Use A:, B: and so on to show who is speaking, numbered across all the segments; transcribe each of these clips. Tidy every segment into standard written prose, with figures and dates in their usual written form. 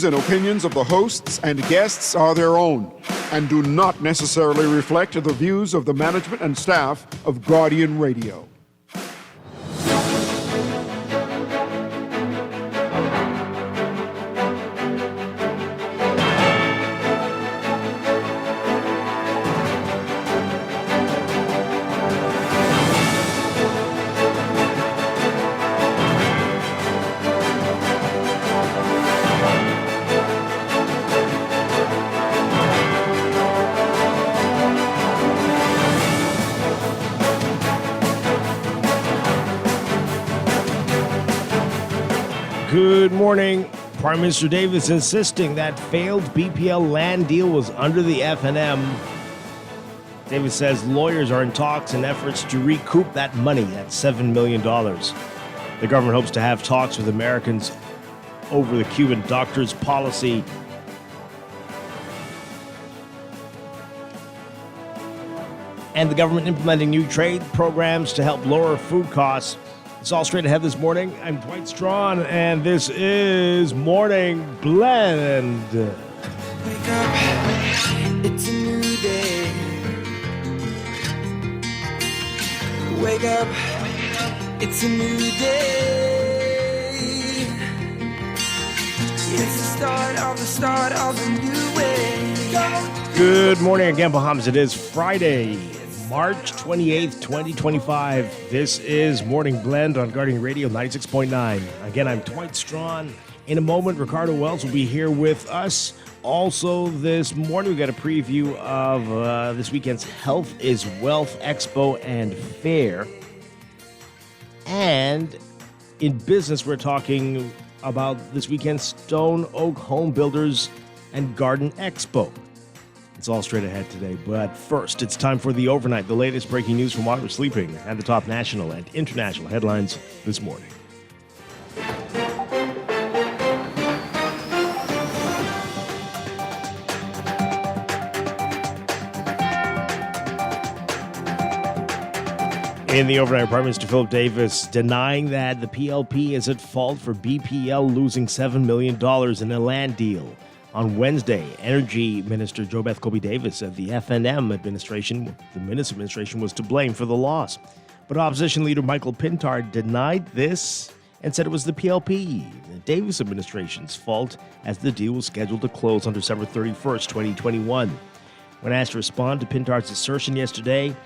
A: and opinions of the hosts and guests are their own and do not necessarily reflect the views of the management and staff of Guardian Radio.
B: Good morning. Prime Minister Davis insisting that failed BPL land deal was under the F&M. Davis says lawyers are in talks and efforts to recoup that money, that's $7 million. The government hopes to have talks with Americans over the Cuban doctors' policy. And the government implementing new trade programs to help lower food costs. It's all straight ahead this morning. I'm Dwight Strachan, and this is Morning Blend.
C: Wake up, it's a new day. Wake up, it's a new day. It's the start of a new way.
B: Good morning again, Bahamas. It is Friday, March 28th, 2025. This is Morning Blend on Guardian Radio 96.9. Again, I'm Dwight Strachan. In a moment, Ricardo Wells will be here with us. Also, this morning, we got a preview of this weekend's Health is Wealth Expo and Fair. And in business, we're talking about this weekend's Stone Oak Home Builders and Garden Expo. It's all straight ahead today, but first, it's time for the overnight, the latest breaking news from while we're sleeping, and the top national and international headlines this morning. In the overnight, Prime Minister Philip Davis denying that the PLP is at fault for BPL losing $7 million in a land deal. On Wednesday, Energy Minister JoBeth Kobe-Davis said the FNM administration, the Minister administration, was to blame for the loss. But opposition leader Michael Pintard denied this and said it was the PLP, the Davis administration's fault, as the deal was scheduled to close on December 31st, 2021. When asked to respond to Pintard's assertion yesterday,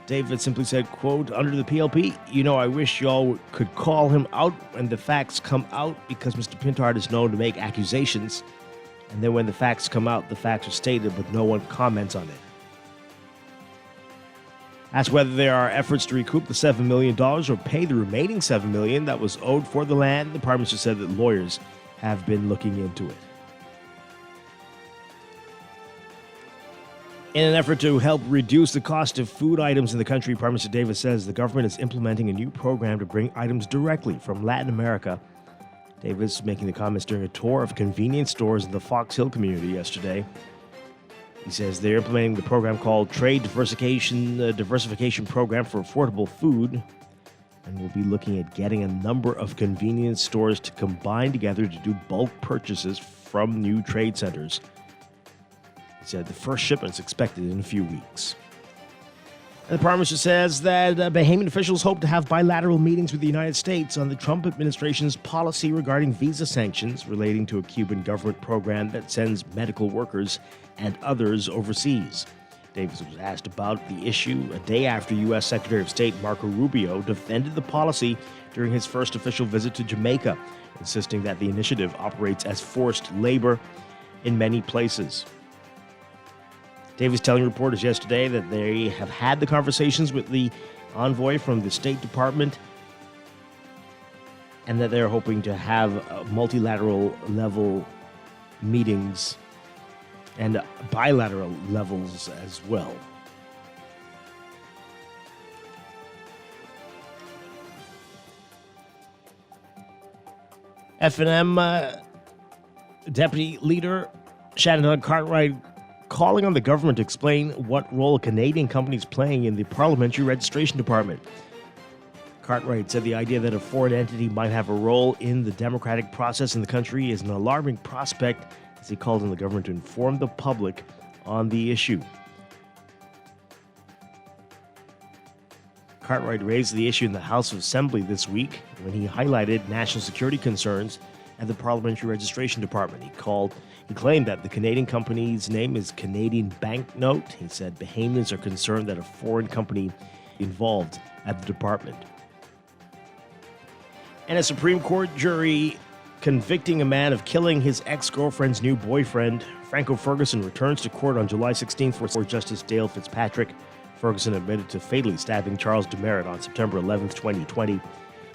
B: David simply said, quote, under the PLP, I wish y'all could call him out when the facts come out, because Mr. Pintard is known to make accusations. And then when the facts come out, the facts are stated, but no one comments on it. Asked whether there are efforts to recoup the $7 million or pay the remaining $7 million that was owed for the land, the Prime Minister said that lawyers have been looking into it. In an effort to help reduce the cost of food items in the country, Prime Minister Davis says the government is implementing a new program to bring items directly from Latin America. Davis making the comments during a tour of convenience stores in the Fox Hill community yesterday. He says they're implementing the program called Trade Diversification Program for Affordable Food, and will be looking at getting a number of convenience stores to combine together to do bulk purchases from new trade centers. He said the first shipment is expected in a few weeks. And the Prime Minister says that Bahamian officials hope to have bilateral meetings with the United States on the Trump administration's policy regarding visa sanctions relating to a Cuban government program that sends medical workers and others overseas. Davis was asked about the issue a day after U.S. Secretary of State Marco Rubio defended the policy during his first official visit to Jamaica, insisting that the initiative operates as forced labor in many places. Davis telling reporters yesterday that they have had the conversations with the envoy from the State Department and that they're hoping to have multilateral level meetings and bilateral levels as well. FNM Deputy Leader Shannon Cartwright calling on the government to explain what role a Canadian company is playing in the Parliamentary Registration Department. Cartwright said the idea that a foreign entity might have a role in the democratic process in the country is an alarming prospect, as he called on the government to inform the public on the issue. Cartwright raised the issue in the House of Assembly this week when he highlighted national security concerns at the Parliamentary Registration Department. He claimed that the Canadian company's name is Canadian Banknote. He said Bahamians are concerned that a foreign company involved at the department. And a Supreme Court jury convicting a man of killing his ex-girlfriend's new boyfriend. Franco Ferguson returns to court on July 16th for Justice Dale Fitzpatrick. Ferguson admitted to fatally stabbing Charles Demerit on September 11, 2020,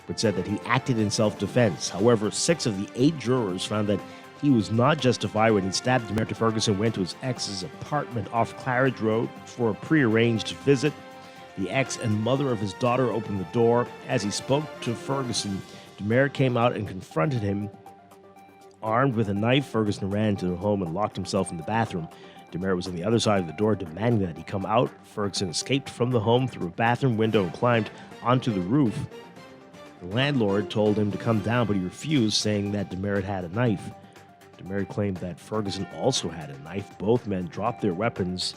B: but said that he acted in self-defense. However, 6 of the 8 jurors found that he was not justified when he stabbed Demerit. Ferguson went to his ex's apartment off Claridge Road for a prearranged visit. The ex and mother of his daughter opened the door. As he spoke to Ferguson, Demerit came out and confronted him. Armed with a knife, Ferguson ran to the home and locked himself in the bathroom. Demerit was on the other side of the door, demanding that he come out. Ferguson escaped from the home through a bathroom window and climbed onto the roof. The landlord told him to come down, but he refused, saying that Demerit had a knife. Demerit claimed that Ferguson also had a knife. Both men dropped their weapons,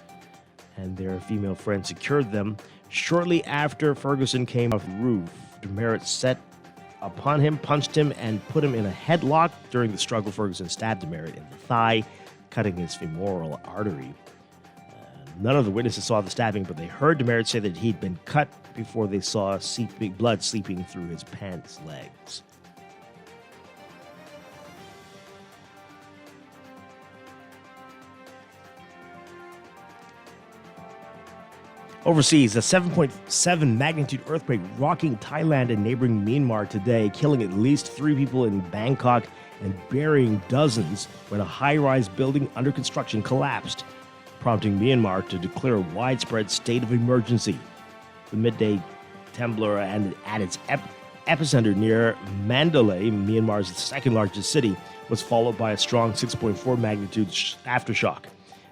B: and their female friend secured them. Shortly after Ferguson came off the roof, Demerit set upon him, punched him, and put him in a headlock. During the struggle, Ferguson stabbed Demerit in the thigh, cutting his femoral artery. None of the witnesses saw the stabbing, but they heard Demerit say that he'd been cut before they saw blood seeping through his pants legs. Overseas, a 7.7 magnitude earthquake rocking Thailand and neighboring Myanmar today, killing at least 3 people in Bangkok and burying dozens when a high-rise building under construction collapsed, prompting Myanmar to declare a widespread state of emergency. The midday tremor and at its epicenter near Mandalay, Myanmar's second-largest city, was followed by a strong 6.4 magnitude aftershock.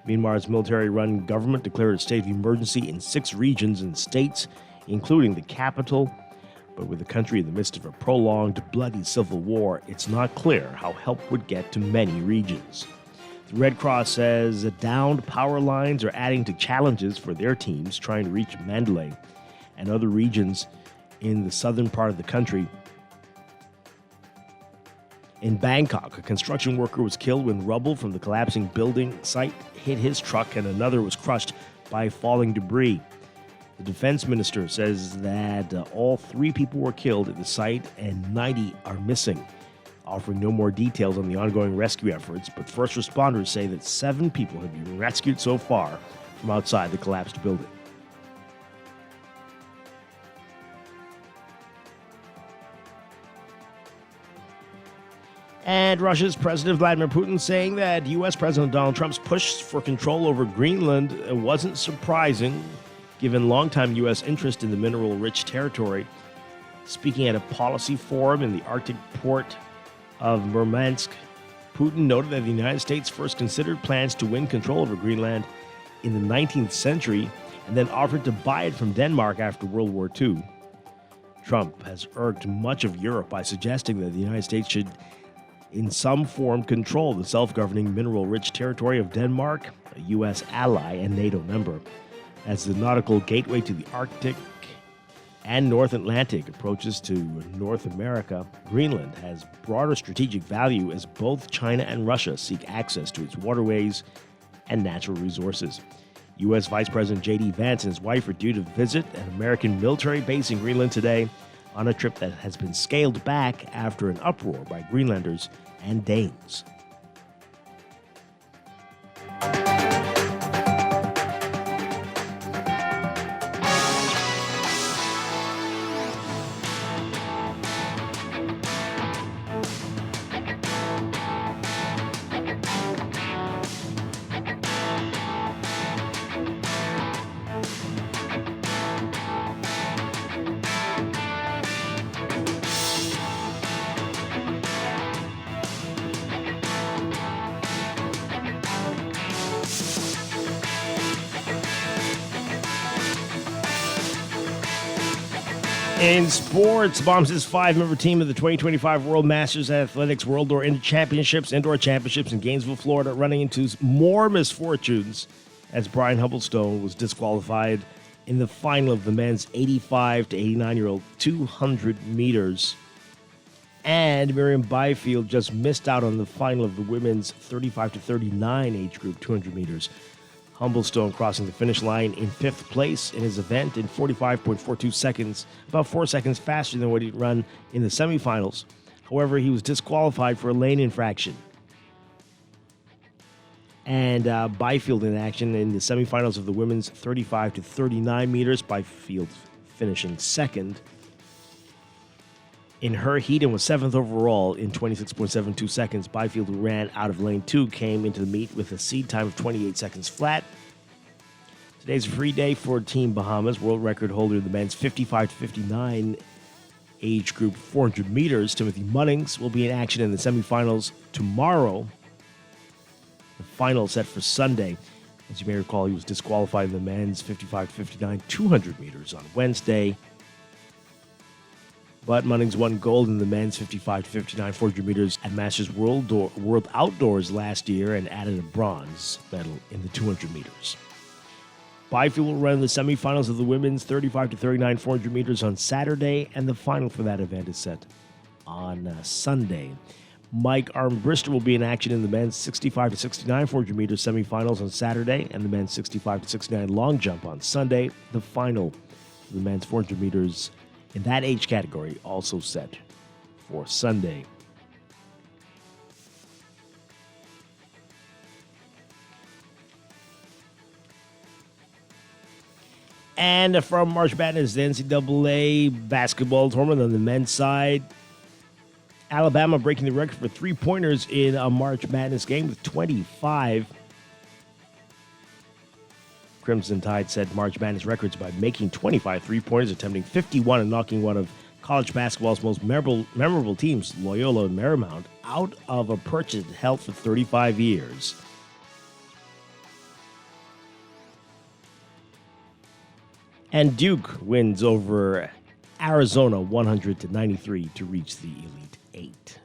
B: Myanmar's military-run government declared a state of emergency in 6 regions and states, including the capital. But with the country in the midst of a prolonged, bloody civil war, it's not clear how help would get to many regions. The Red Cross says that downed power lines are adding to challenges for their teams trying to reach Mandalay and other regions in the southern part of the country. In Bangkok, a construction worker was killed when rubble from the collapsing building site hit his truck, and another was crushed by falling debris. The defense minister says that all 3 people were killed at the site and 90 are missing, offering no more details on the ongoing rescue efforts, but first responders say that 7 people have been rescued so far from outside the collapsed building. And Russia's President Vladimir Putin saying that U.S. President Donald Trump's push for control over Greenland wasn't surprising, given longtime U.S. interest in the mineral-rich territory. Speaking at a policy forum in the Arctic port of Murmansk, Putin noted that the United States first considered plans to win control over Greenland in the 19th century and then offered to buy it from Denmark after World War II. Trump has irked much of Europe by suggesting that the United States should in some form control the self-governing mineral-rich territory of Denmark, a U.S. ally and NATO member. As the nautical gateway to the Arctic and North Atlantic approaches to North America, Greenland has broader strategic value as both China and Russia seek access to its waterways and natural resources. U.S. Vice President J.D. Vance and his wife are due to visit an American military base in Greenland today, on a trip that has been scaled back after an uproar by Greenlanders and Danes. In sports, Bahamas' five-member team of the 2025 World Masters Athletics World Indoor Championships in Gainesville, Florida, running into more misfortunes as Brian Humblestone was disqualified in the final of the men's 85 to 89-year-old 200 meters. And Miriam Byfield just missed out on the final of the women's 35 to 39 age group 200 meters. Humblestone crossing the finish line in fifth place in his event in 45.42 seconds, about 4 seconds faster than what he'd run in the semifinals. However, he was disqualified for a lane infraction. And Byfield in action in the semifinals of the women's 35 to 39 meters, Byfield finishing second in her heat and was seventh overall in 26.72 seconds. Byfield, who ran out of lane 2, came into the meet with a seed time of 28 seconds flat. Today's a free day for Team Bahamas. World record holder in the men's 55 to 59 age group 400 meters, Timothy Munnings, will be in action in the semifinals tomorrow. The final set for Sunday. As you may recall, he was disqualified in the men's 55 to 59 200 meters on Wednesday. But Munnings won gold in the men's 55 to 59 400 meters at Masters World Outdoors last year and added a bronze medal in the 200 meters. Byfield will run the semifinals of the women's 35 to 39 400 meters on Saturday, and the final for that event is set on Sunday. Mike Armbruster will be in action in the men's 65 to 69 400 meters semifinals on Saturday and the men's 65 to 69 long jump on Sunday. The final for the men's 400 meters in that age category also set for Sunday. And from March Madness, the NCAA basketball tournament on the men's side, Alabama breaking the record for three-pointers in a March Madness game with 25. Crimson Tide set March Madness records by making 25 three-pointers, attempting 51 and knocking one of college basketball's most memorable teams, Loyola Marymount, out of a perch it held for 35 years. And Duke wins over Arizona 100-93 to reach the Elite Eight.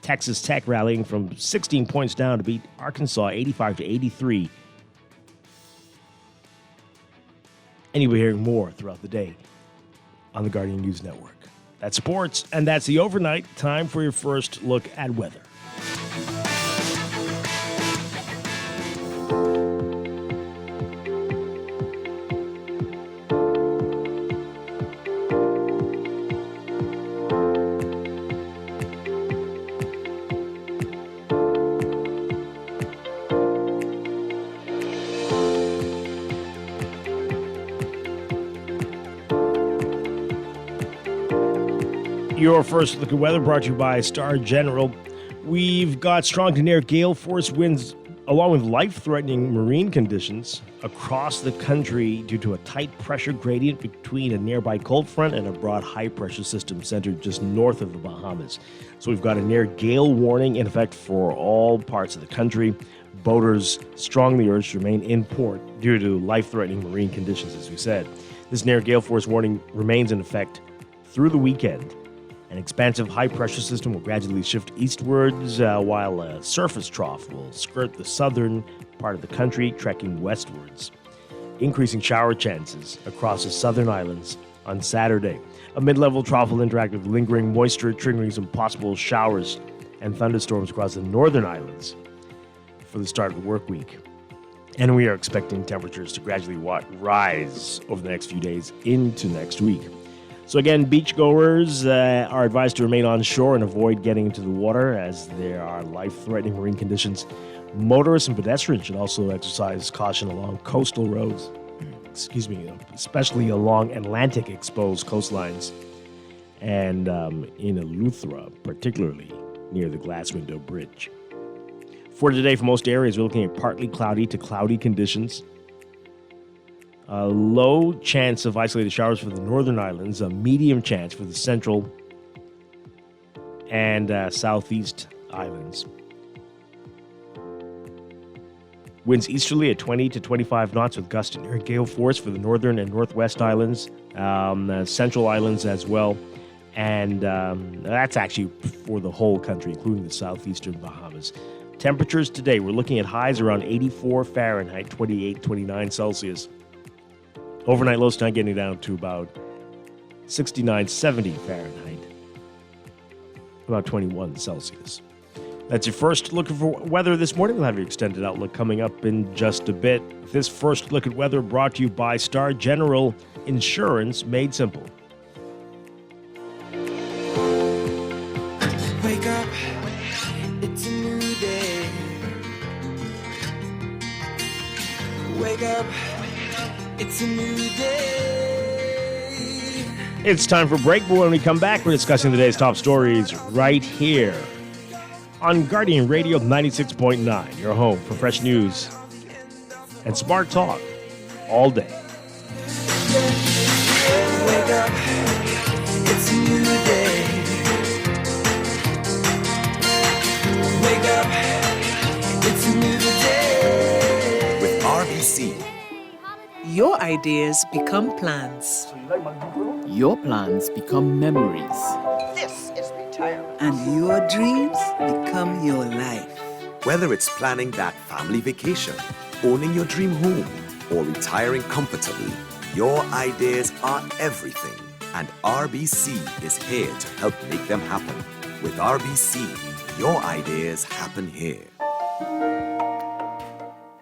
B: Texas Tech rallying from 16 points down to beat Arkansas 85-83. And you'll be hearing more throughout the day on the Guardian News Network. That's sports, and that's the overnight. Time for your first look at weather. Your first look at weather brought to you by Star General. We've got strong to near gale force winds along with life-threatening marine conditions across the country due to a tight pressure gradient between a nearby cold front and a broad high-pressure system centered just north of the Bahamas. So we've got a near gale warning in effect for all parts of the country. Boaters strongly urged to remain in port due to life-threatening marine conditions, as we said. This near gale force warning remains in effect through the weekend. An expansive high-pressure system will gradually shift eastwards, while a surface trough will skirt the southern part of the country, trekking westwards. Increasing shower chances across the southern islands on Saturday. A mid-level trough will interact with lingering moisture, triggering some possible showers and thunderstorms across the northern islands for the start of the work week. And we are expecting temperatures to gradually rise over the next few days into next week. So again, beachgoers are advised to remain on shore and avoid getting into the water as there are life-threatening marine conditions. Motorists and pedestrians should also exercise caution along coastal roads, especially along Atlantic-exposed coastlines and in Eleuthera, particularly near the Glass Window Bridge. For today, for most areas, we're looking at partly cloudy to cloudy conditions. A low chance of isolated showers for the northern islands, a medium chance for the central and southeast islands. Winds easterly at 20 to 25 knots with gusts near gale force for the northern and northwest islands, central islands as well. And that's actually for the whole country, including the southeastern Bahamas. Temperatures today, we're looking at highs around 84 Fahrenheit, 28, 29 Celsius. Overnight lows tonight getting down to about 69, 70 Fahrenheit, about 21 Celsius. That's your first look for weather this morning. We'll have your extended outlook coming up in just a bit. This first look at weather brought to you by Star General Insurance, made simple.
C: Wake up, it's a new day. Wake up, it's a new day.
B: It's time for break, but when we come back, we're discussing today's top stories right here on Guardian Radio 96.9, your home for fresh news and smart talk all day.
C: Wake up, it's a new day. Wake up, it's a new day.
D: With RBC,
E: Your ideas become plans.
F: Your plans become memories.
G: This is retirement.
E: And your dreams become your life.
D: whether it's planning that family vacation, owning your dream home, or retiring comfortably, your ideas are everything. And RBC is here to help make them happen. With RBC, your ideas happen here.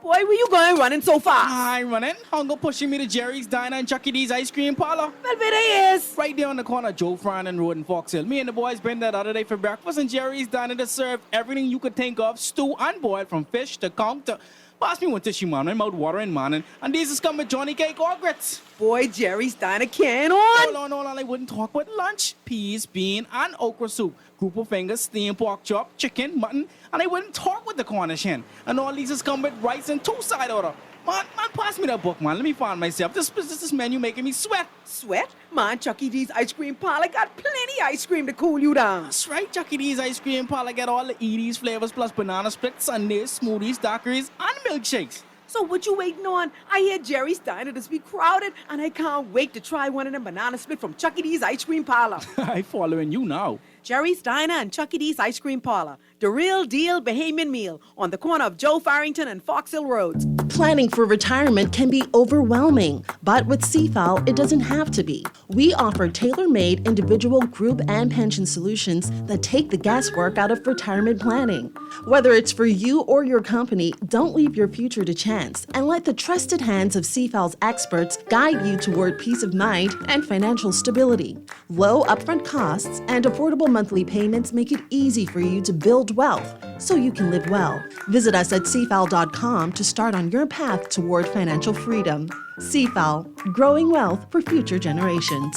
G: Boy, where you going running so fast?
H: I'm running. Hunger pushing me to Jerry's Diner and Chuck E. D's Ice Cream Parlor.
G: Well, where they is?
H: Right there on the corner of Joe Frannon Road in Fox Hill. Me and the boys been there the other day for breakfast, and Jerry's Diner to serve everything you could think of, stew and boiled, from fish to conch to... Pass me one tissue, man. My mouth watering, man. And these is come with Johnny Cake or grits.
G: Boy, Jerry's Diner can on.
H: Hold on, I wouldn't talk with lunch. Peas, bean, and okra soup. Group of fingers, steamed pork chop, chicken, mutton. And I wouldn't talk with the Cornish hen. And all these is come with rice and two-side order. Man, pass me that book, man. Let me find myself. This menu making me sweat.
G: Sweat? Man, Chuck E. D's Ice Cream Parlor got plenty ice cream to cool you down.
H: That's right, Chuck E. D's Ice Cream Parlor got all the Edie's flavors plus banana splits, sundaes, smoothies, daiquiris, and milkshakes.
G: So what you waiting on? I hear Jerry's Diner to be crowded, and I can't wait to try one of them banana split from Chuck E. D's Ice Cream Parlor.
H: I following you now.
G: Jerry's Diner and Chuck E. D's Ice Cream Parlor. The real deal Bahamian meal on the corner of Joe Farrington and Fox Hill Roads.
I: Planning for retirement can be overwhelming, but with CFAL, it doesn't have to be. We offer tailor-made individual, group, and pension solutions that take the guesswork out of retirement planning. Whether it's for you or your company, don't leave your future to chance and let the trusted hands of CFAL's experts guide you toward peace of mind and financial stability. Low upfront costs and affordable monthly payments make it easy for you to build wealth so you can live well. Visit us at cfal.com to start on your path toward financial freedom. CFAL, growing wealth for future generations.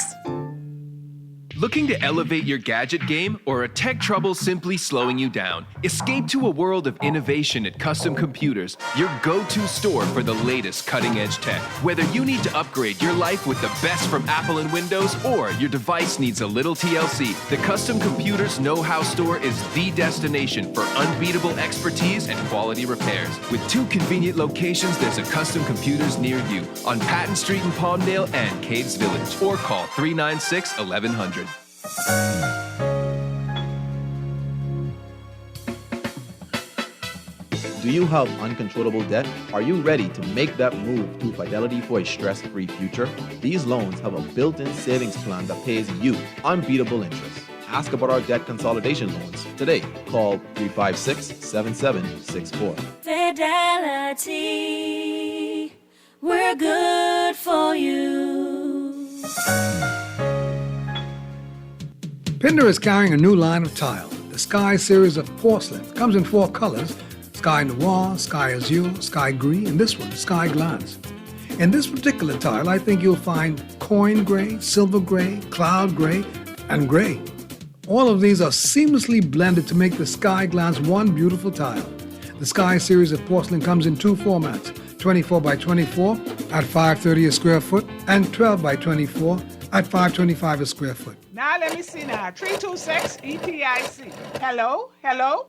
J: Looking to elevate your gadget game, or a tech trouble simply slowing you down? Escape to a world of innovation at Custom Computers, your go-to store for the latest cutting-edge tech. Whether you need to upgrade your life with the best from Apple and Windows, or your device needs a little TLC, the Custom Computers Know-How Store is the destination for unbeatable expertise and quality repairs. With 2 convenient locations, there's a Custom Computers near you on Patton Street in Palmdale and Caves Village, or call 396-1100.
F: Do you have uncontrollable debt? Are you ready to make that move to Fidelity for a stress-free future? These loans have a built-in savings plan that pays you unbeatable interest. Ask about our debt consolidation loans today. Call 356-7764.
K: Fidelity, we're good for you.
L: Pinder is carrying a new line of tile, the Sky series of porcelain. It comes in 4 colors: Sky Noir, Sky Azure, Sky Gris, and this one, Sky Glass. In this particular tile, I think you'll find coin gray, silver gray, cloud gray, and gray. All of these are seamlessly blended to make the Sky Glass one beautiful tile. The Sky series of porcelain comes in 2 formats, 24 by 24 at $5.30 a square foot and 12 by 24 at $5.25 a square foot.
M: Now let me see now. 326 EPIC. Hello?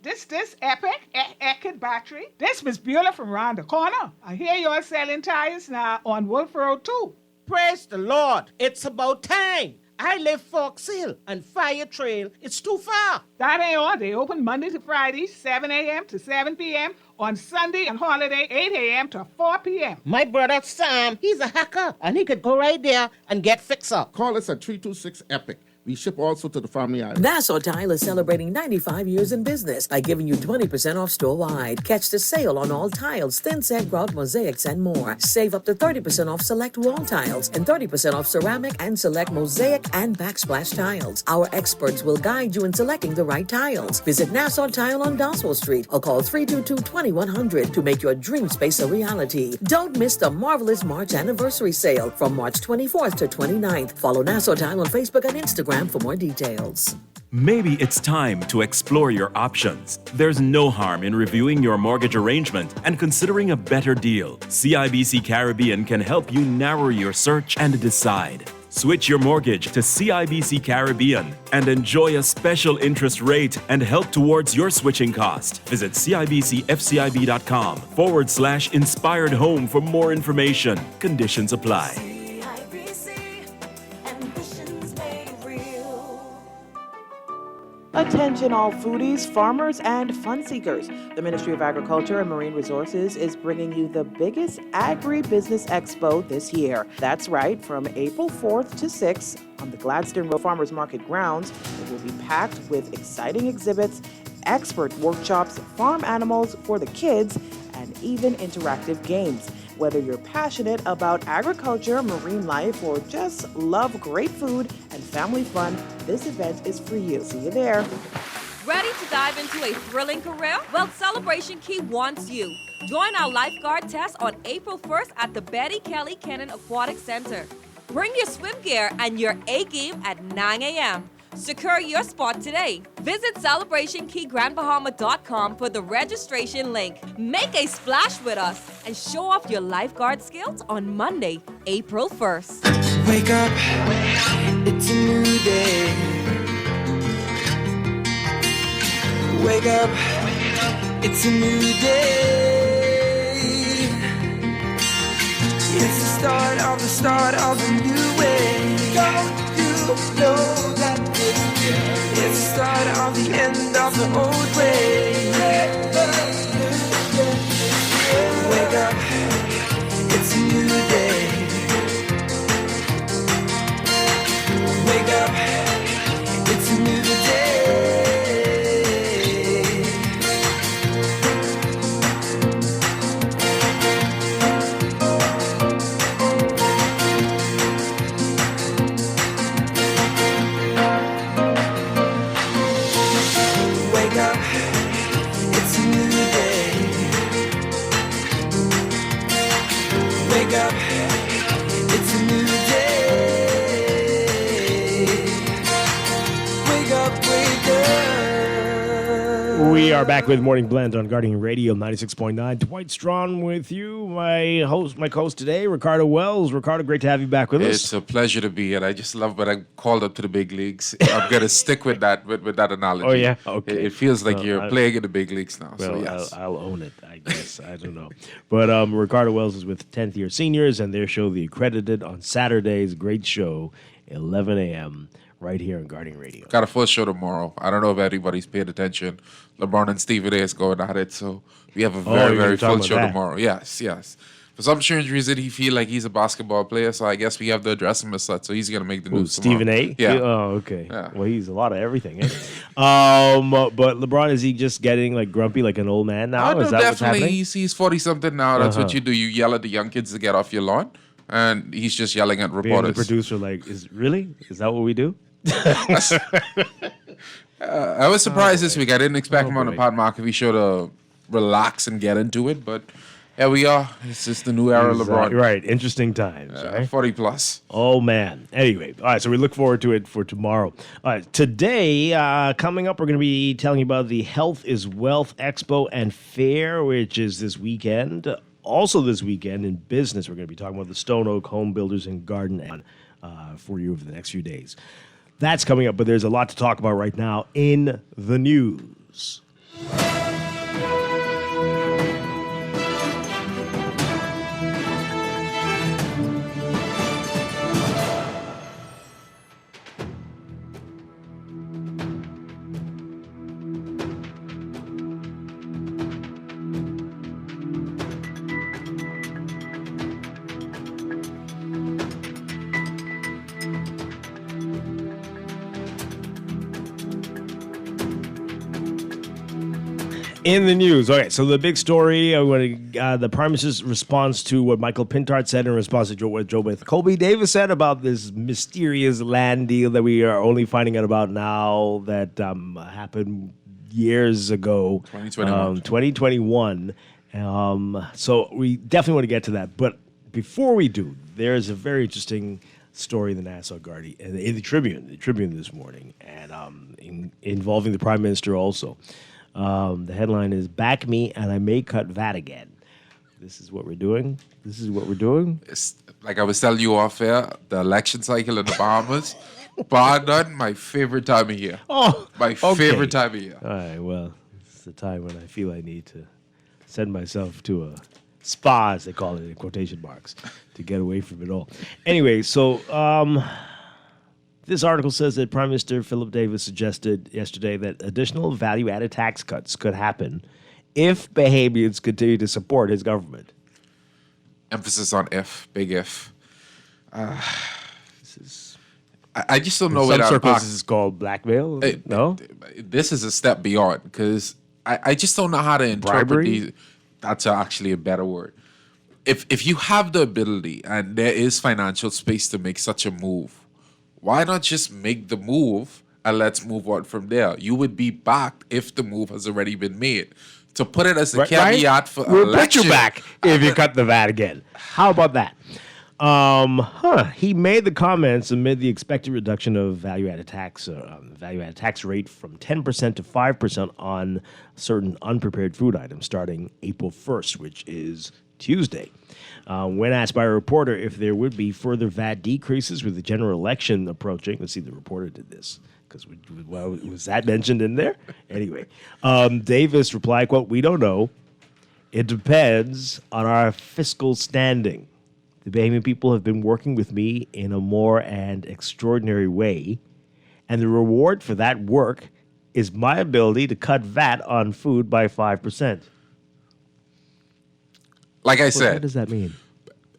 M: This Epic battery. This Miss Beulah from round the corner. I hear you're selling tires now on Wolf Road too.
N: Praise the Lord. It's about time. I live Fox Hill and Fire Trail. It's too far.
M: That ain't all. They open Monday to Friday, 7 a.m. to 7 p.m. On Sunday and holiday, 8 a.m. to 4 p.m.
N: My brother Sam, he's a hacker, and he could go right there and get fix up.
O: Call us at 326 EPIC. We ship also to the Family Island.
P: Nassau Tile is celebrating 95 years in business by giving you 20% off store-wide. Catch the sale on all tiles, thin set grout mosaics, and more. Save up to 30% off select wall tiles and 30% off ceramic and select mosaic and backsplash tiles. Our experts will guide you in selecting the right tiles. Visit Nassau Tile on Doswell Street or call 322-2100 to make your dream space a reality. Don't miss the marvelous March anniversary sale from March 24th to 29th. Follow Nassau Tile on Facebook and Instagram for more details.
Q: Maybe it's time to explore your options. There's no harm in reviewing your mortgage arrangement and considering a better deal. CIBC Caribbean can help you narrow your search and decide. Switch your mortgage to CIBC Caribbean and enjoy a special interest rate and help towards your switching cost. Visit CIBCFCIB.com/inspired home for more information. Conditions apply.
R: Attention all foodies, farmers, and fun seekers. The Ministry of Agriculture and Marine Resources is bringing you the biggest agribusiness expo this year. That's right, from April 4th to 6th on the Gladstone Road Farmers Market grounds. It will be packed with exciting exhibits, expert workshops, farm animals for the kids, and even interactive games. Whether you're passionate about agriculture, marine life, or just love great food and family fun, this event is for you. See you there.
S: Ready to dive into a thrilling career? Well, Celebration Key wants you. Join our lifeguard test on April 1st at the Betty Kelly Cannon Aquatic Center. Bring your swim gear and your A game at 9 a.m. Secure your spot today. Visit CelebrationKeyGrandBahama.com for the registration link. Make a splash with us and show off your lifeguard skills on Monday, April 1st.
C: Wake up, it's a new day. Wake up, it's a new day. It's the start of a new way. Don't you know that it's the start of the end of the old way. Wake up, it's a new day. Wake up, it's a new day. Wake up, it's a new day. Wake up, it's a new day. Wake up, wake up.
B: We are back with Morning Blend on Guardian Radio 96.9. Dwight Strachan with you, my co-host today, Ricardo Wells. Ricardo, great to have you back with us.
T: It's a pleasure to be here. I just love when I'm called up to the big leagues. I'm going to stick with that with that analogy.
B: Oh, yeah? Okay.
T: It feels like you're playing in the big leagues now.
B: Well,
T: so, yes.
B: I'll own it, I guess. I don't know. But Ricardo Wells is with 10th Year Seniors and their show, The Accredited, on Saturdays. Great show, 11 a.m., right here on Guardian Radio.
T: Got a full show tomorrow. I don't know if everybody's paid attention. LeBron and Stephen A is going at it, so we have a very full show tomorrow. Yes. For some strange reason, he feel like he's a basketball player, so I guess we have to address him as such. So he's going to make the news
B: Stephen
T: tomorrow.
B: A?
T: Yeah.
B: Oh, okay. Yeah. Well, he's a lot of everything. Eh? But LeBron, is he just getting like grumpy like an old man now? Is that what's happening?
T: He's 40-something now. That's what you do. You yell at the young kids to get off your lawn, and he's just yelling at reporters.
B: Being the producer, like, is that what we do?
T: I was surprised this week. I didn't expect him on the Pat McAfee show to relax and get into it, but here we are. It's just the new era of LeBron.
B: Right. Interesting times. Right?
T: 40 plus.
B: Oh, man. Anyway, all right, so we look forward to it for tomorrow. All right, today, coming up, we're going to be telling you about the Health is Wealth Expo and Fair, which is this weekend. Also this weekend in business, we're going to be talking about the Stone Oak Home Builders and Garden for you over the next few days. That's coming up, but there's a lot to talk about right now in the news. In the news, okay, so the big story, the Prime Minister's response to what Michael Pintard said in response to what Colby Davis said about this mysterious land deal that we are only finding out about now that happened years ago. 2021. So we definitely want to get to that. But before we do, there's a very interesting story in the Nassau Guardian, in the Tribune this morning, and involving the Prime Minister also. The headline is "Back Me and I May Cut VAT Again." This is what we're doing.
T: It's, like I was telling you off air, the election cycle in the Bahamas, bar none, my favorite time of year.
B: Oh,
T: my favorite time of year.
B: All right, well, it's the time when I feel I need to send myself to a spa, as they call it in quotation marks, to get away from it all. Anyway, so this article says that Prime Minister Philip Davis suggested yesterday that additional value-added tax cuts could happen if Bahamians continue to support his government.
T: Emphasis on if, big if. I just don't know
B: in
T: where
B: some
T: that
B: circles this is called blackmail. No,
T: this is a step beyond because I just don't know how to interpret
B: Bribery?
T: these. That's actually a better word. If you have the ability and there is financial space to make such a move, why not just make the move and let's move on from there? You would be backed if the move has already been made. To put it as a caveat for
B: we'll
T: election,
B: put you back if you cut the VAT again. How about that? He made the comments amid the expected reduction of value-added tax rate from 10% to 5% on certain unprepared food items starting April 1st, which is Tuesday. When asked by a reporter if there would be further VAT decreases with the general election approaching, let's see, the reporter did this, because was that mentioned in there? Anyway, Davis replied, quote, "We don't know. It depends on our fiscal standing. The Bahamian people have been working with me in a more and extraordinary way, and the reward for that work is my ability to cut VAT on food by 5%.
T: Like I said,
B: what does that mean?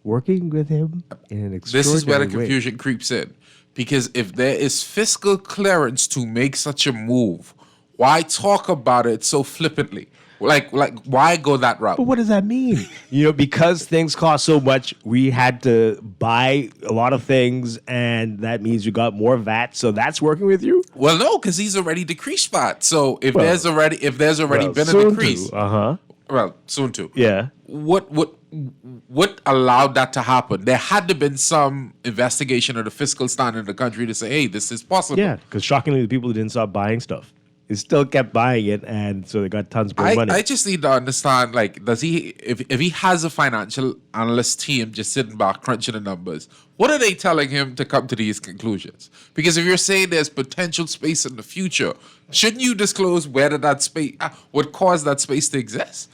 B: Working with him in an extraordinary way.
T: this is where the confusion creeps in. Because if there is fiscal clearance to make such a move, why talk about it so flippantly? Like, why go that route?
B: But what does that mean? Because things cost so much, we had to buy a lot of things, and that means you got more VAT. So that's working with you?
T: Well, no, because he's already decreased VAT. So if there's already been a decrease, well, soon too.
B: Yeah.
T: What allowed that to happen? There had to have been some investigation of the fiscal standing of the country to say, hey, this is possible.
B: Yeah, because shockingly, the people didn't stop buying stuff. They still kept buying it, and so they got tons more money.
T: I just need to understand, does he, if he has a financial analyst team just sitting back crunching the numbers, what are they telling him to come to these conclusions? Because if you're saying there's potential space in the future, shouldn't you disclose whether that space, what caused that space to exist?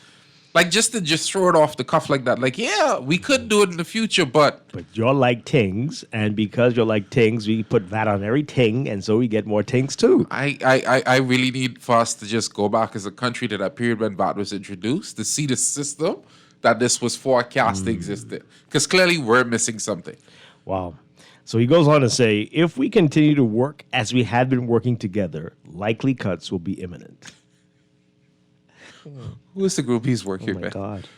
T: Just to throw it off the cuff like that. Yeah, we could do it in the future, but
B: you're like tings, and because you're like tings, we put that on every ting, and so we get more tings too.
T: I really need for us to just go back as a country to that period when VAT was introduced to see the system that this was forecast to existed. Because clearly we're missing something.
B: Wow. So he goes on to say, if we continue to work as we have been working together, likely cuts will be imminent.
T: Who is the group he's working with?
B: Oh, my God.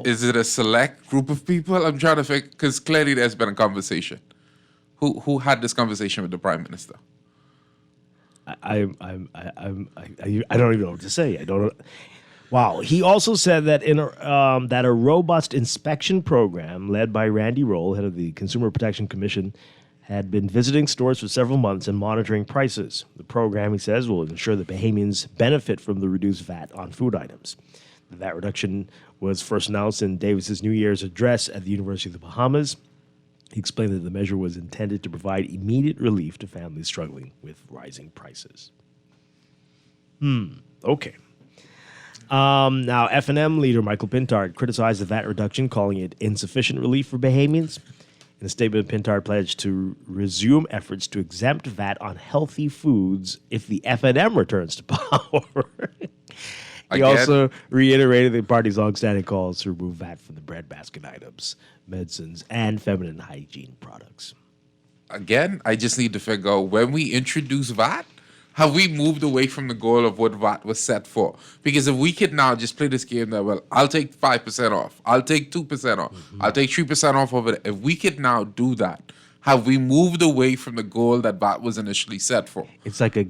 T: Is it a select group of people? I'm trying to figure, because clearly there's been a conversation. Who had this conversation with the Prime Minister?
B: I don't even know what to say. I don't know. Wow. He also said that that a robust inspection program led by Randy Roll, head of the Consumer Protection Commission, had been visiting stores for several months and monitoring prices. The program, he says, will ensure that Bahamians benefit from the reduced VAT on food items. The VAT reduction was first announced in Davis's New Year's address at the University of the Bahamas. He explained that the measure was intended to provide immediate relief to families struggling with rising prices. Okay. Now, F&M leader Michael Pintard criticized the VAT reduction, calling it insufficient relief for Bahamians. In a statement, Pintard pledged to resume efforts to exempt VAT on healthy foods if the F&M returns to power. He also reiterated the party's longstanding calls to remove VAT from the breadbasket items, medicines, and feminine hygiene products.
T: Again, I just need to figure out when we introduce VAT, have we moved away from the goal of what VAT was set for? Because if we could now just play this game that, well, I'll take 5% off, I'll take 2% off, I'll take 3% off of it. If we could now do that, have we moved away from the goal that VAT was initially set for?
B: It's like a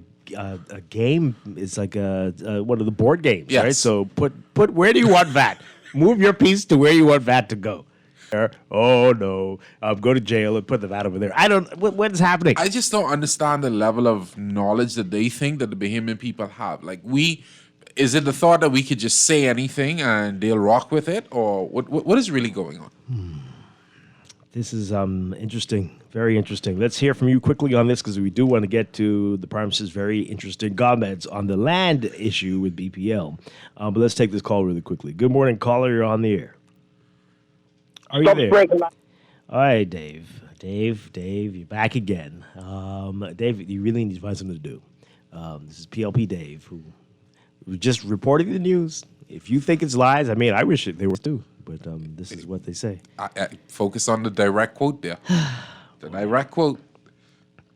B: game. It's like one of the board games,
T: Yes.
B: right? So put where do you want VAT? Move your piece to where you want VAT to go. Oh no, go to jail and put the VAT over there. I don't. What's happening?
T: I just don't understand the level of knowledge that they think that the Bahamian people have. Like is it the thought that we could just say anything and they'll rock with it, or what is really going on?
B: This is interesting, very interesting. Let's hear from you quickly on this because we do want to get to the Prime Minister's very interesting comments on the land issue with BPL. But let's take this call really quickly. Good morning, caller. You're on the air. Are you there? All right, Dave. You're back again. Dave, you really need to find something to do. This is PLP Dave, who was just reporting the news. If you think it's lies, I mean, I wish they were too, but this is what they say.
T: I focus on the direct quote there. The direct quote.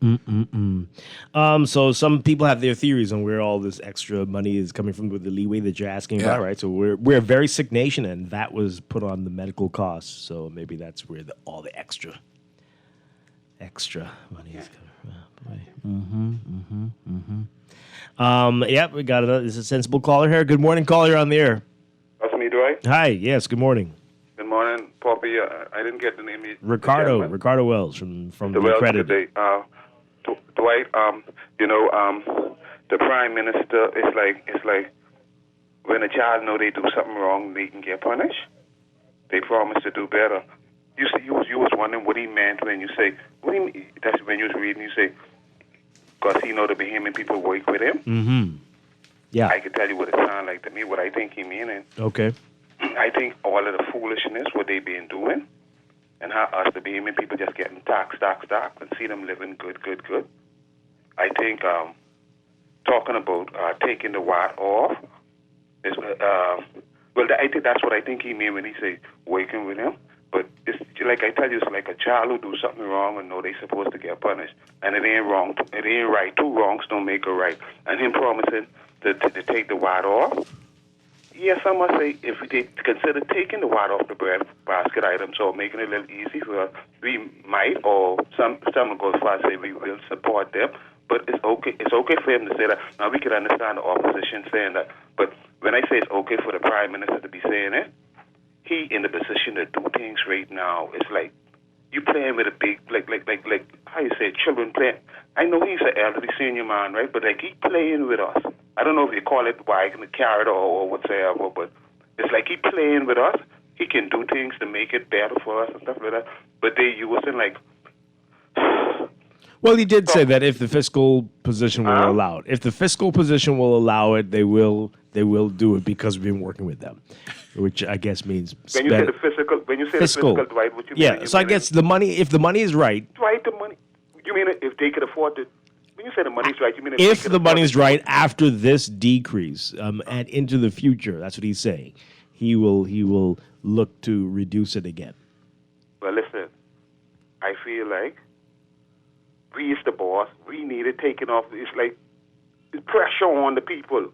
B: So some people have their theories on where all this extra money is coming from with the leeway that you're asking about, right? So we're a very sick nation, and that was put on the medical costs. So maybe that's where all the extra money is coming from. Yep, we got another. This is a sensible caller here. Good morning, caller. You're on the air.
U: That's me, Dwight.
B: Hi. Yes. Good morning.
U: Good morning, Poppy. I didn't get the name.
B: Ricardo Wells from
U: the
B: the
U: Wells
B: Accredited.
U: today. Dwight. The Prime Minister. It's like when a child know they do something wrong, they can get punished. They promise to do better. You was wondering what he meant when you say what do you mean? That's when you was reading. You say because he know the Bahamian people work with him.
B: Mm-hmm. Yeah.
U: I can tell you what it sounds like to me. What I think he meaning.
B: Okay.
U: I think all of the foolishness, what they been doing, and how us, the Bahamian people, just getting taxed, and see them living good. I think talking about taking the VAT off is, I think that's what I think he mean when he say working with him. But it's like I tell you, it's like a child who do something wrong and know they supposed to get punished, and it ain't wrong, it ain't right. Two wrongs don't make a right. And him promising to take the VAT off. Yes, I must say, if they consider taking the VAT off the bread basket items or making it a little easy for us, we might, or some will go as far as say we will support them. But it's okay. It's okay for him to say that. Now we can understand the opposition saying that. But when I say it's okay for the Prime Minister to be saying it, he in the position to do things right now. It's like you playing with a big, like how you say, children playing. I know he's an elderly senior man, right? But like he playing with us. I don't know if you call it wagging the carrot or whatsoever, but it's like he playing with us. He can do things to make it better for us and stuff like that. But they using like.
B: Well, he did say that if the fiscal position will allow it, if the fiscal position will allow it, they will do it because we've been working with them, which I guess means
U: when you say the fiscal, Dwight, what you mean?
B: Yeah, so I guess the money, if the money is right,
U: Dwight, the money. You mean if they could afford to? When you say the money's right, you mean
B: if the money's right after this decrease and into the future? That's what he's saying. He will look to reduce it again.
U: Well, listen, I feel like we is the boss. We need it taken off. It's like it's pressure on the people.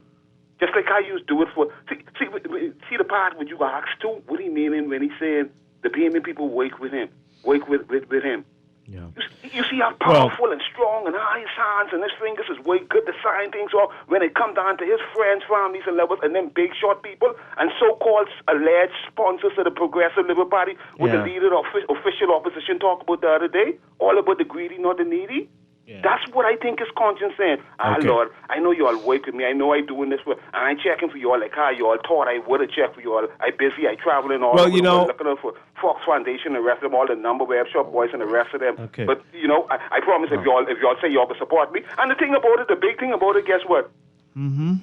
U: Just like I used to do it for. See the part when you ask too. What he meaning when he saying the Bahamian people work with him, work with him.
B: Yeah.
U: You see how powerful and strong and how his hands and his fingers is way good to sign things off when it come down to his friends, families, and levels, and then big short people and so-called alleged sponsors of the Progressive Liberal Party, with the leader of official opposition talk about the other day, all about the greedy, not the needy.
B: Yeah.
U: That's what I think is conscience saying.
B: Okay.
U: Lord, I know you all work with me. I know I doing this, and I checking for you all like how you all thought I would have checked for you all. I busy, I traveling all
B: Well,
U: over
B: you
U: the
B: know-
U: world, looking out for Fox Foundation, the rest of them, all the number web shop boys and the rest of them.
B: Okay.
U: But I promise if y'all say y'all will support me, and the thing about it, the big thing about it, guess what?
B: Mm-hmm.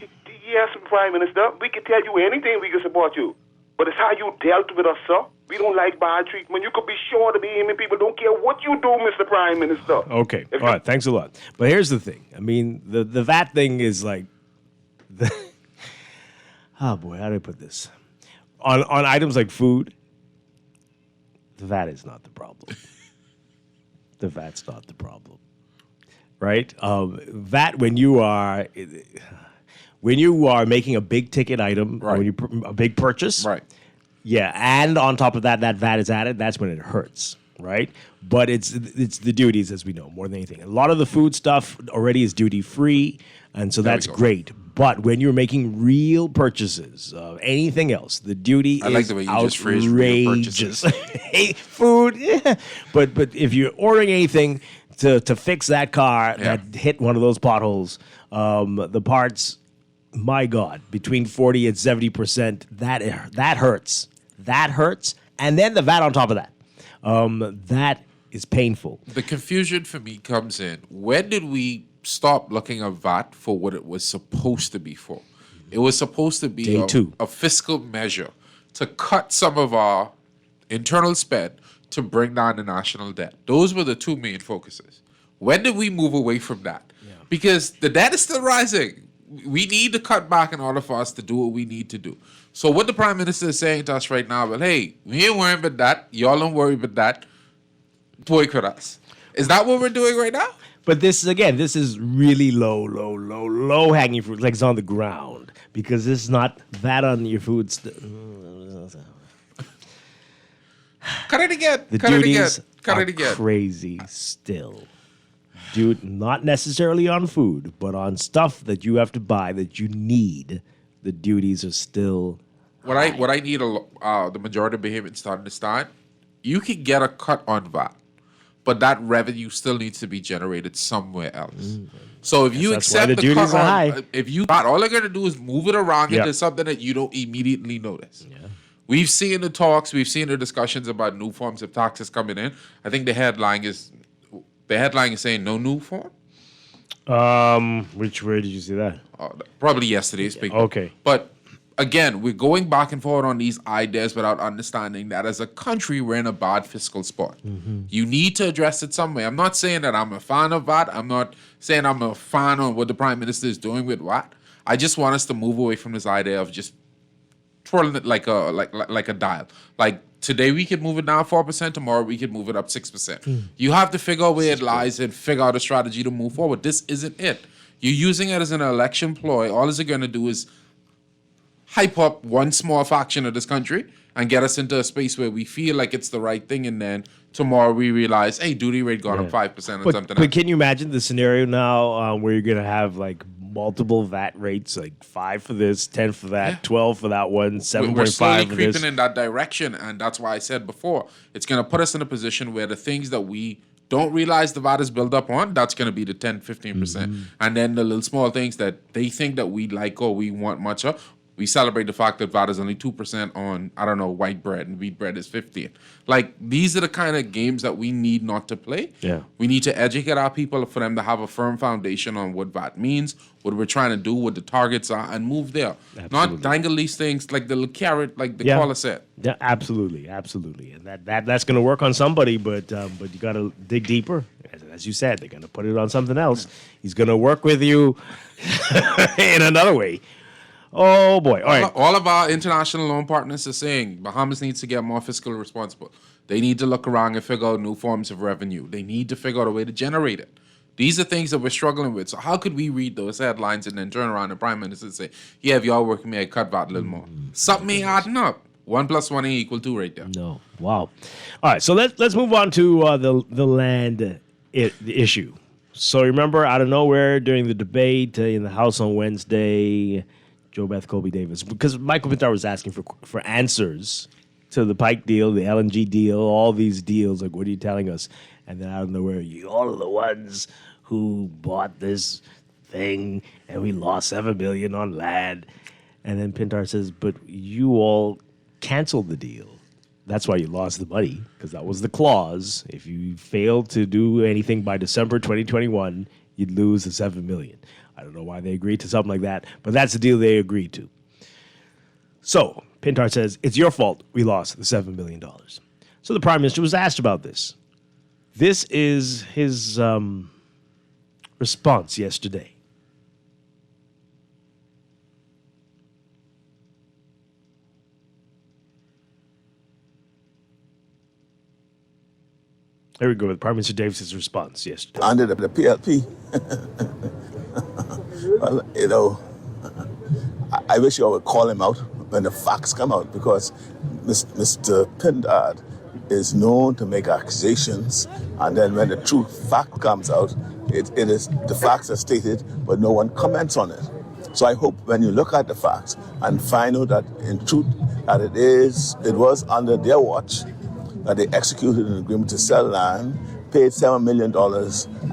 U: Yes, Prime Minister, we can tell you anything, we can support you. But it's how you dealt with us, sir. We don't like bad treatment. You could be sure to be aiming people. Don't care what you do, Mr. Prime Minister.
B: Okay. All right. Thanks a lot. But here's the thing. I mean, the VAT thing is like, oh boy, how do I put this? On items like food, the VAT is not the problem. The VAT's not the problem, right? VAT when you are making a big ticket item,
T: Right.
B: when a big purchase,
T: Right.
B: Yeah, and on top of that VAT is added. That's when it hurts, right? But it's the duties, as we know, more than anything. A lot of the food stuff already is duty free, and so that's great. But when you're making real purchases of anything else, the duty
T: I
B: is
T: like the way you just phrased real
B: outrageous.
T: purchases.
B: Hey, food, yeah. But if you're ordering anything to fix that car that hit one of those potholes, the parts. My God, between 40 and 70%, that hurts. That hurts. And then the VAT on top of that. That is painful.
T: The confusion for me comes in. When did we stop looking at VAT for what it was supposed to be for? It was supposed to be
B: Day two.
T: a fiscal measure to cut some of our internal spend to bring down the national debt. Those were the two main focuses. When did we move away from that? Because the debt is still rising. We need to cut back in order for us to do what we need to do. So what the Prime Minister is saying to us right now, well, hey, we ain't worrying about that. Y'all don't worry about that. Boycott us. Is that what we're doing right now?
B: But this is really low hanging fruit, like it's on the ground, because this is not VAT on your food.
T: Cut it again.
B: The
T: Cut it again.
B: duties
T: Cut
B: are
T: it again.
B: crazy still. Dude, not necessarily on food, but on stuff that you have to buy that you need. The duties are still.
T: What I need the majority of Bahamians to understand, you can get a cut on VAT, but that revenue still needs to be generated somewhere else. So if you
B: that's why
T: accept
B: the
T: the
B: duties
T: cut
B: are
T: on,
B: high.
T: if you all they're gonna do is move it around
B: Yep.
T: into something that you don't immediately notice. We've seen the talks, we've seen the discussions about new forms of taxes coming in. I think the headline is saying no new form.
B: Where did you see that?
T: Probably yesterday's paper.
B: Okay.
T: But again, we're going back and forth on these ideas without understanding that as a country, we're in a bad fiscal spot. You need to address it some way. I'm not saying that I'm a fan of VAT. I'm not saying I'm a fan of what the Prime Minister is doing with VAT. I just want us to move away from this idea of just twirling it like a dial. Like today we could move it down 4%, tomorrow we could move it up 6%. You have to figure out where it lies and figure out a strategy to move forward. This isn't it. You're using it as an election ploy. All it's going to do is hype up one small faction of this country and get us into a space where we feel like it's the right thing, and then tomorrow we realize, hey, duty rate gone up 5% or something
B: But
T: else.
B: can you imagine the scenario now where you're gonna have like multiple VAT rates, like 5 for this, 10 for that, 12 for that one, 7.5
T: We're slowly
B: for
T: creeping
B: this?
T: in that direction, and that's why I said before, it's going to put us in a position where the things that we don't realize the VAT is built up on, that's going to be the 10, 15%. And then the little small things that they think that we like or we want much of, we celebrate the fact that VAT is only 2% on, I don't know, white bread, and wheat bread is 15. Like, these are the kind of games that we need not to play.
B: Yeah.
T: We need to educate our people for them to have a firm foundation on what VAT means, what we're trying to do, what the targets are, and move there. Not dangle these things like the little carrot, like the caller said.
B: Yeah, absolutely, and that's going to work on somebody, but you got to dig deeper. As you said, they're going to put it on something else. He's going to work with you in another way. Oh boy! All right.
T: All of our international loan partners are saying Bahamas needs to get more fiscally responsible. They need to look around and figure out new forms of revenue. They need to figure out a way to generate it. These are things that we're struggling with. So how could we read those headlines and then turn around and Prime Minister and say, yeah, if y'all working me, I cut VAT a little more. Something ain't adding up. 1 + 1 ain't equal 2 right there.
B: No. Wow. All right. So let's move on to the land the issue. So remember, out of nowhere during the debate in the House on Wednesday, Joe Beth Colby Davis, because Michael Pintar was asking for answers to the Pike deal, the LNG deal, all these deals. Like, what are you telling us? And then out of nowhere, you all are the ones who bought this thing and we lost $7 million on land. And then Pintar says, but you all canceled the deal. That's why you lost the money, because that was the clause. If you failed to do anything by December 2021, you'd lose the $7 million. I don't know why they agreed to something like that, but that's the deal they agreed to. So Pintar says, it's your fault we lost the $7 million. So the Prime Minister was asked about this. This is his response yesterday. Here we go with Prime Minister Davis's response yesterday.
A: Under the PLP, well, you know, I wish you would call him out when the facts come out, because Mr. Pindard is known to make accusations, and then when the true fact comes out, it is the facts are stated, but no one comments on it. So I hope when you look at the facts and find out that in truth that it was under their watch that they executed an agreement to sell land, paid $7 million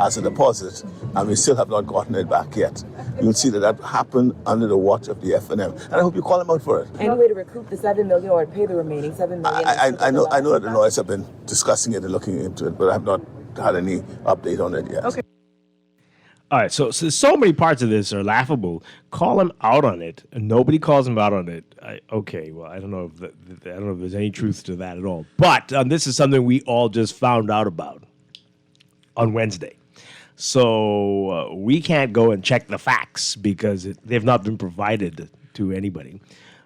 A: as a deposit, and we still have not gotten it back yet. You'll see that happened under the watch of the FNM. And I hope you call them out for it.
V: Any way to recoup the $7 million or pay the remaining $7 million?
A: I know that the lawyers have been discussing it and looking into it, but I have not had any update on it yet. Okay.
B: All right, so many parts of this are laughable. Call him out on it, and nobody calls him out on it. Okay, well, I don't know if there's any truth to that at all. But this is something we all just found out about on Wednesday. So we can't go and check the facts because they've not been provided to anybody.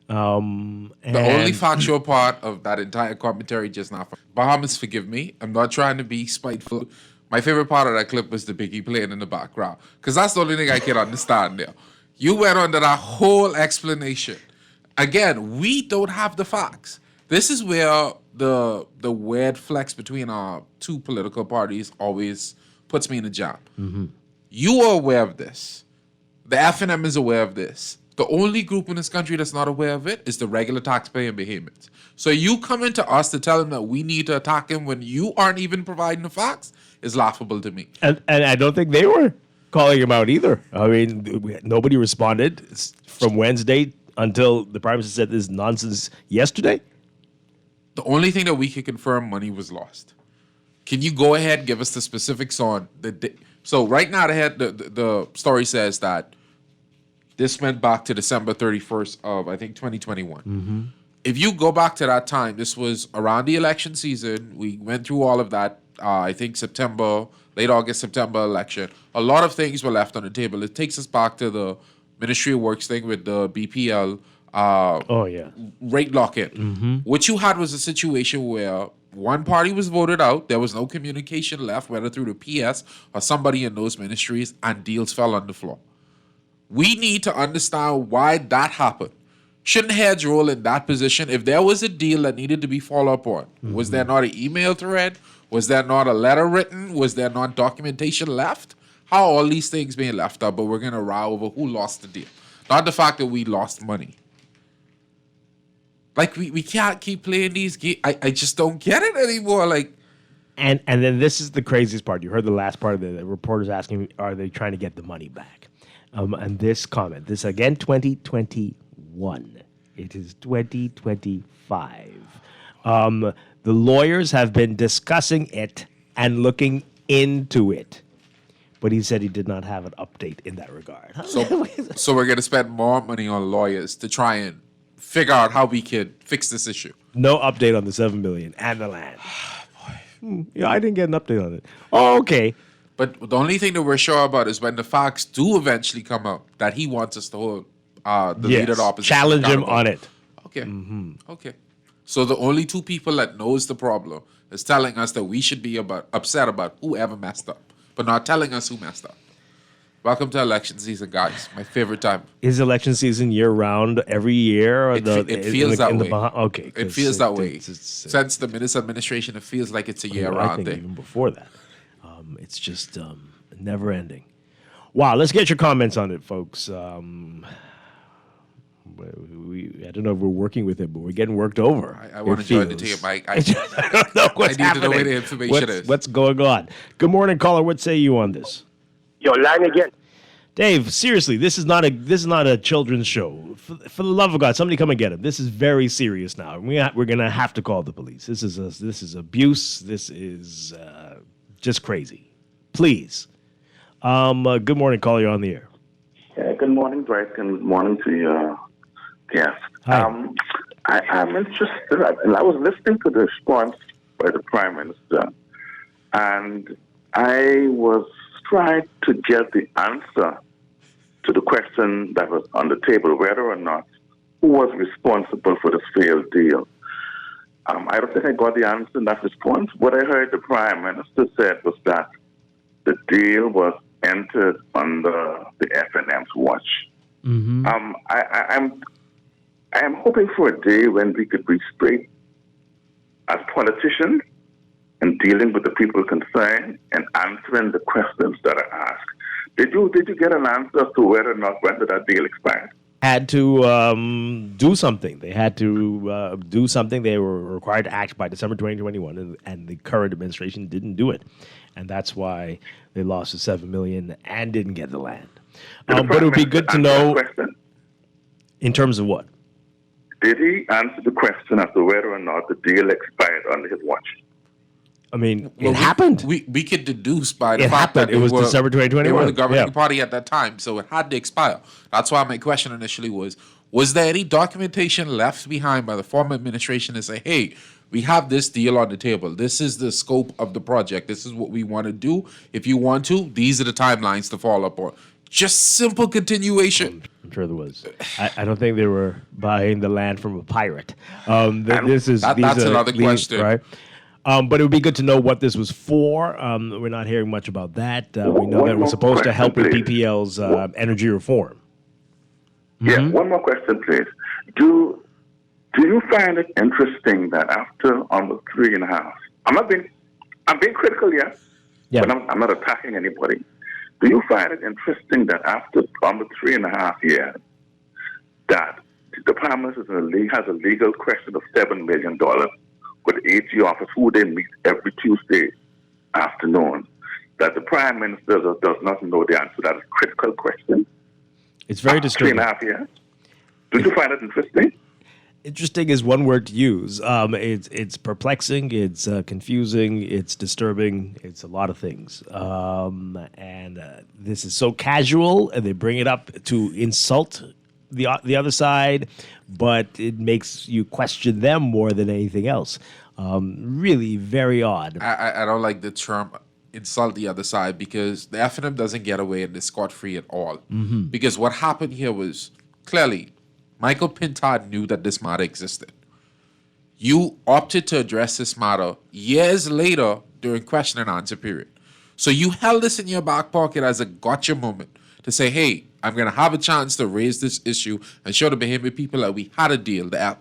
T: The only factual part of that entire commentary just now. Bahamas, forgive me. I'm not trying to be spiteful. My favorite part of that clip was the Biggie playing in the background, because that's the only thing I can understand there. You went under that whole explanation. Again, we don't have the facts. This is where the weird flex between our two political parties always puts me in a jam.
B: Mm-hmm.
T: You are aware of this. The FNM is aware of this. The only group in this country that's not aware of it is the regular taxpayer in Bahamas. So you coming to us to tell them that we need to attack him when you aren't even providing the facts is laughable to me.
B: And I don't think they were calling him out either. I mean, nobody responded from Wednesday until the Prime Minister said this nonsense yesterday.
T: The only thing that we can confirm, money was lost. Can you go ahead and give us the specifics on the? So right now, the story says that this went back to December 31st of, I think, 2021.
B: Mm-hmm.
T: If you go back to that time, this was around the election season. We went through all of that. I think September, late August, September election. A lot of things were left on the table. It takes us back to the Ministry of Works thing with the BPL rate lock-in.
B: Mm-hmm.
T: What you had was a situation where one party was voted out. There was no communication left, whether through the PS or somebody in those ministries, and deals fell on the floor. We need to understand why that happened. Shouldn't heads roll in that position? If there was a deal that needed to be followed up on, was there not an email thread? Was there not a letter written? Was there not documentation left? How are all these things being left out, but we're going to row over who lost the deal? Not the fact that we lost money. Like, we can't keep playing these games. I just don't get it anymore. Like,
B: And then this is the craziest part. You heard the last part of the reporters asking, are they trying to get the money back? And this comment, this again, 2021. It is 2025. The lawyers have been discussing it and looking into it. But he said he did not have an update in that regard.
T: So we're going to spend more money on lawyers to try and figure out how we could fix this issue.
B: No update on the $7 million and the land. Yeah, I didn't get an update on it. Oh, okay.
T: But the only thing that we're sure about is when the facts do eventually come out that he wants us to hold the leader of the opposition.
B: Challenge him on it.
T: Okay. Okay. So the only two people that knows the problem is telling us that we should be upset about whoever messed up, but not telling us who messed up. Welcome to election season, guys. My favorite time.
B: Is election season year-round every year? Or
T: It feels that way.
B: Okay.
T: It feels that way. Since the Minister administration, it feels like it's a year-round
B: I think
T: thing.
B: even before that. It's just never-ending. Wow, let's get your comments on it, folks. I don't know if we're working with it, but we're getting worked over.
T: I want to join the team. I
B: don't know what's
T: I need
B: happening.
T: to know where the information is.
B: What's going on? Good morning, caller. What say you on this?
D: Your line again.
B: Dave, seriously, this is not a children's show. For the love of God, somebody come and get him. This is very serious now. We're gonna have to call the police. This is abuse. This is just crazy. Please. Good morning, caller. You're on the air.
E: Good morning, Dwight, and good morning to your guest. I'm interested, and I was listening to the response by the Prime Minister, and I was trying to get the answer to the question that was on the table, whether or not who was responsible for this failed deal. I don't think I got the answer in that response. What I heard the Prime Minister said was that the deal was entered under the FNM's watch.
B: Mm-hmm.
E: I am hoping for a day when we could be straight as politicians in dealing with the people concerned and answering the questions that are asked. Did you get an answer to whether or not when did that deal expire?
B: Had to do something. They had to do something. They were required to act by December 2021, and the current administration didn't do it. And that's why they lost the $7 million and didn't get the land. But it would be good to know in terms of what?
E: Did he answer the question as to whether or not the deal expired under his watch?
B: I mean, it happened.
T: We could deduce by the
B: It
T: fact
B: happened.
T: that
B: It was December 2021.
T: They were the governing
B: Yeah.
T: party at that time, so it had to expire. That's why my question initially was there any documentation left behind by the former administration to say, hey, we have this deal on the table. This is the scope of the project. This is what we want to do. If you want to, these are the timelines to follow up on. Just simple continuation.
B: I'm sure there was. I don't think they were buying the land from a pirate. That's
T: another question.
B: Right? But it would be good to know what this was for. We're not hearing much about that. We know that it was supposed to help with BPL's energy reform.
E: Yeah, one more question, please. Do you find it interesting that after almost 3.5, I'm being critical, yes, but I'm not attacking anybody. Do you find it interesting that after almost 3.5 years, that the Bahamas has a legal question of $7 million with the AG office, who they meet every Tuesday afternoon, that the Prime Minister does not know the answer to that critical question?
B: It's very disturbing.
E: 3.5 years. Do you find it interesting?
B: Interesting is one word to use. It's perplexing, it's confusing, it's disturbing, it's a lot of things. And this is so casual, and they bring it up to insult the other side, but it makes you question them more than anything else. Really very odd.
T: I don't like the term insult the other side, because the FNM doesn't get away in this scot-free at all.
B: Mm-hmm.
T: Because what happened here was, clearly, Michael Pintard knew that this matter existed. You opted to address this matter years later during question and answer period. So you held this in your back pocket as a gotcha moment to say, hey, I'm going to have a chance to raise this issue and show the Bahamian people that we had a deal. The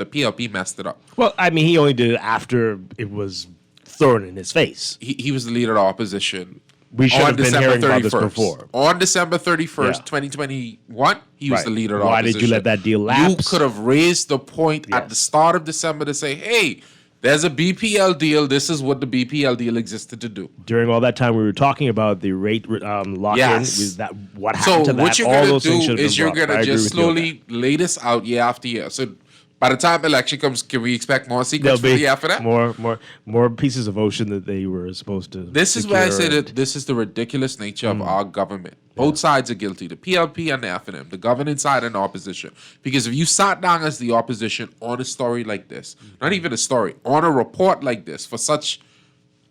T: PLP messed it up.
B: Well, I mean, he only did it after it was thrown in his face.
T: He was the leader of the opposition.
B: We should have been hearing about this before.
T: On December 31st, 2021, he was the leader of the
B: Why
T: opposition.
B: did you let that deal lapse?
T: You could have raised the point at the start of December to say, hey, there's a BPL deal. This is what the BPL deal existed to do.
B: During all that time, we were talking about the rate lock-in.
T: Yes.
B: What happened to that?
T: What you're
B: all
T: going
B: those
T: to
B: things
T: do
B: should have
T: is
B: been
T: you're
B: brought.
T: going
B: I
T: to
B: agree
T: just
B: with you on that.
T: slowly lay this out year after year. So by the time election comes, can we expect more secrets from the FNM?
B: More pieces of ocean that they were supposed to.
T: This is where I say that this is the ridiculous nature of our government. Both sides are guilty, the PLP and the FNM, the governing side and the opposition. Because if you sat down as the opposition on a story like this, not even a story, on a report like this for such,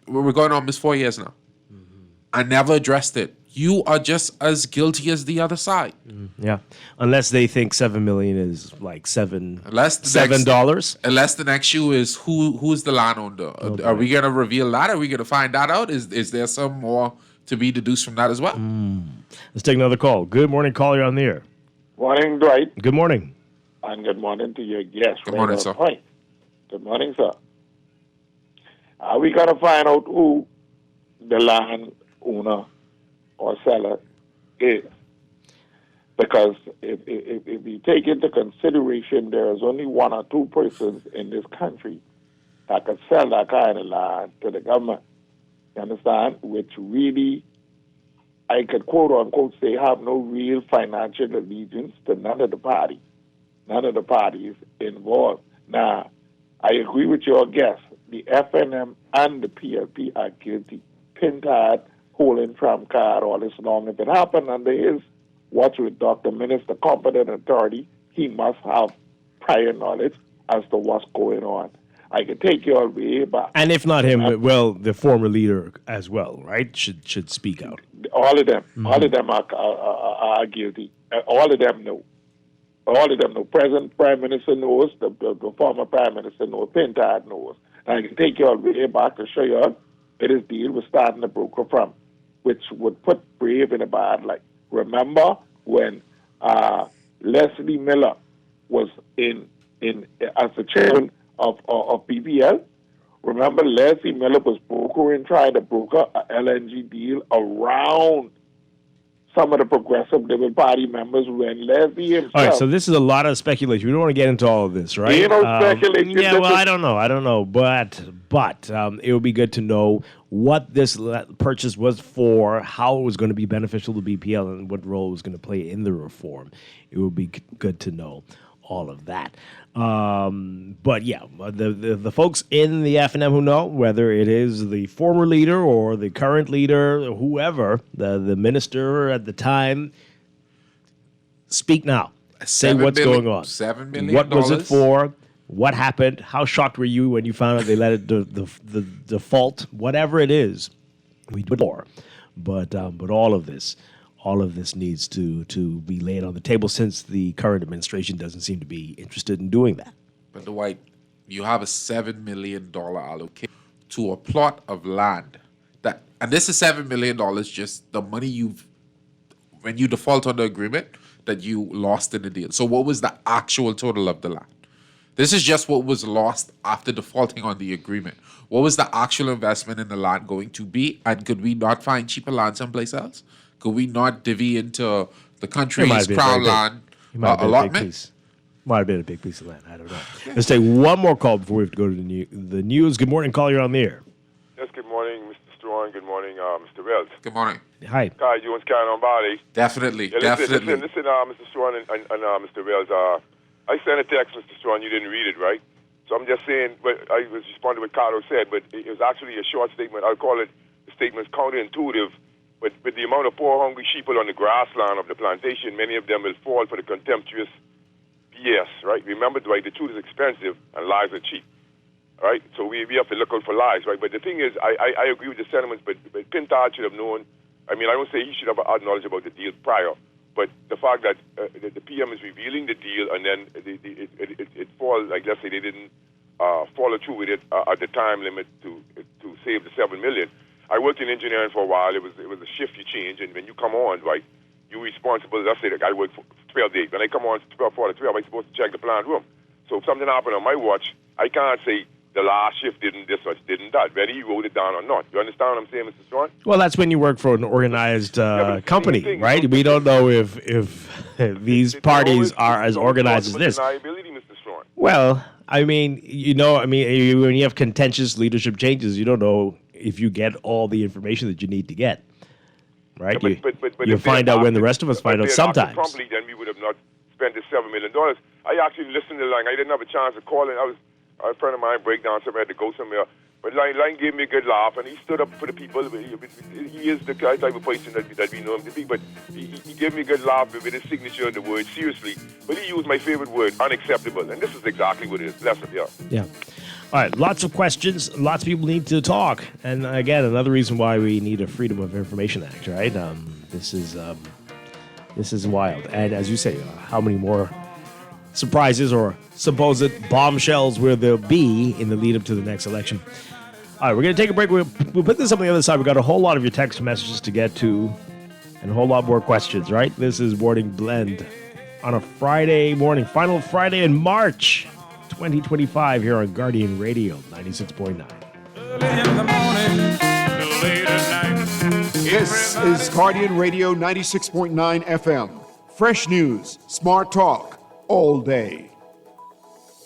T: we're going on almost 4 years now, I never addressed it. You are just as guilty as the other side.
B: Yeah, unless they think $7 million is like $7.
T: Unless the next issue is who's the landowner. Are we going to reveal that? Are we going to find that out? Is there some more to be deduced from that as well?
B: Let's take another call. Good morning, caller on the air.
W: Morning, Dwight.
B: Good morning.
W: And good morning to your guest.
T: Good morning, sir.
W: Point. Good morning, sir. Are we going to find out who the land owner or seller is? Because if you take into consideration there is only one or two persons in this country that could sell that kind of land to the government, you understand, which really I could quote unquote say have no real financial allegiance to none of the parties involved. Now, I agree with your guest. The FNM and the PLP are guilty. Pintard holding trump card all this long. If it happened under his watch with Dr. Minister, competent authority, he must have prior knowledge as to what's going on. I can take you all way back.
B: And if not him, well, the former leader as well, right? Should speak out.
W: All of them. Mm-hmm. All of them are guilty. All of them know. All of them know. Present Prime Minister knows. The former Prime Minister knows. Pintard knows. And I can take you all way back to show you that his deal was starting to broker from, which would put Brave in a bad light. Remember when Leslie Miller was in as the chairman of PBL? Remember, Leslie Miller was brokering, trying to broker a LNG deal around some of the Progressive Liberal Party members when Leslie himself...
B: All right, so this is a lot of speculation. We don't want to get into all of this, right?
W: Speculation.
B: Yeah, well, I don't know. But it would be good to know what this purchase was for, how it was going to be beneficial to BPL, and what role it was going to play in the reform. It would be good to know all of that. But yeah, the folks in the FNM who know, whether it is the former leader or the current leader, whoever, the minister at the time, speak now. Say what's going on.
T: $7 million.
B: What was it for? What happened? How shocked were you when you found out they let it the default? Whatever it is, we do more. But all of this needs to be laid on the table since the current administration doesn't seem to be interested in doing that.
T: But Dwight, you have a $7 million allocation to a plot of land and this is $7 million just the money when you default on the agreement that you lost in the deal. So what was the actual total of the land? This is just what was lost after defaulting on the agreement. What was the actual investment in the land going to be? And could we not find cheaper land someplace else? Could we not divvy into the country's crown land allotment?
B: Might have been a big piece of land. I don't know. Let's take one more call before we have to go to the news. Good morning, caller. You're on the air.
D: Yes, good morning, Mr. Strachan. Good morning, Mr. Wells.
T: Good morning.
B: Hi.
D: Hi, you want to carry on body?
T: Definitely.
D: Listen, Mr. Strachan and Mr. Wells. I sent a text, Mr. Strachan. You didn't read it, right? So I'm just saying, but I was responding to what Carlo said, but it was actually a short statement. I'll call it the statement's counterintuitive. But with the amount of poor, hungry sheep on the grassland of the plantation, many of them will fall for the contemptuous BS, right? Remember, Dwight, the truth is expensive and lies are cheap, right? So we have to look out for lies, right? But the thing is, I agree with the sentiments, but Pintard should have known. I mean, I don't say he should have had knowledge about the deal prior, but the fact that the PM is revealing the deal and then it falls, like let's say they didn't follow through with it at the time limit to save the $7 million. I worked in engineering for a while. It was a shift you change, and when you come on, right, you're responsible. Let's say that I work for 12 days. When I come on 12 I'm supposed to check the plant room. So if something happened on my watch, I can't say the last shift didn't this or didn't that, whether he wrote it down or not. You understand what I'm saying, Mr. Strachan?
B: Well, that's when you work for an organized company, right? We don't know if these parties are as organized as this.
D: Deniability, Mr. Strachan.
B: Well, I mean, when you have contentious leadership changes, you don't know if you get all the information that you need to get, right?
D: Yeah, but
B: you find out when the rest of us find out sometimes.
D: Promptly, then we would have not spent the $7 million. I actually listened to the line. I didn't have a chance to call it. A friend of mine break down somewhere, I had to go somewhere. But Line gave me a good laugh, and he stood up for the people. He is the type of person that we know him to be, but he gave me a good laugh with his signature and the word seriously. But he used my favorite word, unacceptable, and this is exactly what it is. Bless him,
B: yeah. All right, lots of questions. Lots of people need to talk. And again, another reason why we need a Freedom of Information Act, right? This is wild. And as you say, how many more surprises or supposed bombshells will there be in the lead up to the next election? All right, we're going to take a break. We'll put this on the other side. We've got a whole lot of your text messages to get to and a whole lot more questions, right? This is Morning Blend on a Friday morning, final Friday in March 2025 here on Guardian Radio 96.9.
G: This is Guardian Radio 96.9 FM. Fresh news, smart talk, all day.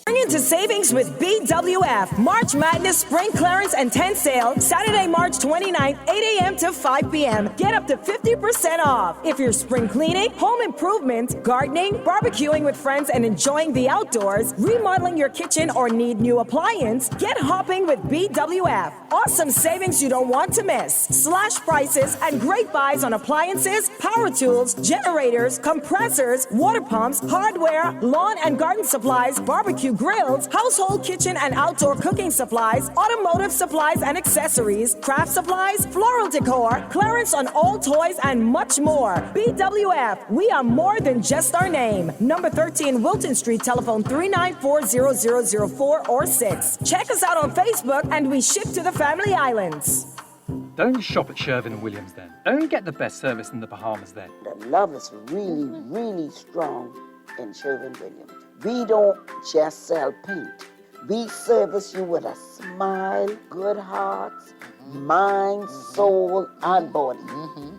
H: When you into savings with BWF. March Madness Spring Clearance and Tent Sale, Saturday, March 29th, 8 a.m. to 5 p.m. Get up to 50% off. If you're spring cleaning, home improvement, gardening, barbecuing with friends and enjoying the outdoors, remodeling your kitchen or need new appliance, get hopping with BWF. Awesome savings you don't want to miss. Slash prices and great buys on appliances, power tools, generators, compressors, water pumps, hardware, lawn and garden supplies, barbecue grills, household kitchen and outdoor cooking supplies, automotive supplies and accessories, craft supplies, floral decor, clearance on all toys, and much more. BWF, we are more than just our name. Number 13 Wilton Street, telephone 394-0004 or 6. Check us out on Facebook, and we ship to the Family Islands.
I: Don't shop at Sherwin-Williams then. Don't get the best service in the Bahamas then.
J: The love is really, really strong in Sherwin-Williams. We don't just sell paint. We service you with a smile, good hearts, mind, soul, and body.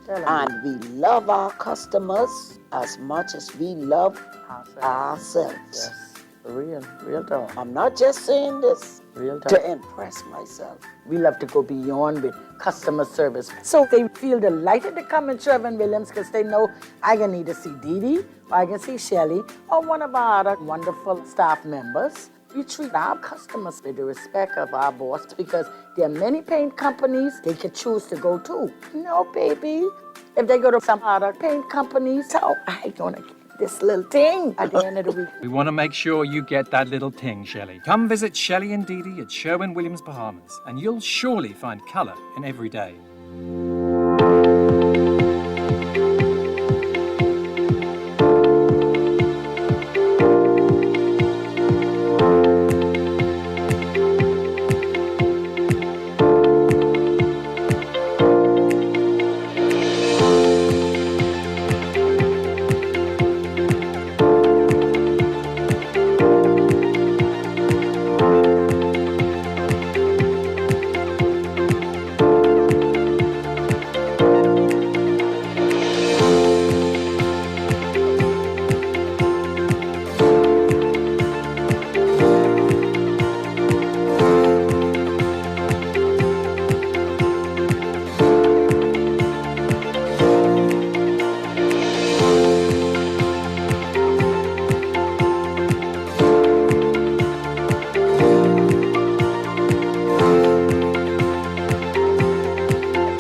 J: And we love our customers as much as we love ourselves.
V: Yes. Real talk.
J: I'm not just saying this
V: Real talk.
J: to impress myself.
V: We love to go beyond with customer service. So they feel delighted to come in Sherwin-Williams because they know I can either see Dee Dee, or I can see Shelly, or one of our other wonderful staff members. We treat our customers with the respect of our boss because there are many paint companies they could choose to go to. No, baby. If they go to some other paint companies, so I gonna get this little thing at the end of the week.
I: We want to make sure you get that little ting, Shelley. Come visit Shelley and Dee Dee at Sherwin-Williams Bahamas, and you'll surely find colour in every day.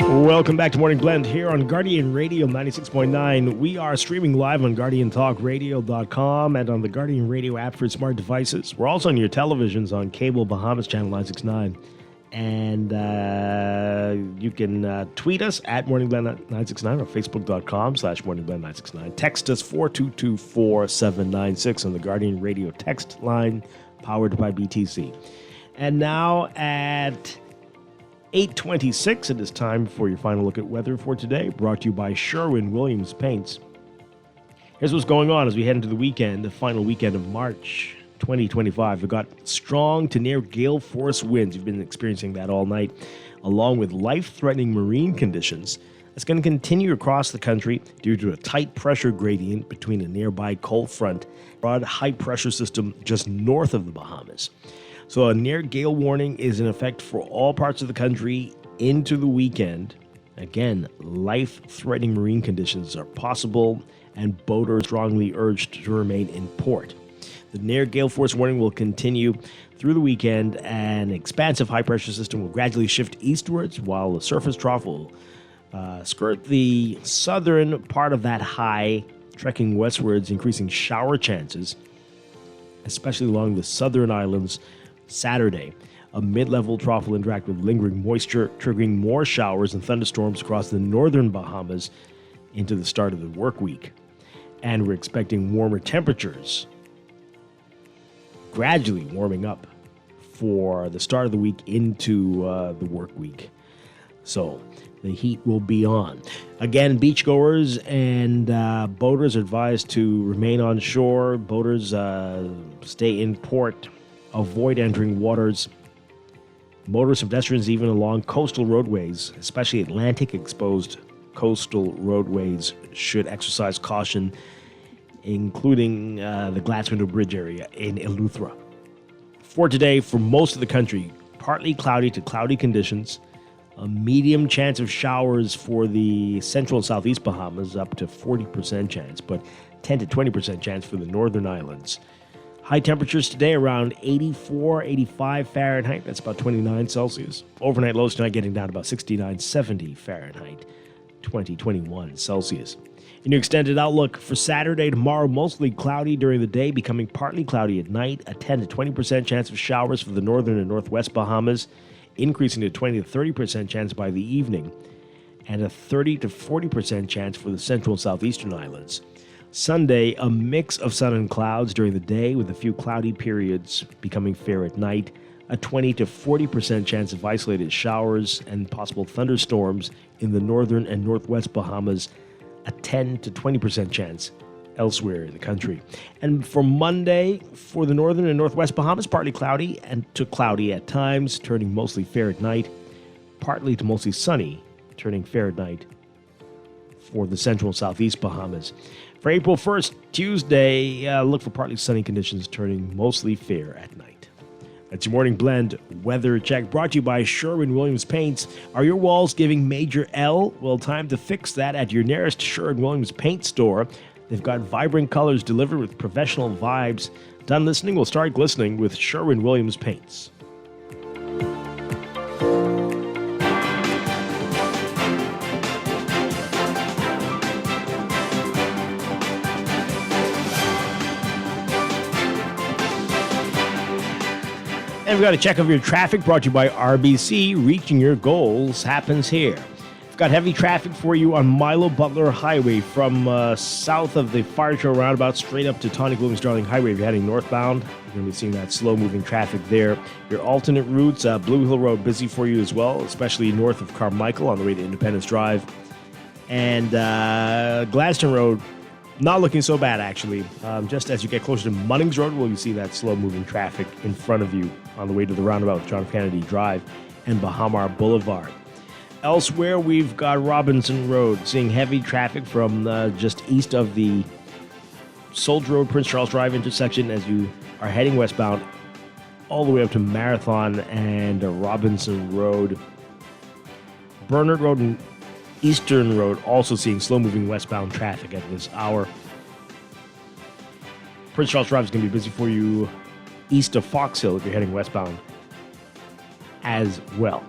B: Welcome back to Morning Blend here on Guardian Radio 96.9. We are streaming live on GuardianTalkRadio.com and on the Guardian Radio app for smart devices. We're also on your televisions on cable Bahamas Channel 969. And you can tweet us at MorningBlend969 or Facebook.com/MorningBlend969. Text us 422-4796 on the Guardian Radio text line powered by BTC. And now at 8:26, it is time for your final look at weather for today, brought to you by Sherwin-Williams Paints. Here's what's going on as we head into the weekend, the final weekend of March 2025. We've got strong to near gale force winds. You've been experiencing that all night, along with life-threatening marine conditions. It's going to continue across the country due to a tight pressure gradient between a nearby cold front, broad high-pressure system just north of the Bahamas. So a near gale warning is in effect for all parts of the country into the weekend. Again, life-threatening marine conditions are possible, and boaters strongly urged to remain in port. The near gale force warning will continue through the weekend. An expansive high-pressure system will gradually shift eastwards, while the surface trough will skirt the southern part of that high, trekking westwards, increasing shower chances, especially along the southern islands. Saturday, a mid-level trough will interact with lingering moisture, triggering more showers and thunderstorms across the northern Bahamas into the start of the work week. And we're expecting warmer temperatures, gradually warming up for the start of the week into the work week. So the heat will be on. Again, beachgoers and boaters are advised to remain on shore. Boaters stay in port. Avoid entering waters. Motorists and pedestrians, even along coastal roadways, especially Atlantic-exposed coastal roadways, should exercise caution, including the Glass Window Bridge area in Eleuthera. For today, for most of the country, partly cloudy to cloudy conditions. A medium chance of showers for the central and southeast Bahamas, up to 40% chance, but 10 to 20% chance for the northern islands. High temperatures today around 84, 85 Fahrenheit. That's about 29 Celsius. Overnight lows tonight getting down to about 69, 70 Fahrenheit, 20, 21 Celsius. In your extended outlook for Saturday, tomorrow, mostly cloudy during the day, becoming partly cloudy at night. A 10 to 20% chance of showers for the northern and northwest Bahamas, increasing to 20 to 30% chance by the evening, and a 30 to 40% chance for the central and southeastern islands. Sunday, a mix of sun and clouds during the day with a few cloudy periods becoming fair at night. A 20 to 40% chance of isolated showers and possible thunderstorms in the northern and northwest Bahamas. A 10 to 20% chance elsewhere in the country. And for Monday, for the northern and northwest Bahamas, partly cloudy and to cloudy at times, turning mostly fair at night. Partly to mostly sunny, turning fair at night for the central and southeast Bahamas. For April 1st, Tuesday, look for partly sunny conditions, turning mostly fair at night. That's your morning blend weather check, brought to you by Sherwin-Williams Paints. Are your walls giving major L? Well, time to fix that at your nearest Sherwin-Williams Paint store. They've got vibrant colors delivered with professional vibes. Done listening will start glistening with Sherwin-Williams Paints. And we've got a check of your traffic brought to you by RBC. Reaching your goals happens here. We've got heavy traffic for you on Milo Butler Highway from south of the Fire Trail roundabout straight up to Tawny Williams Darling Highway. If you're heading northbound, you're going to be seeing that slow-moving traffic there. Your alternate routes, Blue Hill Road busy for you as well, especially north of Carmichael on the way to Independence Drive. And Gladstone Road, not looking so bad, actually. Just as you get closer to Munnings Road, will you see that slow-moving traffic in front of you on the way to the roundabout with John F. Kennedy Drive and Bahamar Boulevard. Elsewhere, we've got Robinson Road, seeing heavy traffic from just east of the Soldier Road, Prince Charles Drive intersection as you are heading westbound all the way up to Marathon and Robinson Road. Bernard Road and Eastern Road also seeing slow-moving westbound traffic at this hour. Prince Charles Drive is going to be busy for you east of Fox Hill if you're heading westbound as well.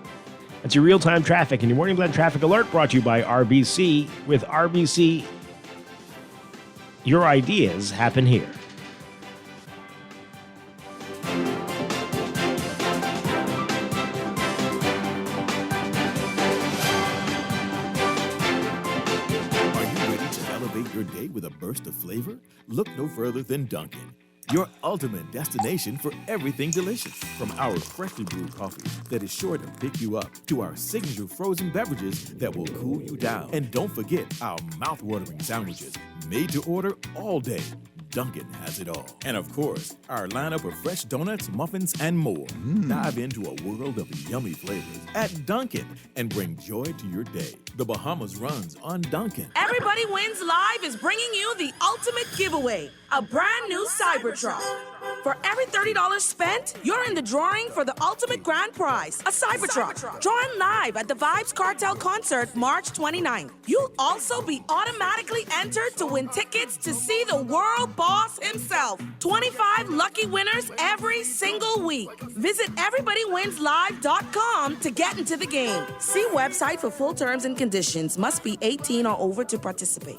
B: That's your real-time traffic and your Morning Blend Traffic Alert brought to you by RBC. With RBC, your ideas happen here.
F: Your day with a burst of flavor? Look no further than Dunkin', your ultimate destination for everything delicious. From our freshly brewed coffee that is sure to pick you up, to our signature frozen beverages that will cool you down. And don't forget our mouth-watering sandwiches, made to order all day. Dunkin' has it all. And of course, our lineup of fresh donuts, muffins, and more. Dive into a world of yummy flavors at Dunkin' and bring joy to your day. The Bahamas runs on Dunkin'.
H: Everybody Wins Live is bringing you the ultimate giveaway, a brand new Cybertruck. For every $30 spent, you're in the drawing for the ultimate grand prize, a Cybertruck. Drawing live at the Vibes Cartel concert March 29th. You'll also be automatically entered to win tickets to see the world boss himself. 25 lucky winners every single week. Visit everybodywinslive.com to get into the game. See website for full terms and conditions. Must be 18 or over to participate.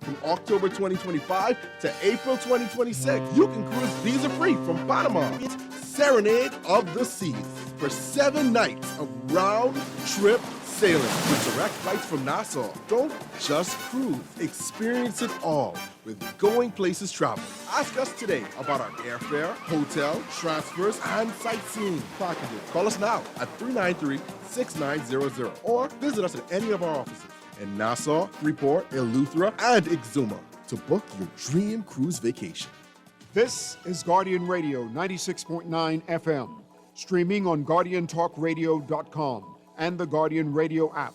K: From October 2025 to April 2026, you can cruise visa-free from Panama. It's Serenade of the Seas for 7 nights of round-trip sailing with direct flights from Nassau. Don't just cruise, experience it all with Going Places Travel. Ask us today about our airfare, hotel, transfers, and sightseeing packages. Call us now at 393-6900 or visit us at any of our offices in Nassau, Freeport, Eleuthera, and Exuma to book your dream cruise vacation.
G: This is Guardian Radio 96.9 FM, streaming on GuardianTalkRadio.com and the Guardian Radio app,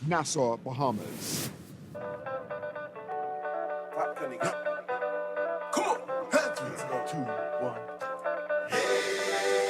G: Nassau, Bahamas.
K: Come on, hands, 3, 2, 1. Hey!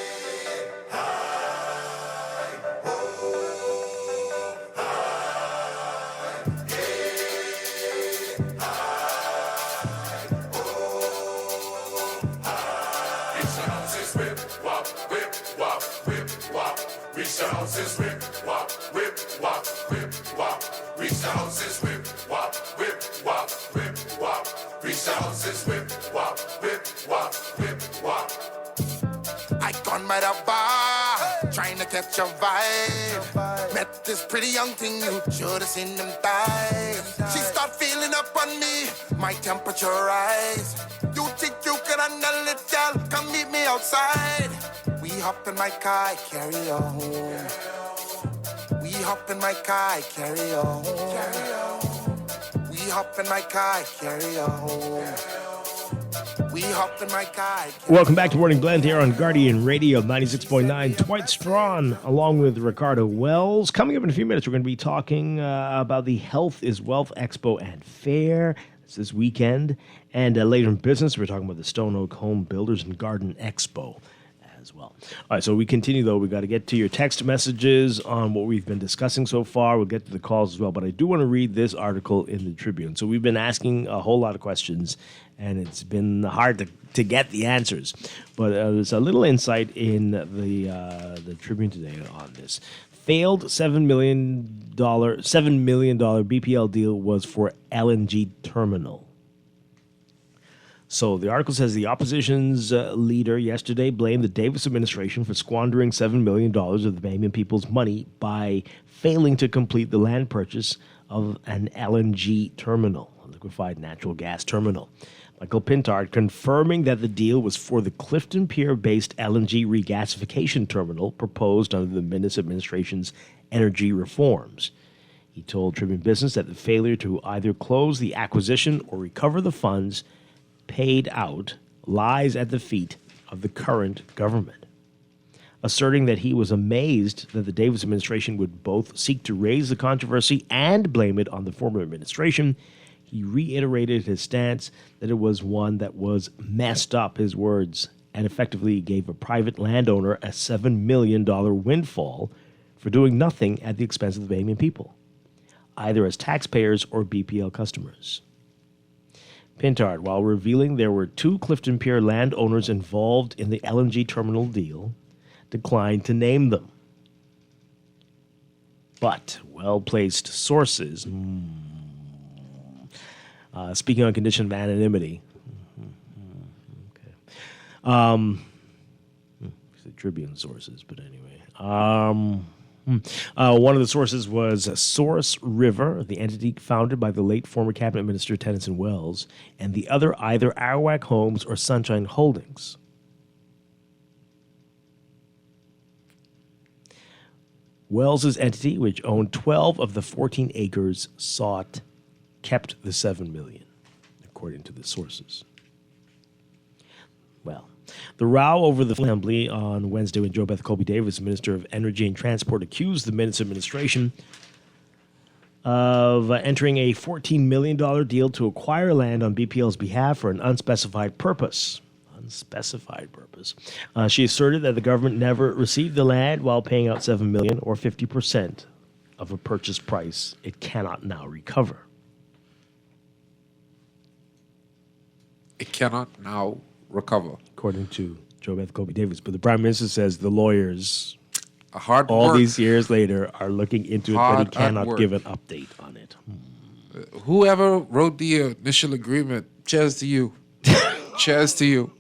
C: houses, whip, wop, whip, wop, whip, wop. Reach the houses, whip, wop, whip, wop, whip, wop. Reach the houses, whip, wop, whip, wop, whip, wop. I gone by the bar, trying to catch a vibe. Met this pretty young thing, you should have seen them thighs. She start feeling up on me, my temperature rise. You think you can handle it, girl? Come meet me outside. We hop in my car, I carry you home. We hop in my car, I carry you home. We hop in my car, I carry you home. We hop in my car.
B: Welcome back to Morning Blend here on Guardian Radio 96.9. Dwight Strachan along with Ricardo Wells. Coming up in a few minutes, we're going to be talking about the Health is Wealth Expo and Fair. It's this weekend. And later in business, we're talking about the Stone Oak Home Builders and Garden Expo as well. All right, so we continue, though. We've got to get to your text messages on what we've been discussing so far. We'll get to the calls as well, but I do want to read this article in the Tribune. So we've been asking a whole lot of questions, and it's been hard to get the answers. But there's a little insight in the Tribune today on this. Failed $7 million BPL deal was for LNG terminal. So the article says the opposition's leader yesterday blamed the Davis administration for squandering $7 million of the Bahamian people's money by failing to complete the land purchase of an LNG terminal, a liquefied natural gas terminal. Michael Pintard confirming that the deal was for the Clifton Pier-based LNG regasification terminal proposed under the Minnis administration's energy reforms. He told Tribune Business that the failure to either close the acquisition or recover the funds paid out lies at the feet of the current government. Asserting that he was amazed that the Davis administration would both seek to raise the controversy and blame it on the former administration, he reiterated his stance that it was one that was messed up, his words, and effectively gave a private landowner a $7 million windfall for doing nothing at the expense of the Bahamian people, either as taxpayers or BPL customers. Pintard, while revealing there were two Clifton Pier landowners involved in the LNG terminal deal, declined to name them. But well-placed sources, speaking on condition of anonymity, the Tribune sources, but anyway. One of the sources was Source River, the entity founded by the late former cabinet minister Tennyson Wells, and the other either Arawak Homes or Sunshine Holdings. Wells's entity, which owned 12 of the 14 acres sought, kept the $7 million, according to the sources. Well, the row over the assembly on Wednesday when Jo Beth Colby Davis, Minister of Energy and Transport, accused the Minnis administration of entering a $14 million deal to acquire land on BPL's behalf for an unspecified purpose. She asserted that the government never received the land while paying out $7 million or 50% of a purchase price it cannot now recover.
T: It cannot now recover,
B: according to Jo Beth Colby Davis. But the Prime Minister says the lawyers,
T: these
B: years later, are looking into it, but he cannot give an update on it.
T: Whoever wrote the initial agreement, cheers to you. Cheers to you.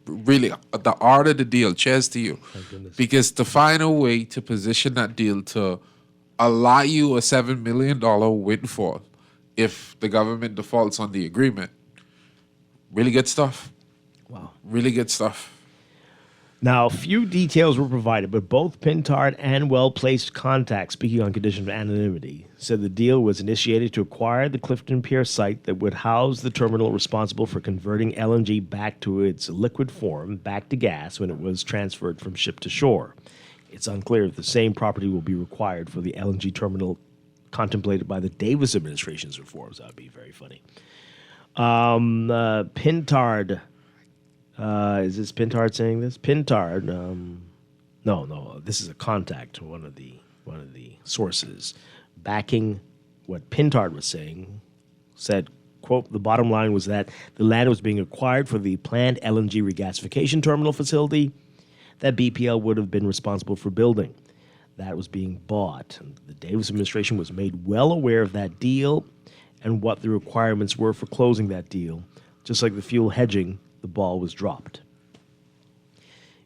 T: Really, the art of the deal, cheers to you. Because to find a way to position that deal to allow you a $7 million windfall if the government defaults on the agreement, really good stuff.
B: Wow.
T: Really good stuff.
B: Now, few details were provided, but both Pintard and well-placed contacts, speaking on condition of anonymity, said the deal was initiated to acquire the Clifton Pier site that would house the terminal responsible for converting LNG back to its liquid form, back to gas, when it was transferred from ship to shore. It's unclear if the same property will be required for the LNG terminal contemplated by the Davis administration's reforms. That would be very funny. Pintard... is this Pintard saying this? Pintard, no, this is a contact, one of the sources backing what Pintard was saying, said, quote, the bottom line was that the land was being acquired for the planned LNG regasification terminal facility that BPL would have been responsible for building. that was being bought. And the Davis administration was made well aware of that deal and what the requirements were for closing that deal. Just like the fuel hedging, the ball was dropped.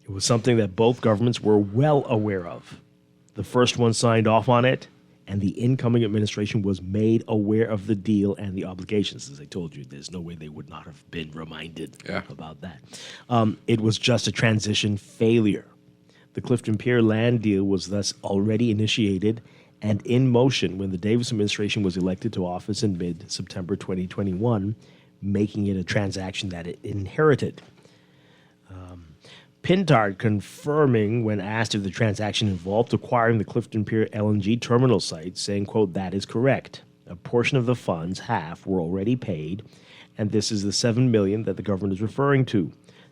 B: It was something that both governments were well aware of. The first one signed off on it, and the incoming administration was made aware of the deal and the obligations. As I told you, there's no way they would not have been reminded about that. It was just a transition failure. The Clifton Pier land deal was thus already initiated and in motion when the Davis administration was elected to office in mid-September 2021, making it a transaction that it inherited. Pintard confirming when asked if the transaction involved acquiring the Clifton Pier LNG terminal site, saying, quote, "That is correct. A portion of the funds, half, were already paid, and this is the $7 million that the government is referring to.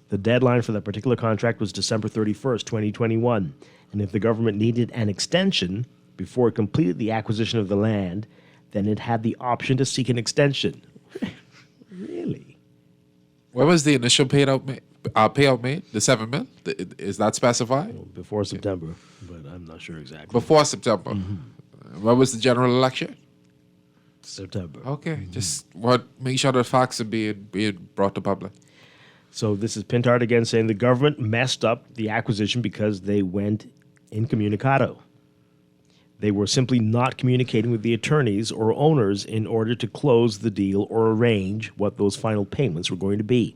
B: The deadline for that particular contract was December 31st, 2021, and if the government needed an extension before it completed the acquisition of the land, then it had the option to seek an extension." Really?
T: When was the initial payout made? The $7 million? Is that specified?
B: Well, before September, but I'm not sure exactly.
T: Before September. When was the general election?
B: September.
T: Okay, just make sure the facts are being brought to public.
B: So this is Pintard again saying the government messed up the acquisition because they went incommunicado. They were simply not communicating with the attorneys or owners in order to close the deal or arrange what those final payments were going to be.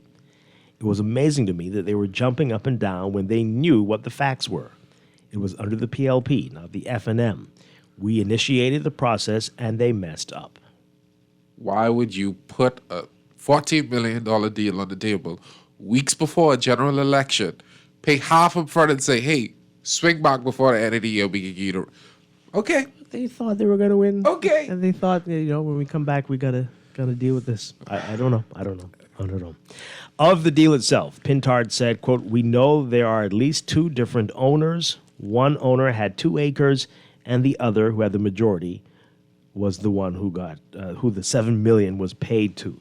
B: It was amazing to me that they were jumping up and down when they knew what the facts were. It was under the PLP, not the F&M. We initiated the process and they messed up.
T: Why would you put a $14 million deal on the table weeks before a general election, pay half up front and say, hey, swing back before the end of the year, we can get it. Okay.
B: They thought they were going to win.
T: Okay.
B: And they thought, when we come back, we gotta deal with this. I don't know. Of the deal itself, Pintard said, quote, "We know there are at least two different owners. One owner had 2 acres, and the other, who had the majority, was the one who got who the $7 million was paid to.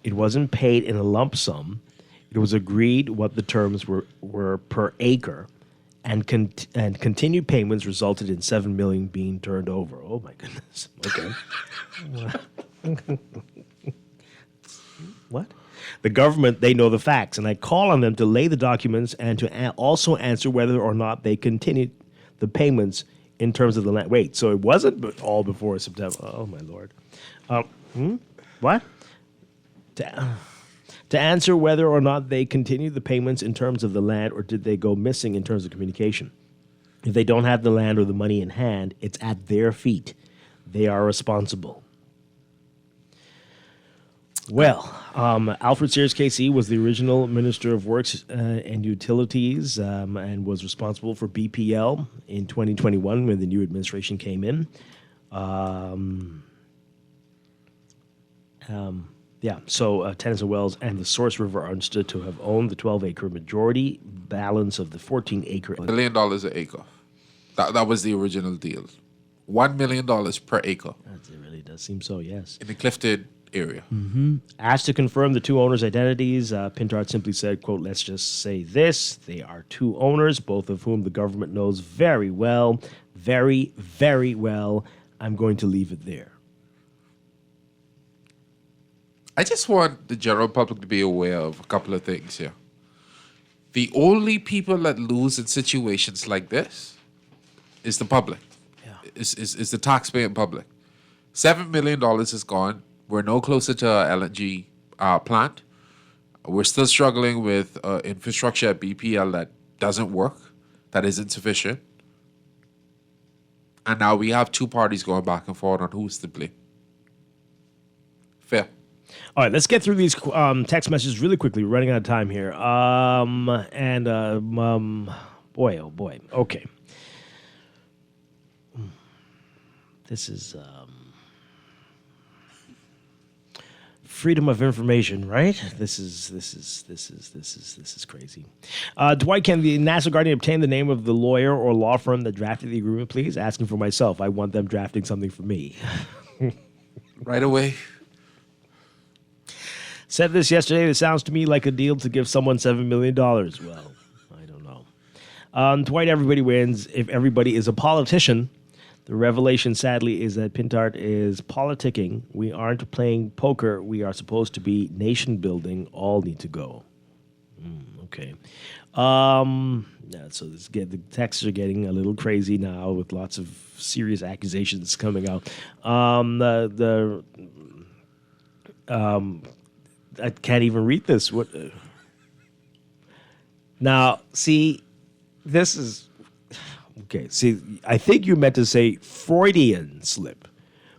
B: It wasn't paid in a lump sum. It was agreed what the terms were per acre, and continued payments resulted in $7 million being turned over." Oh my goodness. Okay. What? The government, they know the facts, and I call on them to lay the documents and to also answer whether or not they continued the payments in terms of the land. Wait, so it wasn't all before September. Oh, my Lord. What? To answer whether or not they continued the payments in terms of the land, or did they go missing in terms of communication. If they don't have the land or the money in hand, it's at their feet. They are responsible. Well, Alfred Sears KC was the original Minister of Works and Utilities and was responsible for BPL in 2021 when the new administration came in. So Tennyson Wells and the Source River are understood to have owned the 12-acre majority balance of the 14-acre.
T: $1 million an acre. That was the original deal. $1 million per acre.
B: It really does seem so, yes.
T: In the Clifton area.
B: Asked to confirm the 2 owners' identities, Pintard simply said, quote, "Let's just say this. They are 2 owners, both of whom the government knows very well. Very, very well. I'm going to leave it there."
T: I just want the general public to be aware of a couple of things here. The only people that lose in situations like this is the public. Is the taxpaying public. $7 million is gone. We're no closer to an LNG plant. We're still struggling with infrastructure at BPL that doesn't work, that isn't sufficient. And now we have 2 parties going back and forth on who's to blame. Fair.
B: All right, let's get through these text messages really quickly. We're running out of time here. Boy, oh boy. Okay. This is freedom of information, right? This is crazy. Dwight, can the National Guardian obtain the name of the lawyer or law firm that drafted the agreement, please? Asking for myself. I want them drafting something for me.
T: Right away.
B: Said this yesterday. It sounds to me like a deal to give someone $7 million. Well, I don't know. Dwight, everybody wins if everybody is a politician. The revelation, sadly, is that Pintart is politicking. We aren't playing poker. We are supposed to be nation building. All need to go. Okay. So the texts are getting a little crazy now with lots of serious accusations coming out. I can't even read this. What? Now, see, this is okay. See, I think you meant to say Freudian slip,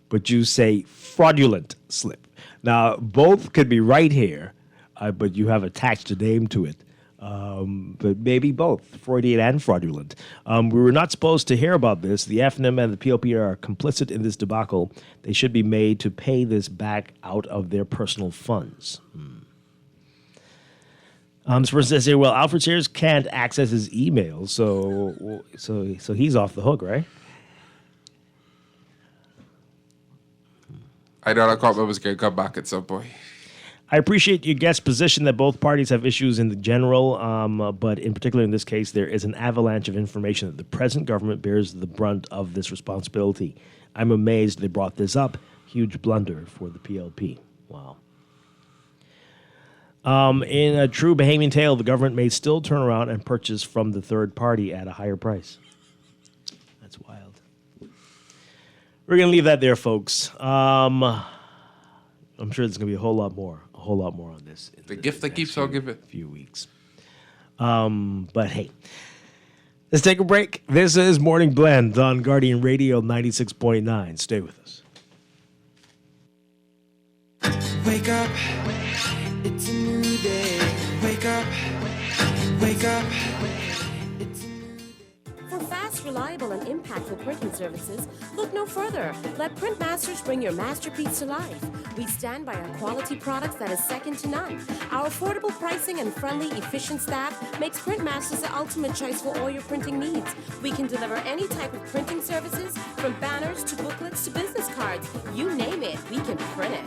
B: but you say fraudulent slip. Now, both could be right here, but you have attached a name to it. But maybe both, Freudian and fraudulent. We were not supposed to hear about this. The FNM and the PLP are complicit in this debacle. They should be made to pay this back out of their personal funds. This person says here, well, Alfred Sears can't access his emails, so he's off the hook, right?
T: I know the court members can come back at some point.
B: I appreciate your guest's position that both parties have issues in the general, but in particular in this case, there is an avalanche of information that the present government bears the brunt of this responsibility. I'm amazed they brought this up. Huge blunder for the PLP. Wow. In a true Bahamian tale, the government may still turn around and purchase from the third party at a higher price. That's wild. We're going to leave that there, folks. I'm sure there's going to be a whole lot more on this.
T: The gift that keeps on giving.
B: Few weeks. But hey, let's take a break. This is Morning Blend on Guardian Radio 96.9. Stay with us.
L: Wake up, it's a new day. Wake up, wake up.
M: For fast, reliable, and impactful printing services, look no further. Let Printmasters bring your masterpiece to life. We stand by our quality products that is second to none. Our affordable pricing and friendly, efficient staff makes Printmasters the ultimate choice for all your printing needs. We can deliver any type of printing services, from banners to booklets to business cards. You name it, we can print it.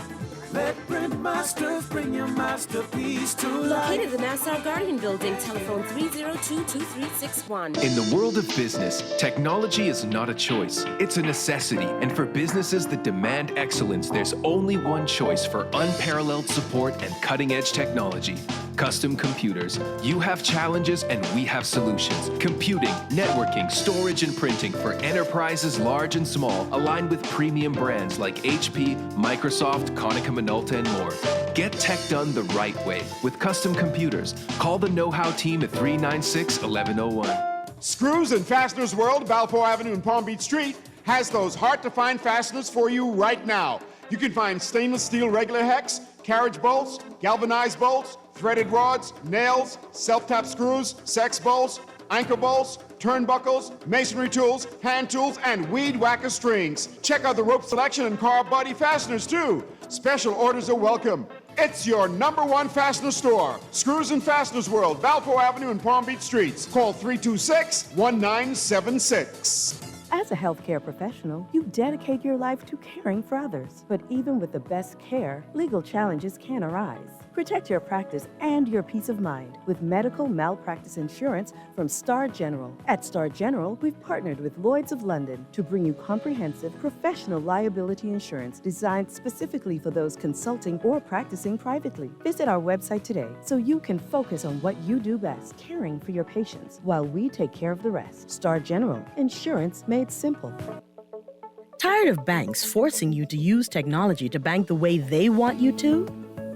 L: Let Printmasters bring your masterpiece to life.
M: Located in the Nassau Guardian Building, telephone 302-2361.
N: In the world of business, technology is not a choice. It's a necessity. And for businesses that demand excellence, there's only one choice for unparalleled support and cutting-edge technology. Custom Computers. You have challenges and we have solutions. Computing, networking, storage, and printing for enterprises large and small, aligned with premium brands like HP, Microsoft, Konica Minolta, and more. Get tech done the right way with Custom Computers. Call the know-how team at 396-1101.
G: Screws and Fasteners World, Balfour Avenue and Palm Beach Street, has those hard-to-find fasteners for you right now. You can find stainless steel regular hex, carriage bolts, galvanized bolts, threaded rods, nails, self-tap screws, sex bolts, anchor bolts, turnbuckles, masonry tools, hand tools, and weed whacker strings. Check out the rope selection and car body fasteners too. Special orders are welcome. It's your #1 fastener store. Screws and Fasteners World, Balfour Avenue and Palm Beach Streets. Call 326-1976.
X: As a healthcare professional, you dedicate your life to caring for others. But even with the best care, legal challenges can arise. Protect your practice and your peace of mind with medical malpractice insurance from Star General. At Star General, we've partnered with Lloyd's of London to bring you comprehensive professional liability insurance designed specifically for those consulting or practicing privately. Visit our website today so you can focus on what you do best, caring for your patients, while we take care of the rest. Star General, insurance made simple.
Y: Tired of banks forcing you to use technology to bank the way they want you to?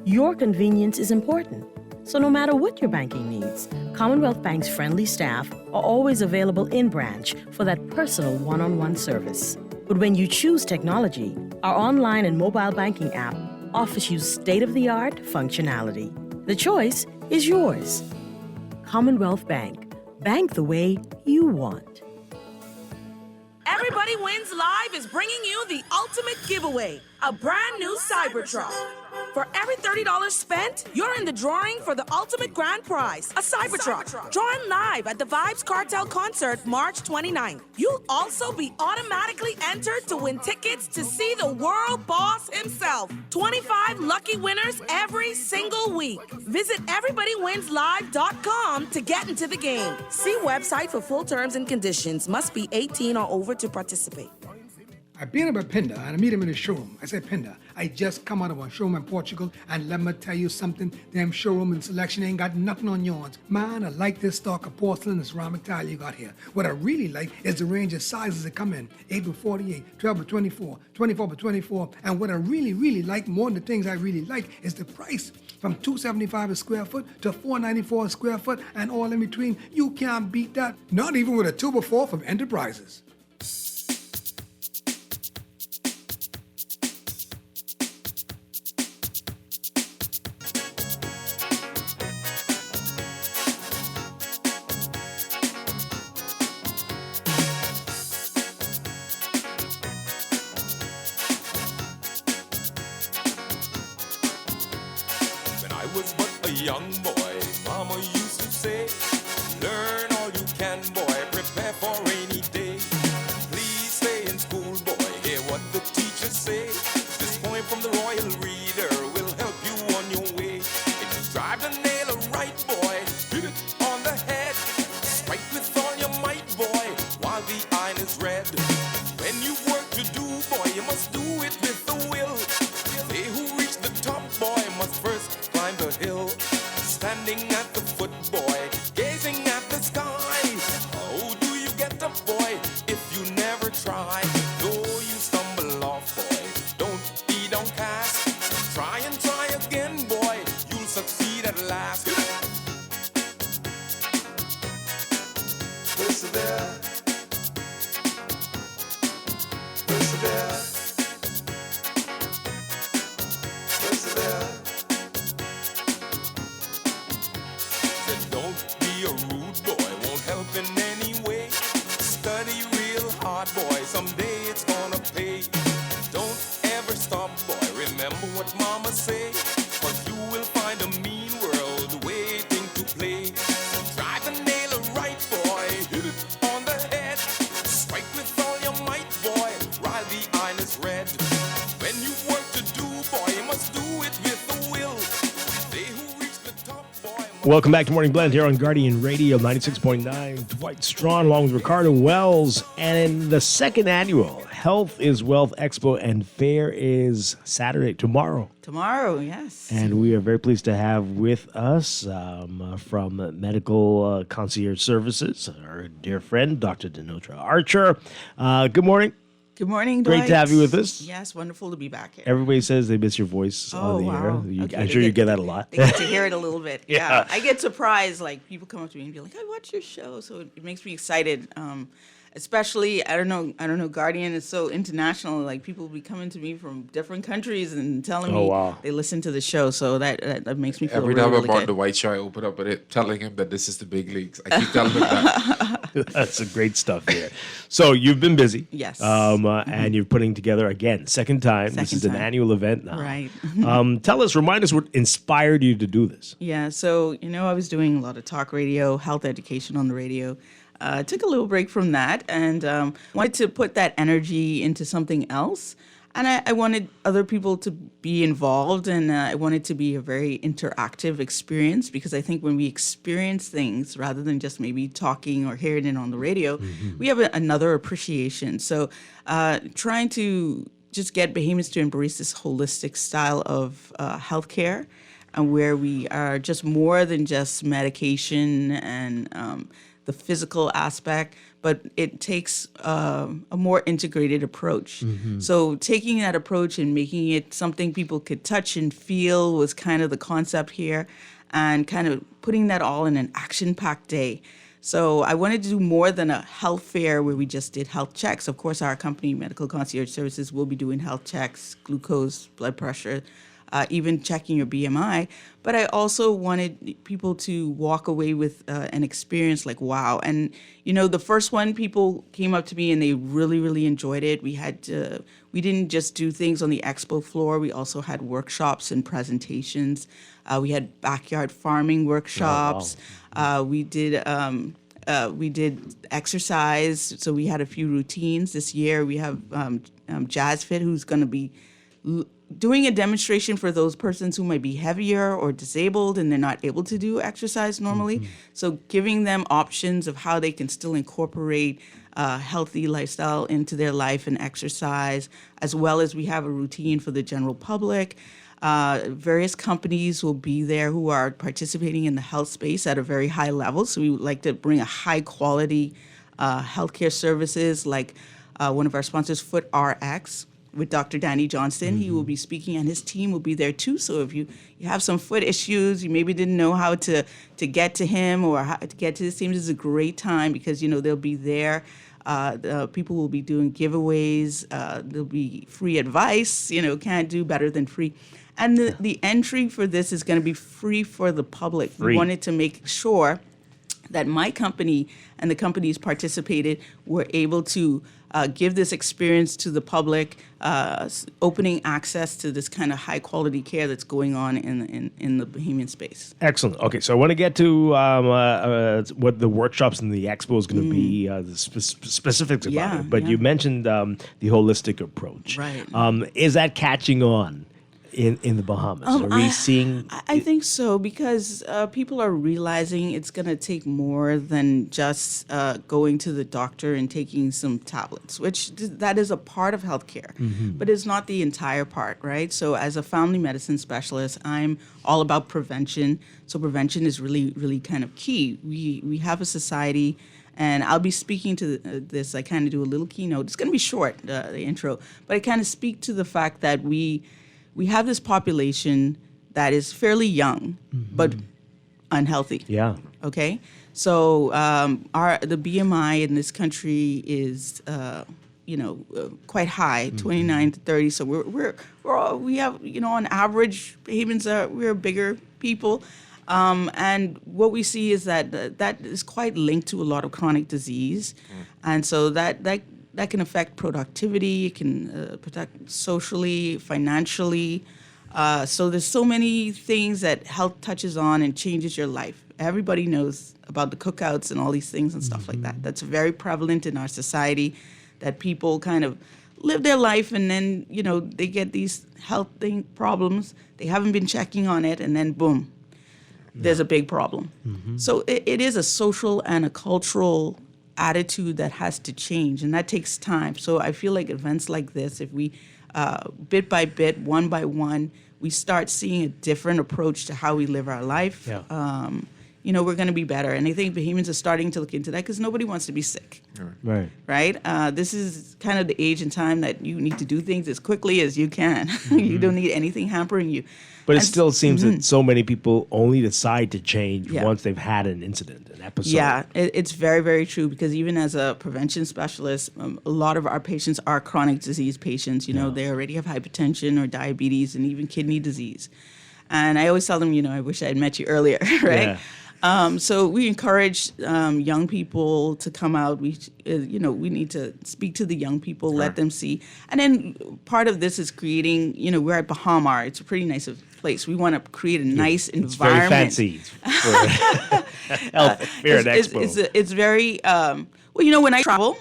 Y: Your convenience is important. So no matter what your banking needs, Commonwealth Bank's friendly staff are always available in branch for that personal one-on-one service. But when you choose technology, our online and mobile banking app offers you state-of-the-art functionality. The choice is yours. Commonwealth Bank. Bank the way you want.
Z: Everybody Wins Live is bringing you the ultimate giveaway, a brand new Cybertruck.
H: For every $30 spent, you're in the drawing for the ultimate grand prize, a Cybertruck. Drawing live at the Vibes Cartel concert March 29th. You'll also be automatically entered to win tickets to see the world boss himself. 25 lucky winners every single week. Visit everybodywinslive.com to get into the game. See website for full terms and conditions. Must be 18 or over to participate.
O: I've been up at Pinda and I meet him in the showroom. I said, Pinda, I just come out of a showroom in Portugal and let me tell you something, them showroom and selection ain't got nothing on yours. Man, I like this stock of porcelain and ceramic tile you got here. What I really like is the range of sizes that come in, 8 by 48, 12 by 24, 24 by 24, and what I really like more than the things I really like is the price. From $275 a square foot to $494 a square foot and all in between. You can't beat that, not even with a 2x4 from Enterprises.
C: Young boy, mama used to say, learn all you can, boy, prepare for rainy day. Please stay in school, boy, hear what the teachers say. This poem from the Royal Reader will help you on your way. If you drive the nail right, boy, hit it on the head. Strike with all your might, boy, while the iron is red. When you've work to do, boy, you must do it with the will. They who reach the top, boy, must first climb the hill. Standing at the foot, boy, gazing at the sky. How do you get up, boy, if you never try? Though you stumble off, boy, don't be downcast. Try and try again, boy, you'll succeed at last. Persevere. Persevere. Persevere. Don't be a rude boy, won't help in any way. Study real hard, boy, someday it's gonna pay. Don't ever stop, boy, remember what mama say. Cause you will find a mean world waiting to play. So drive the nail right, boy, hit it on the head. Strike with all your might, boy, while the iron is red. When you've work to do, boy, you must do it with the will. They who reach the top, boy.
B: Welcome back to Morning Blend here on Guardian Radio 96.9. Dwight Strachan along with Ricardo Wells. And in the second annual Health is Wealth Expo and Fair is Saturday, tomorrow.
P: Tomorrow, yes.
B: And we are very pleased to have with us from Medical Concierge Services, our dear friend, Dr. Denotra Archer. Good morning.
P: Good morning, Dwight.
B: Great to have you with us.
P: Yes, wonderful to be back here.
B: Everybody says they miss your voice on the air.
P: Okay,
B: I'm sure you get that a lot.
P: They get to hear it a little bit.
B: Yeah.
P: Yeah. I get surprised, like people come up to me and be like, I watch your show. So it makes me excited. Especially, I don't know, Guardian is so international. Like people be coming to me from different countries and telling me they listen to the show. So that makes me feel
T: Every
P: really,
T: time
P: really
T: I'm on
P: good.
T: the White Show, I open up with it, telling him that this is the big leagues. I keep telling him that.
B: That's some great stuff here. So you've been busy.
P: Yes.
B: And you're putting together, again, second time. This is an annual event now.
P: Right.
B: Remind us what inspired you to do this.
P: Yeah, so, I was doing a lot of talk radio, health education on the radio. Took a little break from that and wanted to put that energy into something else. And I wanted other people to be involved, and I wanted it to be a very interactive experience, because I think when we experience things rather than just maybe talking or hearing it on the radio, we have another appreciation. So trying to just get Bahamians to embrace this holistic style of healthcare, and where we are just more than just medication and the physical aspect, but it takes a more integrated approach. So taking that approach and making it something people could touch and feel was kind of the concept here, and kind of putting that all in an action-packed day. So I wanted to do more than a health fair where we just did health checks. Of course, our company, Medical Concierge Services, will be doing health checks, glucose, blood pressure, even checking your BMI. But I also wanted people to walk away with an experience like, wow. And, the first one, people came up to me and they really, really enjoyed it. We didn't just do things on the expo floor. We also had workshops and presentations. We had backyard farming workshops. Oh, wow. We did exercise. So we had a few routines. This year we have Jazz Fit, who's going to be doing a demonstration for those persons who might be heavier or disabled and they're not able to do exercise normally. Mm-hmm. So giving them options of how they can still incorporate healthy lifestyle into their life and exercise, as well as we have a routine for the general public. Various companies will be there who are participating in the health space at a very high level. So we would like to bring a high quality healthcare services like one of our sponsors, Foot RX, with Dr. Danny Johnston. Mm-hmm. He will be speaking and his team will be there too. So if you have some foot issues, you maybe didn't know how to get to him or how to get to his team, this is a great time because, they'll be there. People will be doing giveaways. There'll be free advice, can't do better than free. And the entry for this is going to be free for the public. We wanted to make sure that my company and the companies participated were able to give this experience to the public, opening access to this kind of high quality care that's going on in the Bahamian space.
B: Excellent. Okay, so I want to get to what the workshops and the expo is going to be, the specifics about it. But you mentioned the holistic approach.
P: Right.
B: Is that catching on in the Bahamas? Are we seeing?
P: I think so because people are realizing it's going to take more than just going to the doctor and taking some tablets, which that is a part of healthcare, but it's not the entire part, right? So as a family medicine specialist, I'm all about prevention. So prevention is really, really kind of key. We have a society. And I'll be speaking to this. I kind of do a little keynote. It's going to be short, the intro, but I kind of speak to the fact that we have this population that is fairly young, but unhealthy.
B: Yeah.
P: Okay. So the BMI in this country is, quite high, 29 to 30. So we have, on average, Bahamians we're bigger people. And what we see is that is quite linked to a lot of chronic disease. And so that can affect productivity, it can protect socially, financially. So there's so many things that health touches on and changes your life. Everybody knows about the cookouts and all these things and stuff like that. That's very prevalent in our society, that people kind of live their life and then, they get these health problems. They haven't been checking on it and then boom, there's a big problem. So it is a social and a cultural attitude that has to change, and that takes time. So I feel like events like this, if we bit by bit, one by one, we start seeing a different approach to how we live our life, we're going to be better. And I think Bahamians are starting to look into that because nobody wants to be sick. Right? This is kind of the age and time that you need to do things as quickly as you can. You don't need anything hampering you.
B: But it still seems that so many people only decide to change once they've had an incident, an episode.
P: Yeah, it's very, very true because even as a prevention specialist, a lot of our patients are chronic disease patients. They already have hypertension or diabetes and even kidney disease. And I always tell them, I wish I had met you earlier, right? So we encourage young people to come out. We need to speak to the young people, let them see. And then part of this is creating, we're at Bahamas. It's a pretty nice place. We want to create a nice environment.
B: It's very fancy for health fair and expo.
P: It's very, when I travel,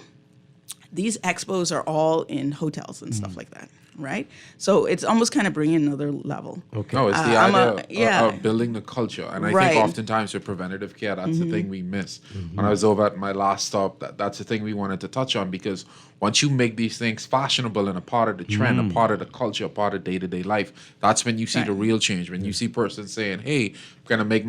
P: these expos are all in hotels and stuff like that. Right? So it's almost kind of bringing another level.
T: Okay. No, it's the idea of building the culture. And I think oftentimes with preventative care, that's the thing we miss. When I was over at my last stop, that's the thing we wanted to touch on because once you make these things fashionable and a part of the trend, a part of the culture, a part of day-to-day life, that's when you see the real change. When you see persons saying, hey, I'm going to make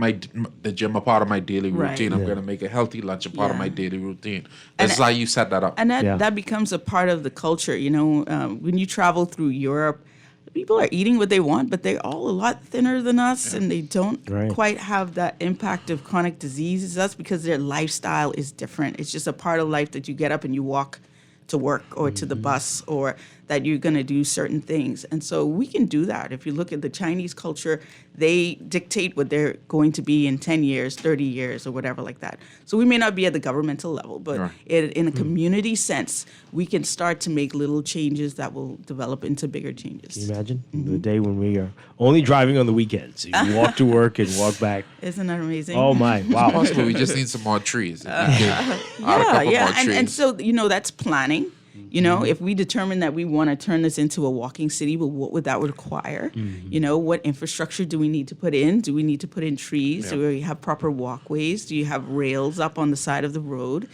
T: the gym a part of my daily routine. I'm going to make a healthy lunch a part of my daily routine. That's how you set that up.
P: And that becomes a part of the culture. When you travel through Europe, people are eating what they want, but they're all a lot thinner than us, and they don't quite have that impact of chronic diseases. That's because their lifestyle is different. It's just a part of life that you get up and you walk to work or to the bus, or that you're going to do certain things. And so we can do that. If you look at the Chinese culture, they dictate what they're going to be in 10 years, 30 years, or whatever like that. So we may not be at the governmental level, but in a community sense, we can start to make little changes that will develop into bigger changes.
B: Can you imagine the day when we are only driving on the weekends? You walk to work and walk back.
P: Isn't that amazing?
B: Oh, my. Wow.
T: Possible. We just need some more trees.
P: And so, that's planning. If we determine that we want to turn this into a walking city, well, what would that require? What infrastructure do we need to put in? Do we need to put in trees? Do we have proper walkways? Do you have rails up on the side of the road?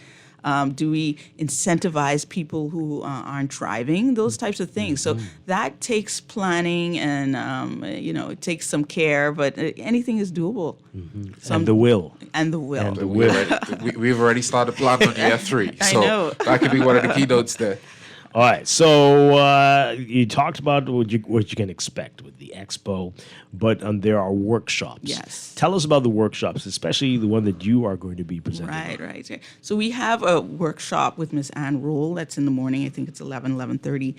P: Do we incentivize people who aren't driving? Those types of things. So that takes planning and, it takes some care, but anything is doable.
B: And the will.
P: And the will.
B: And the will.
T: We've already started planning on year 3.
P: I
T: So
P: know.
T: that could be one of the keynotes there.
B: All right, so you talked about what you can expect with the Expo, but there are workshops.
P: Yes.
B: Tell us about the workshops, especially the one that you are going to be presenting.
P: Right. So we have a workshop with Miss Ann Rule that's in the morning. I think it's 11:30,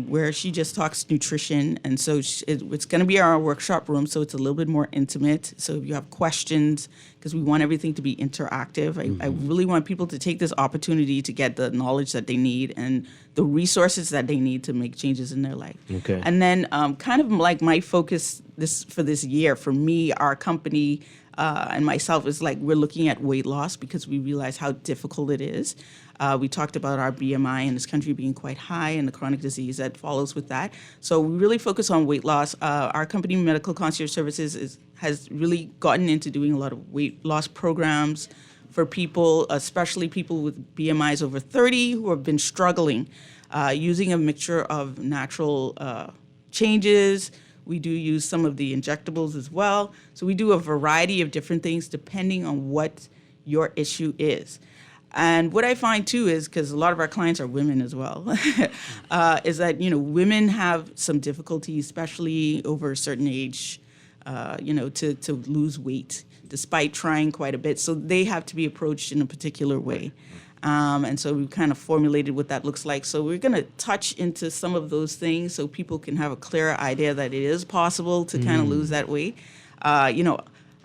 P: where she just talks nutrition. And so it's going to be our workshop room, so it's a little bit more intimate. So if you have questions, because we want everything to be interactive, I really want people to take this opportunity to get the knowledge that they need and the resources that they need to make changes in their life.
B: Okay.
P: And then kind of like my focus for this year, for me, our company, and myself is like we're looking at weight loss because we realize how difficult it is. We talked about our BMI in this country being quite high and the chronic disease that follows with that. So we really focus on weight loss. Our company, Medical Concierge Services, has really gotten into doing a lot of weight loss programs for people, especially people with BMIs over 30 who have been struggling, using a mixture of natural changes. We do use some of the injectables as well. So we do a variety of different things depending on what your issue is. And what I find too is, because a lot of our clients are women as well, is that, women have some difficulty, especially over a certain age, to lose weight, despite trying quite a bit. So they have to be approached in a particular way. And so we've kind of formulated what that looks like. So we're going to touch into some of those things so people can have a clearer idea that it is possible to kind of lose that weight.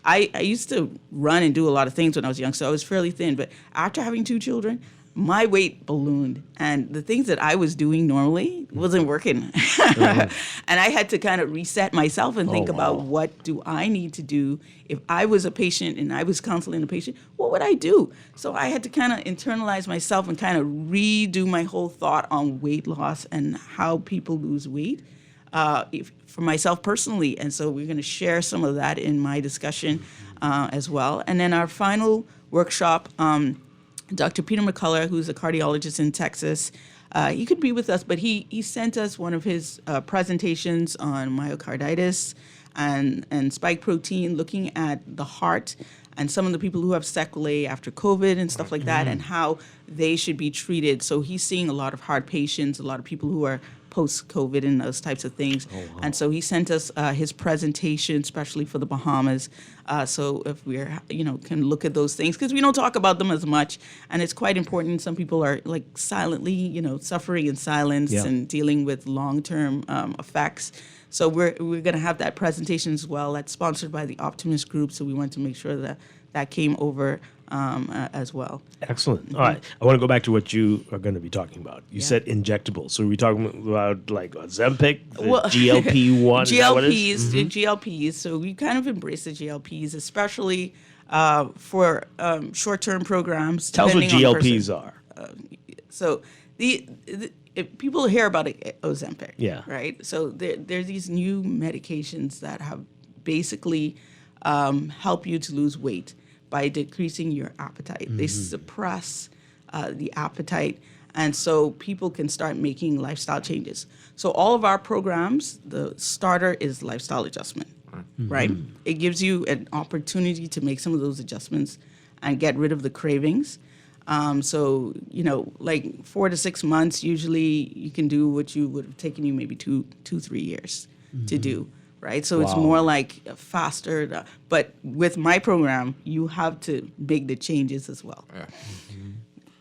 P: I used to run and do a lot of things when I was young, so I was fairly thin. But after having 2 children, my weight ballooned. And the things that I was doing normally wasn't working. And I had to kind of reset myself and think about what do I need to do. If I was a patient and I was counseling a patient, what would I do? So I had to kind of internalize myself and kind of redo my whole thought on weight loss and how people lose weight. For myself personally. And so we're going to share some of that in my discussion as well. And then our final workshop, Dr. Peter McCullough, who's a cardiologist in Texas, he could be with us, but he sent us one of his presentations on myocarditis and spike protein, looking at the heart and some of the people who have sequelae after COVID and stuff like that, and how they should be treated. So he's seeing a lot of heart patients, a lot of people who are post-COVID and those types of things. And so he sent us his presentation, especially for the Bahamas. So if we're, can look at those things, because we don't talk about them as much, and it's quite important. Some people are like silently, suffering in silence and dealing with long-term effects. So we're going to have that presentation as well. That's sponsored by the Optimist Group, so we want to make sure that came over as well.
B: Excellent. All right. I want to go back to what you are going to be talking about. You said injectables. So are we talking about like Ozempic, GLP-1?
P: GLPs. So we kind of embrace the GLPs, especially for short-term programs.
B: Tell us what GLPs are.
P: So if people hear about Ozempic, right? So there's these new medications that have basically help you to lose weight by decreasing your appetite. They suppress the appetite, and so people can start making lifestyle changes. So all of our programs, the starter is lifestyle adjustment, right? It gives you an opportunity to make some of those adjustments and get rid of the cravings. So, like 4 to 6 months, usually you can do what you would have taken you maybe 2-3 years to do. Right, so it's more like faster. But with my program, you have to make the changes as well.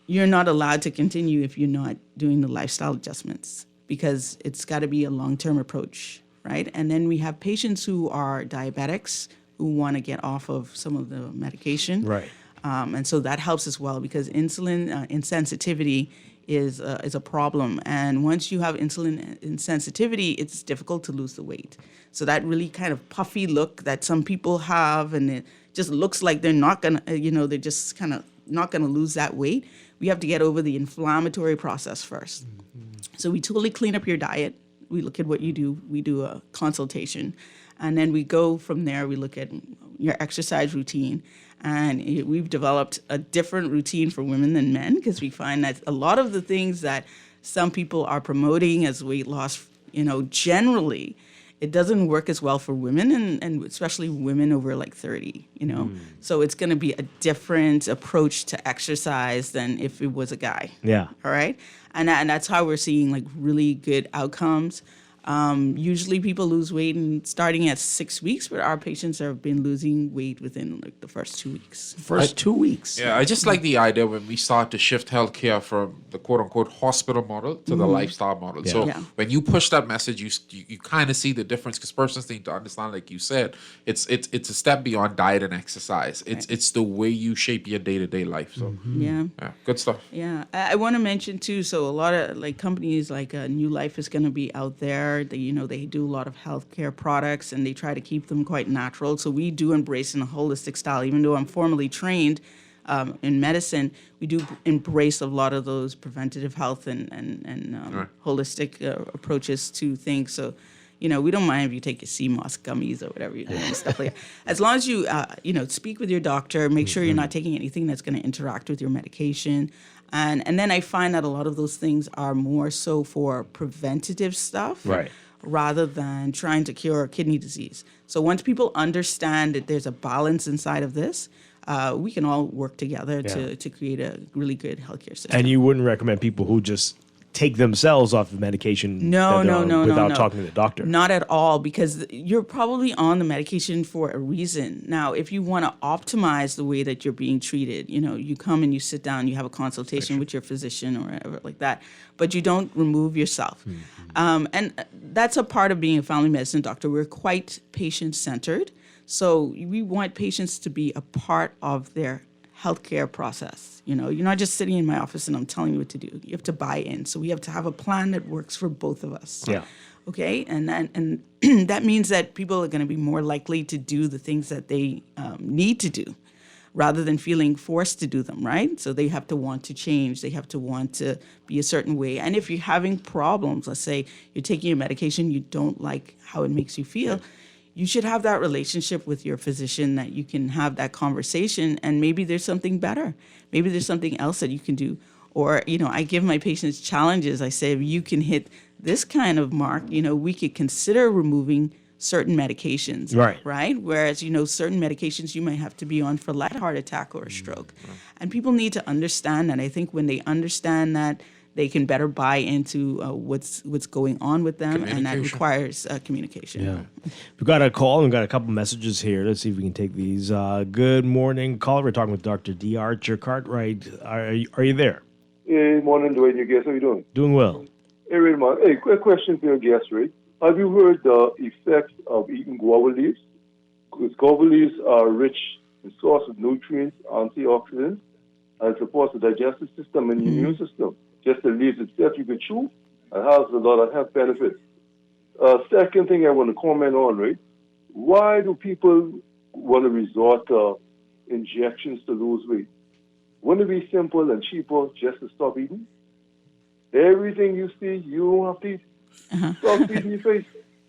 P: You're not allowed to continue if you're not doing the lifestyle adjustments, because it's got to be a long-term approach, right? And then we have patients who are diabetics who want to get off of some of the medication.
B: Right.
P: And so that helps as well because insulin insensitivity is a problem. And once you have insulin insensitivity, it's difficult to lose the weight. So that really kind of puffy look that some people have, and it just looks like they're not going to, they're just kind of not going to lose that weight. We have to get over the inflammatory process first. So we totally clean up your diet. We look at what you do. We do a consultation. And then we go from there. We look at your exercise routine. And we've developed a different routine for women than men because we find that a lot of the things that some people are promoting as weight loss, generally, it doesn't work as well for women and especially women over like 30, So it's going to be a different approach to exercise than if it was a guy.
B: Yeah.
P: All right. And that's how we're seeing like really good outcomes. Usually people lose weight starting at 6 weeks, but our patients have been losing weight within like the first 2 weeks.
B: First 2 weeks.
T: Yeah, I just like the idea when we start to shift healthcare from the quote unquote hospital model to the lifestyle model.
B: Yeah.
T: So
B: Yeah.
T: when you push that message, you kind of see the difference because persons need to understand, like you said, it's a step beyond diet and exercise. It's the way you shape your day-to-day life. So
P: Yeah.
T: good stuff.
P: Yeah, I want to mention too. So a lot of like companies like New Life is going to be out there. They do a lot of healthcare products and they try to keep them quite natural. So we do embrace in a holistic style. Even though I'm formally trained in medicine, we do embrace a lot of those preventative health and holistic approaches to things. So. We don't mind if you take your CMOS gummies or whatever you're doing and stuff like that. As long as you, speak with your doctor, make sure you're not taking anything that's going to interact with your medication. And then I find that a lot of those things are more so for preventative stuff.
B: Right.
P: Rather than trying to cure kidney disease. So once people understand that there's a balance inside of this, we can all work together to create a really good healthcare system.
B: And you wouldn't recommend people who just take themselves off the medication
P: No,
B: without talking to the doctor?
P: Not at all, because you're probably on the medication for a reason. Now, if you want to optimize the way that you're being treated, you come and you sit down, you have a consultation with your physician or whatever like that, but you don't remove yourself. And that's a part of being a family medicine doctor. We're quite patient-centered, so we want patients to be a part of their healthcare process. You're not just sitting in my office and I'm telling you what to do. You have to buy in. So we have to have a plan that works for both of us.
B: Yeah.
P: Okay. And that means that people are going to be more likely to do the things that they need to do rather than feeling forced to do them, right? So they have to want to change. They have to want to be a certain way. And if you're having problems, let's say you're taking a medication, you don't like how it makes you feel, you should have that relationship with your physician that you can have that conversation and maybe there's something better. Maybe there's something else that you can do. Or, I give my patients challenges. I say, if you can hit this kind of mark, we could consider removing certain medications. Right? Whereas, certain medications you might have to be on for like a heart attack or a stroke. And people need to understand that. I think when they understand that, they can better buy into what's going on with them, and that requires communication.
B: Yeah. We've got a call and we've got a couple messages here. Let's see if we can take these. Good morning, caller. We're talking with Dr. D. Archer Cartwright. Are you there?
A: Hey, morning, Dwight. Your guest, how you doing?
B: Doing well.
A: Hey, Ray, man. Hey, quick question for your guest, Ray. Have you heard the effects of eating guava leaves? Because guava leaves are rich in source of nutrients, antioxidants, and supports the digestive system and immune system. Just the leaves itself you can chew and has a lot of health benefits. Second thing I want to comment on, right? Why do people want to resort to injections to lose weight? Wouldn't it be simple and cheaper just to stop eating? Everything you see, you don't have to eat. Stop feeding your face.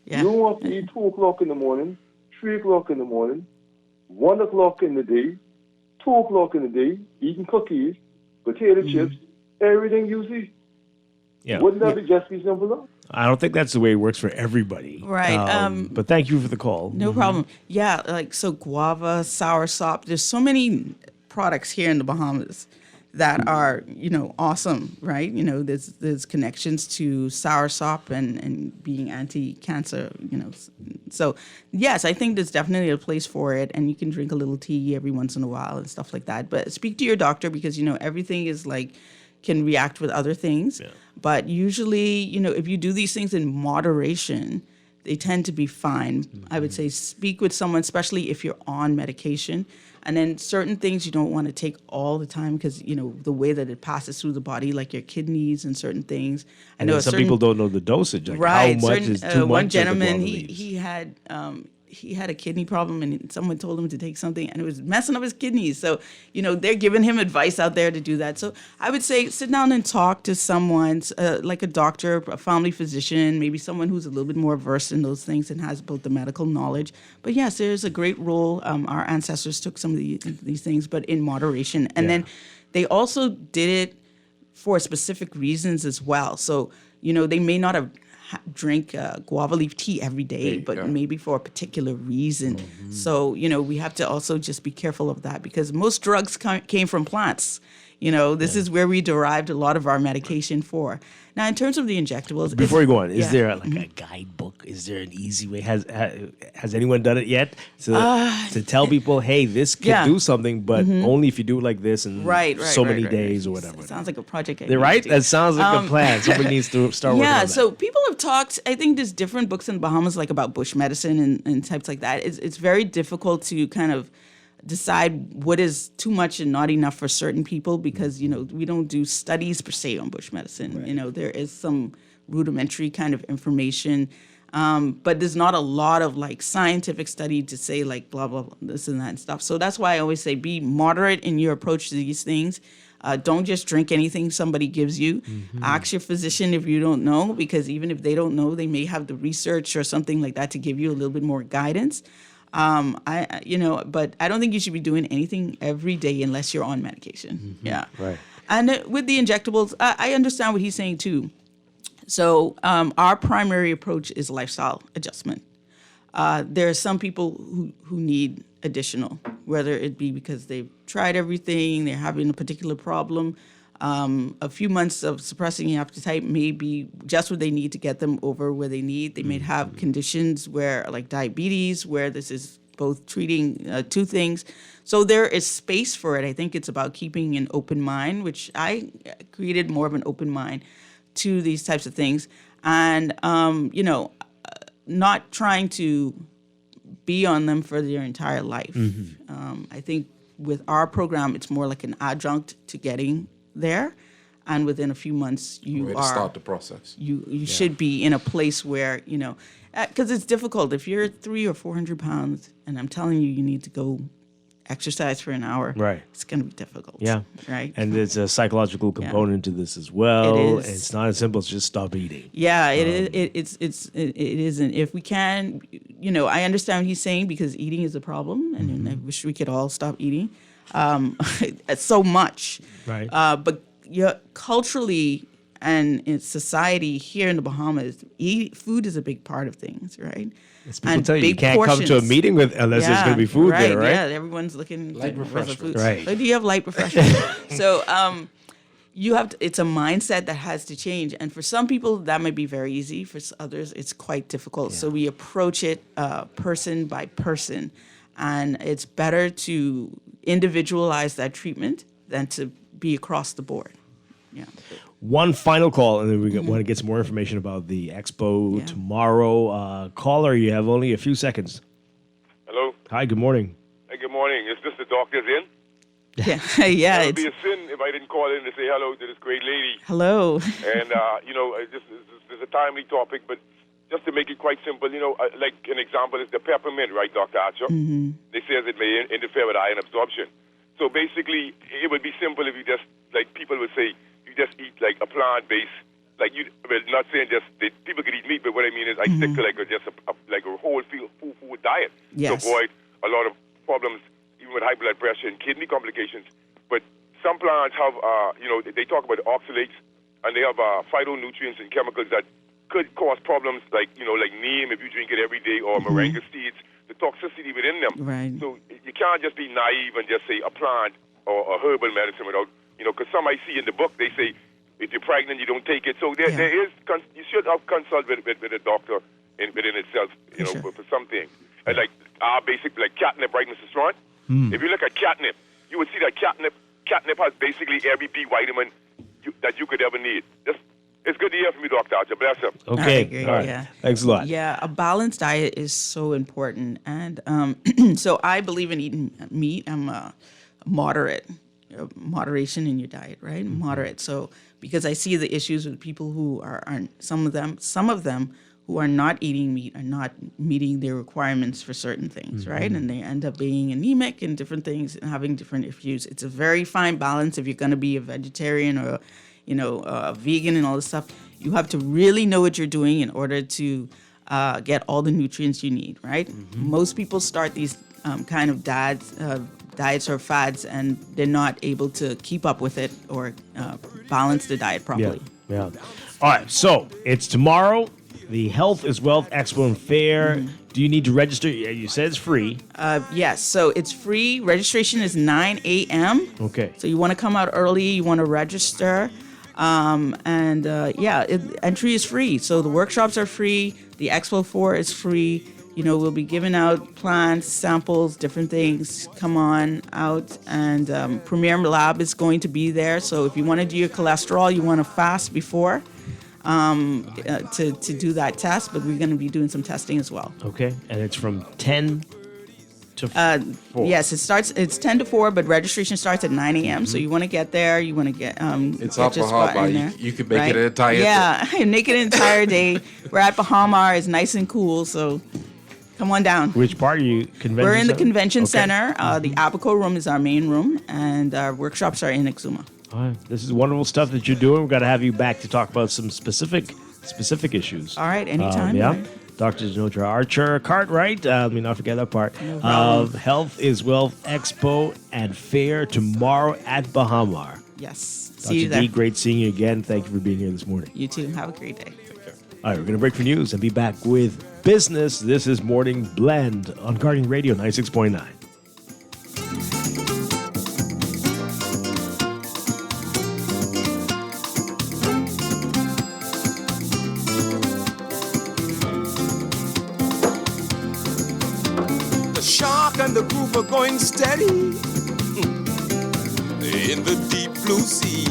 A: You don't have to eat 2 o'clock in the morning, 3 o'clock in the morning, 1 o'clock in the day, 2 o'clock in the day, eating cookies, potato chips, everything you see.
B: Yeah.
A: Wouldn't that just be simpler?
B: I don't think that's the way it works for everybody.
P: Right.
B: But thank you for the call.
P: No problem. Yeah, so guava, soursop, there's so many products here in the Bahamas that are, awesome, right? There's connections to soursop and being anti-cancer, So, yes, I think there's definitely a place for it, and you can drink a little tea every once in a while and stuff like that. But speak to your doctor because, everything is like can react with other things. Yeah. But usually, if you do these things in moderation, they tend to be fine. Mm-hmm. I would say speak with someone, especially if you're on medication. And then certain things you don't want to take all the time because, the way that it passes through the body, like your kidneys and certain things.
B: I know some people don't know the dosage. Like
P: right.
B: How much is too much?
P: One gentleman, he had a kidney problem and someone told him to take something and it was messing up his kidneys. So, they're giving him advice out there to do that. So I would say sit down and talk to someone like a doctor, a family physician, maybe someone who's a little bit more versed in those things and has both the medical knowledge. But yes, there's a great role. Our ancestors took some of these things, but in moderation. And then they also did it for specific reasons as well. So, they may not have drink guava leaf tea every day, but maybe for a particular reason. Mm-hmm. So, we have to also just be careful of that because most drugs came from plants. This is where we derived a lot of our medication for. Now, in terms of the injectables...
B: Before you go on, is there a guidebook? Is there an easy way? Has anyone done it yet? To tell people, hey, this can do something, but only if you do it like this and so many days or whatever.
P: It sounds like a project.
B: Right? That sounds like a plan. Somebody needs to start working on that.
P: Yeah, so people have talked, I think there's different books in Bahamas like about bush medicine and types like that. It's very difficult to kind of decide what is too much and not enough for certain people because, we don't do studies per se on bush medicine. Right. There is some rudimentary kind of information, but there's not a lot of like scientific study to say like blah, blah, blah, this and that and stuff. So that's why I always say be moderate in your approach to these things. Don't just drink anything somebody gives you. Mm-hmm. Ask your physician if you don't know, because even if they don't know, they may have the research or something like that to give you a little bit more guidance. But I don't think you should be doing anything every day unless you're on medication. Mm-hmm. Yeah. Right. And with the injectables, I understand what he's saying too. So our primary approach is lifestyle adjustment. There are some people who need additional, whether it be because they've tried everything, they're having a particular problem. A few months of suppressing your appetite may be just what they need to get them over where they need. They may have conditions where, like diabetes, where this is both treating two things. So there is space for it. I think it's about keeping an open mind, which I created more of an open mind to these types of things. And, not trying to be on them for their entire life. Mm-hmm. I think with our program, it's more like an adjunct to getting there, and within a few months you
T: start the process.
P: You should be in a place where because it's difficult if you're 300 or 400 pounds, and I'm telling you need to go exercise for an hour. Right, it's going to be difficult.
B: Yeah,
P: right.
B: And there's a psychological component to this as well.
P: It is.
B: It's not as simple as just stop eating.
P: Yeah, it is. It isn't. If we can, I understand what he's saying because eating is a problem, and I wish we could all stop eating. So much, right? But culturally and in society here in the Bahamas, food is a big part of things, right?
B: As people tell you can't come to a meeting unless there's going to be food there, right?
P: Yeah, everyone's looking
T: light refreshment.
P: Right? Do you have light refreshment? So you have to. It's a mindset that has to change, and for some people that might be very easy. For others, it's quite difficult. Yeah. So we approach it person by person, and it's better to individualize that treatment than to be across the board. Yeah.
B: One final call, and then we want to get some more information about the Expo tomorrow. Caller, you have only a few seconds.
D: Hello.
B: Hi, good morning.
D: Hey, good morning. Is this the doctor's in?
P: Yeah.
D: It would be a sin if I didn't call in to say hello to this great lady.
P: Hello.
D: And, this is a timely topic, but just to make it quite simple, like an example is the peppermint, right, Dr. Archer? Mm-hmm. They say it may interfere with iron absorption. So basically, it would be simple if you just, like people would say, you just eat like a plant-based, not saying just that people could eat meat, but what I mean is I stick to a whole food diet to avoid a lot of problems, even with high blood pressure and kidney complications. But some plants have, they talk about oxalates, and they have phytonutrients and chemicals that could cause problems like neem if you drink it every day, or moringa seeds, the toxicity within them.
P: Right.
D: So you can't just be naive and just say a plant or a herbal medicine without, because some I see in the book, they say if you're pregnant, you don't take it. So there is, you should have consult with a doctor within itself, for some things. And like our basic, like catnip, right, Mr. Strachan? If you look at catnip, you would see that catnip has basically every B vitamin that you could ever need. It's good to hear from you, Dr. Archer. Bless him.
B: Okay. All right.
P: Yeah.
B: Thanks a lot.
P: Yeah, a balanced diet is so important. And so I believe in eating meat. I'm moderate. Moderation in your diet, right? Moderate. So because I see the issues with people who aren't, some of them who are not eating meat are not meeting their requirements for certain things, right? And they end up being anemic and different things and having different issues. It's a very fine balance if you're going to be a vegetarian or, a vegan and all this stuff. You have to really know what you're doing in order to get all the nutrients you need, right? Most people start these kind of diets or fads, and they're not able to keep up with it or balance the diet properly.
B: Yeah. All right. So it's tomorrow. The Health is Wealth Expo and Fair. Do you need to register? You said it's free.
P: Yes. So it's free. Registration is 9 a.m.
B: Okay.
P: So you want to come out early. You want to register. Entry is free. So the workshops are free. The Expo 4 is free. We'll be giving out plants, samples, different things. Come on out. And Premier Lab is going to be there. So if you want to do your cholesterol, you want to fast before to do that test. But we're going to be doing some testing as well.
B: Okay. And it's from 10 to 4.
P: Yes, it's 10 to 4, but registration starts at 9 a.m. So you want to get there. You want to get
T: it's up Bahamas. You can make it an entire day.
P: Yeah, make it an entire day. We're at Bahamas. It's nice and cool. So come on down.
B: Which part are you? Convention
P: We're in the
B: center?
P: convention center. The Apico room is our main room, and our workshops are in Exuma.
B: All right. This is wonderful stuff that you're doing. We've got to have you back to talk about some specific issues.
P: All right, anytime.
B: Yeah. Dr. Zenotra Archer Cartwright, let me not forget that part, of Health is Wealth Expo and Fair tomorrow at Bahamas.
P: Yes.
B: Dr.
P: See you there.
B: D, great seeing you again. Thank you for being here this morning.
P: You too. Have a great day.
B: All right, we're going to break for news and be back with business. This is Morning Blend on Guardian Radio 96.9.
L: Shark and the group are going steady in the deep blue sea,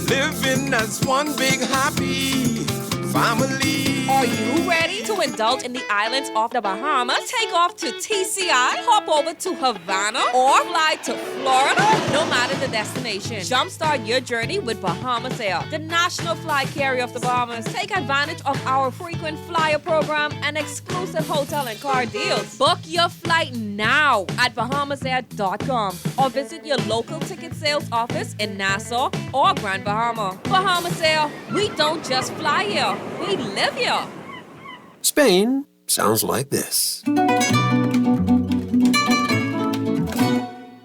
L: living as one big happy family.
E: Are you ready to indulge in the islands off the Bahamas? Take off to TCI, hop over to Havana, or fly to Florida. No matter the destination, jumpstart your journey with Bahamas Air, the national flight carrier of the Bahamas. Take advantage of our frequent flyer program and exclusive hotel and car deals. Book your flight now at bahamasair.com or visit your local ticket sales office in Nassau or Grand Bahama. Bahamas Air, we don't just fly here, we live here.
Q: Spain sounds like this.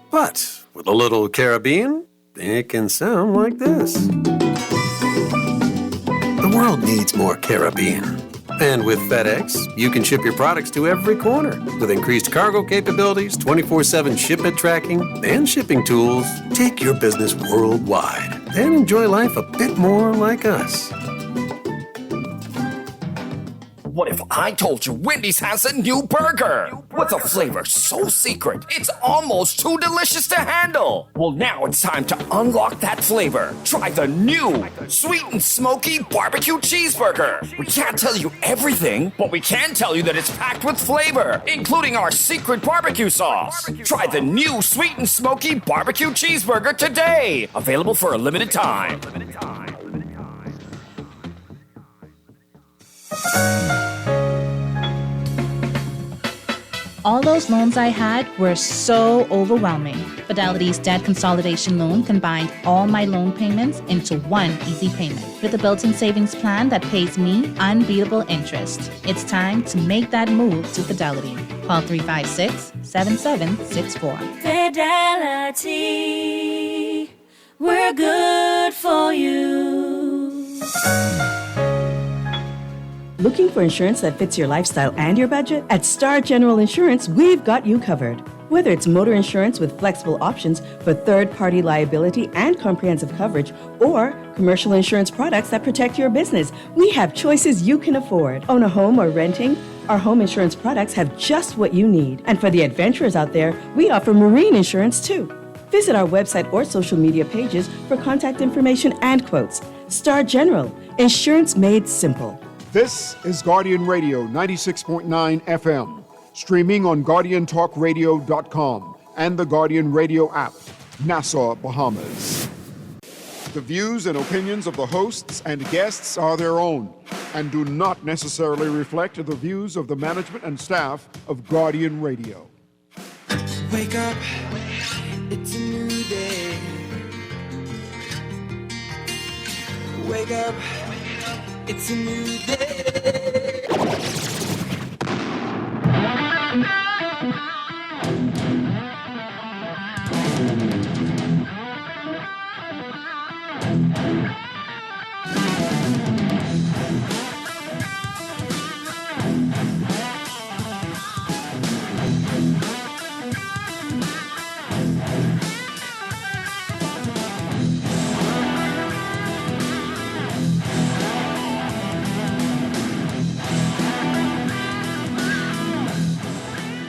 Q: But with a little Caribbean, it can sound like this. The world needs more Caribbean. And with FedEx, you can ship your products to every corner with increased cargo capabilities, 24/7 shipment tracking, and shipping tools. Take your business worldwide and enjoy life a bit more like us.
R: What if I told you Wendy's has a new burger? With a flavor so secret, it's almost too delicious to handle. Well, now it's time to unlock that flavor. Try the new sweet and smoky barbecue cheeseburger. We can't tell you everything, but we can tell you that it's packed with flavor, including our secret barbecue sauce. Try the new sweet and smoky barbecue cheeseburger today. Available for a limited time.
S: All those loans I had were so overwhelming. Fidelity's debt consolidation loan combined all my loan payments into one easy payment with a built-in savings plan that pays me unbeatable interest. It's time to make that move to Fidelity. Call 356-7764.
U: Fidelity, we're good for you.
X: Looking for insurance that fits your lifestyle and your budget? At Star General Insurance, we've got you covered. Whether it's motor insurance with flexible options for third-party liability and comprehensive coverage, or commercial insurance products that protect your business, we have choices you can afford. Own a home or renting? Our home insurance products have just what you need. And for the adventurers out there, we offer marine insurance too. Visit our website or social media pages for contact information and quotes. Star General, insurance made simple.
G: This is Guardian Radio 96.9 FM, streaming on GuardianTalkRadio.com and the Guardian Radio app, Nassau, Bahamas. The views and opinions of the hosts and guests are their own and do not necessarily reflect the views of the management and staff of Guardian Radio.
L: Wake up, it's a new day. Wake up, it's a new day.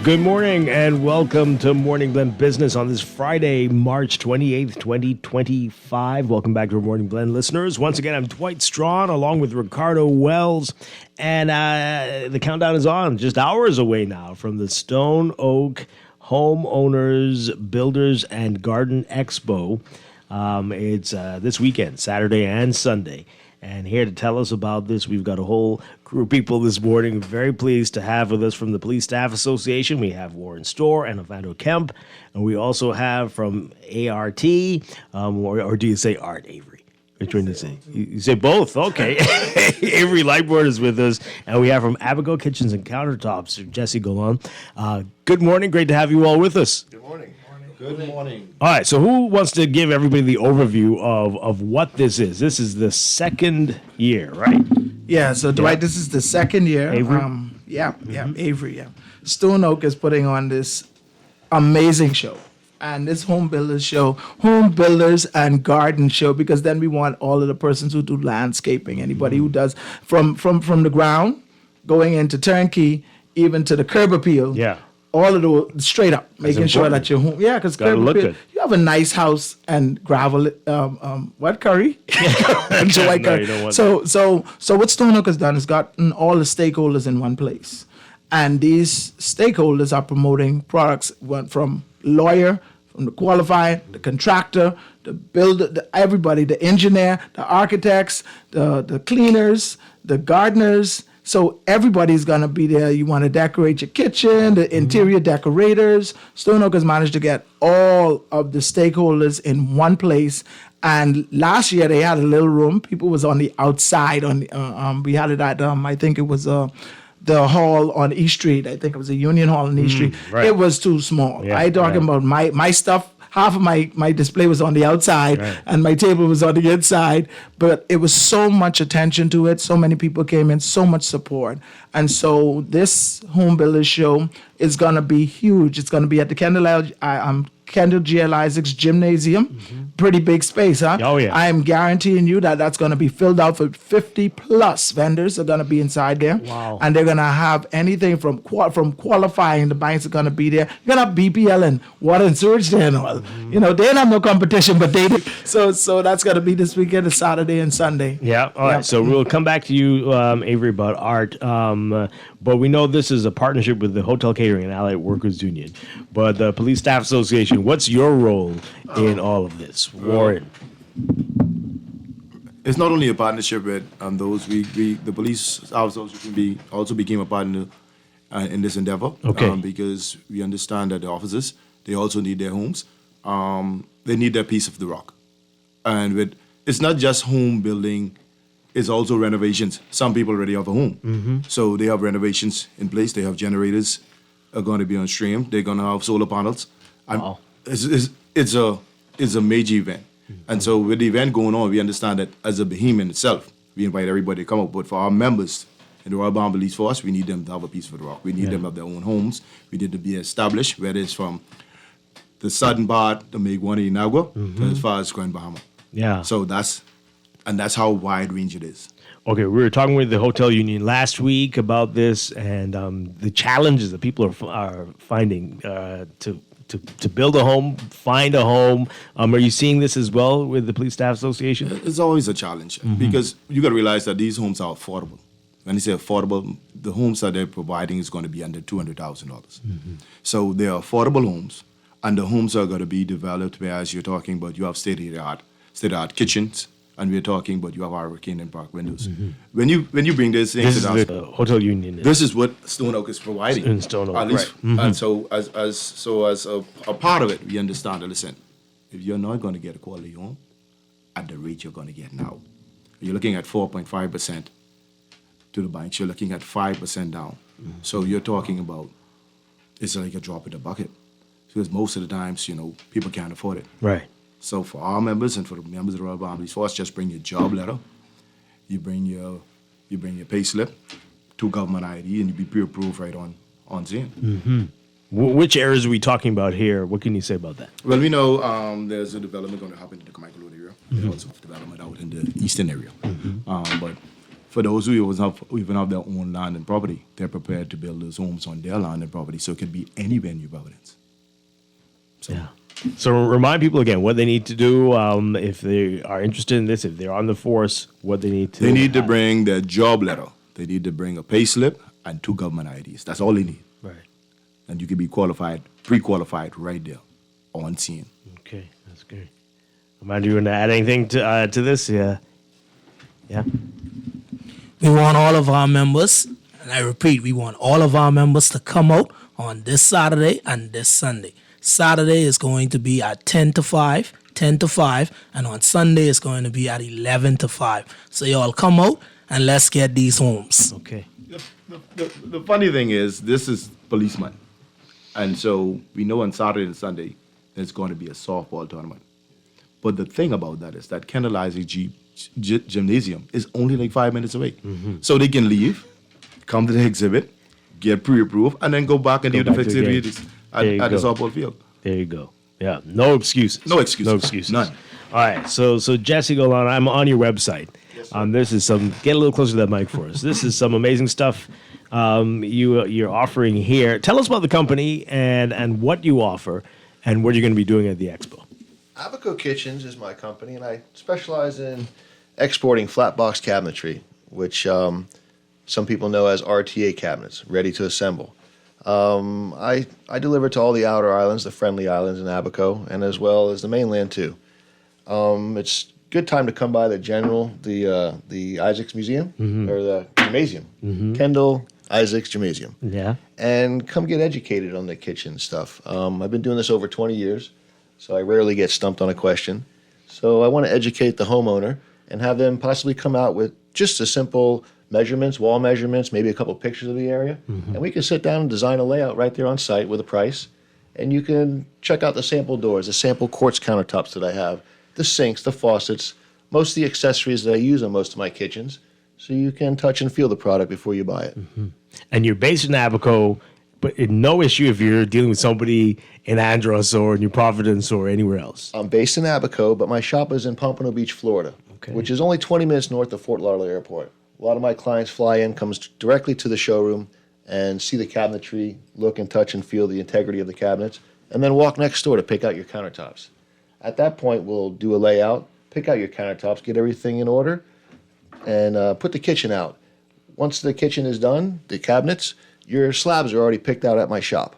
B: Good morning and welcome to Morning Blend Business on this Friday, March 28th, 2025. Welcome back to our Morning Blend listeners. Once again, I'm Dwight Strachan along with Ricardo Wells. And the countdown is on, just hours away now from the Stone Oak Homeowners, Builders, and Garden Expo. It's this weekend, Saturday and Sunday. And here to tell us about this, we've got a whole crew of people this morning. Very pleased to have with us from the Police Staff Association. We have Warren Storr and Evander Kemp. And we also have from ART, or do you say Art, Avery? Which one do you say? You say both. Okay. Avery Lightboard is with us. And we have from Abigail Kitchens and Countertops, Jesse Golan. Good morning. Great to have you all with us.
F: Good morning. Good morning.
B: All right, so who wants to give everybody the overview of what this is? This is the second year, right?
F: Yeah, so Dwight, this is the second year.
B: Avery?
F: Avery, yeah. Stone Oak is putting on this amazing show. And this home builders and garden show, because then we want all of the persons who do landscaping, anybody who does from the ground, going into turnkey, even to the curb appeal.
B: Yeah.
F: All of the straight up, making sure that your home, because you have a nice house and gravel. What curry? White curry. So what Stone Oak has done is gotten all the stakeholders in one place, and these stakeholders are promoting products from lawyer, from the qualified, the contractor, the builder, everybody, the engineer, the architects, the cleaners, the gardeners. So everybody's going to be there. You want to decorate your kitchen, the interior decorators. Stone Oak has managed to get all of the stakeholders in one place. And last year they had a little room. People was on the outside. We had it at, I think it was the hall on East Street. I think it was a Union Hall on East Street. Right. It was too small. Yeah, I talking about my stuff. Half of my display was on the outside, and my table was on the inside. But it was so much attention to it. So many people came in, so much support. And so this home builders show is going to be huge. It's going to be at the Kendal G.L. Isaacs Gymnasium. Pretty big space, huh?
B: Oh, yeah.
F: I am guaranteeing you that's going to be filled out for 50 plus vendors are going to be inside there.
B: Wow.
F: And they're going to have anything from qualifying. The banks are going to be there. You're going to have BPL and water and sewage there and all. You know, they don't have no competition, but they do. So that's going to be this weekend, it's Saturday and Sunday.
B: Yeah. All right. So we'll come back to you, Avery, about art. But we know this is a partnership with the Hotel Catering and Allied Workers Union. But the Police Staff Association, what's your role in all of this? Warren.
F: It's not only a partnership with those. The police association also became a partner in this endeavor.
B: Okay.
F: Because we understand that the officers, they also need their homes. They need their piece of the rock. And it's not just home building, it's also renovations. Some people already have a home. So they have renovations in place. They have generators are going to be on stream. They're going to have solar panels. And
B: wow.
F: It's a major event. And so with the event going on, we understand that as a behemoth itself, we invite everybody to come up. But for our members in the Royal Bahama Police Force, we need them to have a piece of the rock. We need them to have their own homes. We need to be established, whether it's from the southern part, the Meguana, Inagua, to as far as Grand Bahama.
B: Yeah.
F: So that's how wide range it is.
B: Okay, we were talking with the hotel union last week about this and the challenges that people are finding to to build a home, find a home. Are you seeing this as well with the Police Staff Association?
I: It's always a challenge because you got to realize that these homes are affordable. When you say affordable, the homes that they're providing is going to be under $200,000. So they're affordable homes, and the homes are going to be developed where, as you're talking about, you have state-of-the-art kitchens, and we're talking about you have hurricane and park windows. When you bring these things
B: This
I: to
B: is the Hotel Union.
I: this is what Stone Oak is providing.
B: In Stone Oak,
I: At least,
B: right.
I: and so as a part of it, we understand that, listen, if you're not going to get a quality home at the rate you're going to get now, you're looking at 4.5% to the banks, you're looking at 5% down. So you're talking about, it's like a drop in the bucket. Because most of the times, people can't afford it.
B: Right.
I: So for our members and for the members of the Royal Bahamas Force, just bring your job letter, you bring your pay slip, 2 government ID, and you be pre-approved right on scene.
B: Which areas are we talking about here? What can you say about that?
I: Well, we know there's a development going to happen in the Carmichael Road area. There's also development out in the eastern area. But for those who even have their own land and property, they're prepared to build those homes on their land and property. So it could be anywhere in New Providence.
B: So remind people again what they need to do if they are interested in this, if they're on the force, what they need to
I: They need to bring their job letter. They need to bring a pay slip and 2 government IDs. That's all they need.
B: Right.
I: And you can be pre-qualified right there on scene.
B: Okay, that's great. Amanda, you want to add anything to this? Yeah.
F: We want all of our members, and I repeat, we want all of our members to come out on this Saturday and this Sunday. Saturday is going to be at 10 to 5, and on Sunday it's going to be at 11 to 5. So y'all come out and let's get these homes.
B: Okay.
I: The funny thing is, this is policemen. And so we know on Saturday and Sunday there's going to be a softball tournament. But the thing about that is that Kendal Gymnasium is only like 5 minutes away. So they can leave, come to the exhibit, get pre-approved, and then go back and do the festivities at the softball field.
B: There you go. Yeah, no excuses.
I: No excuses. None.
B: All right, so Jesse Golan, I'm on your website. This is get a little closer to that mic for us. This is some amazing stuff you're offering here. Tell us about the company and what you offer and what you're going to be doing at the Expo.
J: Abaco Kitchens is my company, and I specialize in exporting flat box cabinetry, which some people know as RTA cabinets, ready to assemble. I deliver to all the outer islands, the friendly islands in Abaco, and as well as the mainland too. It's a good time to come by the Isaacs Museum, or the Gymnasium, Kendal Isaacs Gymnasium.
B: Yeah.
J: And come get educated on the kitchen stuff. I've been doing this over 20 years, so I rarely get stumped on a question. So I want to educate the homeowner and have them possibly come out with just a simple measurements, wall measurements, maybe a couple pictures of the area. And we can sit down and design a layout right there on site with a price. And you can check out the sample doors, the sample quartz countertops that I have, the sinks, the faucets, most of the accessories that I use on most of my kitchens. So you can touch and feel the product before you buy it.
B: And you're based in Abaco, but no issue if you're dealing with somebody in Andros or New Providence or anywhere else.
J: I'm based in Abaco, but my shop is in Pompano Beach, Florida, which is only 20 minutes north of Fort Lauderdale Airport. A lot of my clients fly in, comes directly to the showroom and see the cabinetry, look and touch and feel the integrity of the cabinets, and then walk next door to pick out your countertops. At that point, we'll do a layout, pick out your countertops, get everything in order, and put the kitchen out. Once the kitchen is done, the cabinets, your slabs are already picked out at my shop.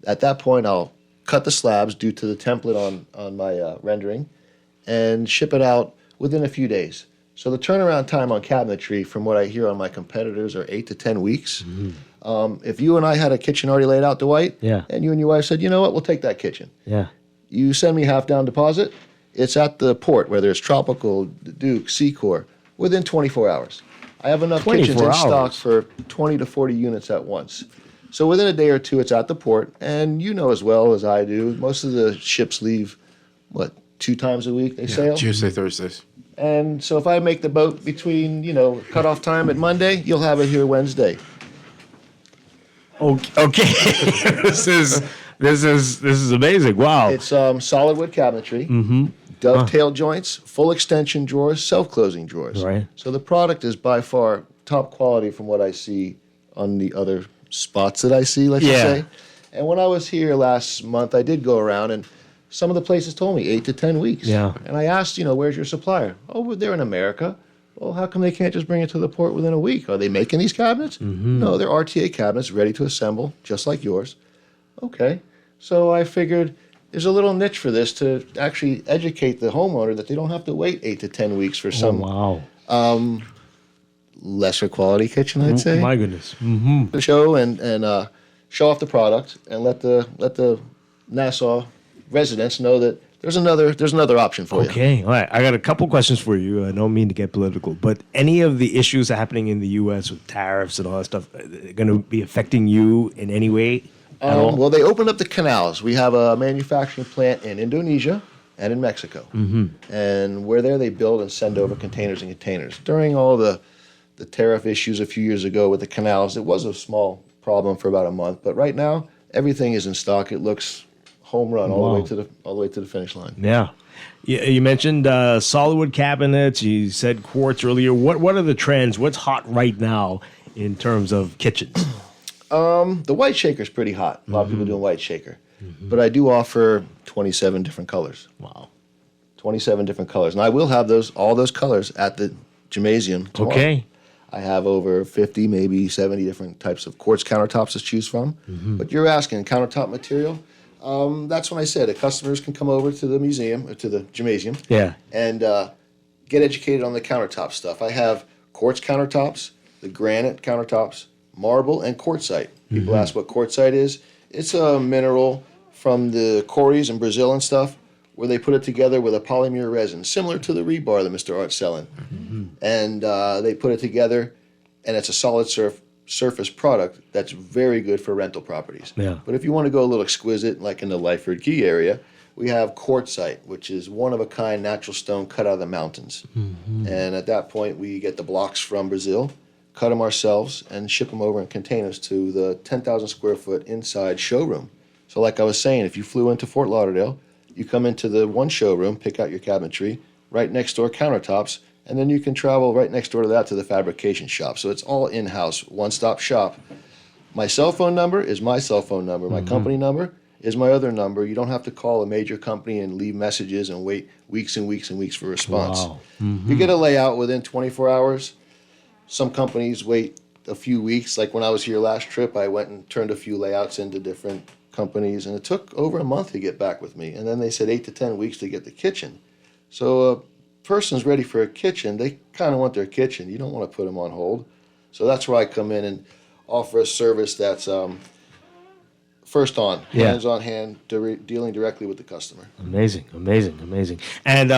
J: At that point, I'll cut the slabs due to the template on my rendering and ship it out within a few days. So the turnaround time on cabinetry, from what I hear on my competitors, are 8 to 10 weeks. If you and I had a kitchen already laid out, Dwight, and you and your wife said, you know what, we'll take that kitchen.
B: Yeah.
J: You send me half down deposit, it's at the port, whether it's Tropical, Duke, Secor, within 24 hours. I have enough kitchens in stock for 20 to 40 units at once. So within a day or two, it's at the port. And you know as well as I do, most of the ships leave, 2 times a week they sail?
T: Tuesday, Thursdays.
J: And so if I make the boat between, cutoff time at Monday, you'll have it here Wednesday.
B: Okay. This is amazing. Wow.
J: It's solid wood cabinetry. Dovetail joints, full extension drawers, self-closing drawers.
B: Right.
J: So the product is by far top quality from what I see on the other spots that I see, let's just say. And when I was here last month, I did go around, and some of the places told me 8 to 10 weeks.
B: Yeah.
J: And I asked, where's your supplier? Oh, they're in America. Well, how come they can't just bring it to the port within a week? Are they making these cabinets?
B: Mm-hmm.
J: No, they're RTA cabinets ready to assemble, just like yours. Okay. So I figured there's a little niche for this to actually educate the homeowner that they don't have to wait 8 to 10 weeks for some lesser quality kitchen, I'd say.
B: My goodness. Mm-hmm.
J: To show and show off the product and let the Nassau residents know that there's another option for you.
B: Okay, all right. I got a couple questions for you. I don't mean to get political, but any of the issues happening in the U.S. with tariffs and all that stuff going to be affecting you in any way at all?
J: Well, they opened up the canals. We have a manufacturing plant in Indonesia and in Mexico.
B: Mm-hmm.
J: And where there they build and send over containers and containers. During all the tariff issues a few years ago with the canals, it was a small problem for about a month. But right now, everything is in stock. It looks home run all the way to the finish line.
B: Yeah. You mentioned solid wood cabinets. You said quartz earlier. What are the trends? What's hot right now in terms of kitchens?
J: The white shaker is pretty hot. A lot of people doing white shaker. But I do offer 27 different colors.
B: Wow.
J: 27 different colors. And I will have all those colors at the gymnasium tomorrow.
B: Okay.
J: I have over 50, maybe 70 different types of quartz countertops to choose from. But you're asking countertop material. That's when I said customers can come over to the museum, or to the gymnasium, and get educated on the countertop stuff. I have quartz countertops, the granite countertops, marble, and quartzite. People ask what quartzite is. It's a mineral from the quarries in Brazil and stuff, where they put it together with a polymer resin, similar to the rebar that Mr. Art's selling. And they put it together, and it's a solid surface product that's very good for rental properties.
B: Yeah.
J: But if you want to go a little exquisite, like in the Lyford Key area, we have quartzite, which is one-of-a-kind natural stone cut out of the mountains. And at that point, we get the blocks from Brazil, cut them ourselves, and ship them over in containers to the 10,000 square foot inside showroom. So like I was saying, if you flew into Fort Lauderdale, you come into the one showroom, pick out your cabinetry, right next door countertops, and then you can travel right next door to that to the fabrication shop. So it's all in-house, one-stop shop. My cell phone number is my cell phone number. My company number is my other number. You don't have to call a major company and leave messages and wait weeks and weeks and weeks for a response.
B: Wow.
J: You get a layout within 24 hours. Some companies wait a few weeks. Like when I was here last trip, I went and turned a few layouts into different companies, and it took over a month to get back with me. And then they said 8 to 10 weeks to get the kitchen. So a person's ready for a kitchen. They kind of want their kitchen. You don't want to put them on hold. So that's where I come in and offer a service that's first on, hands on hand, dealing directly with the customer.
B: Amazing. And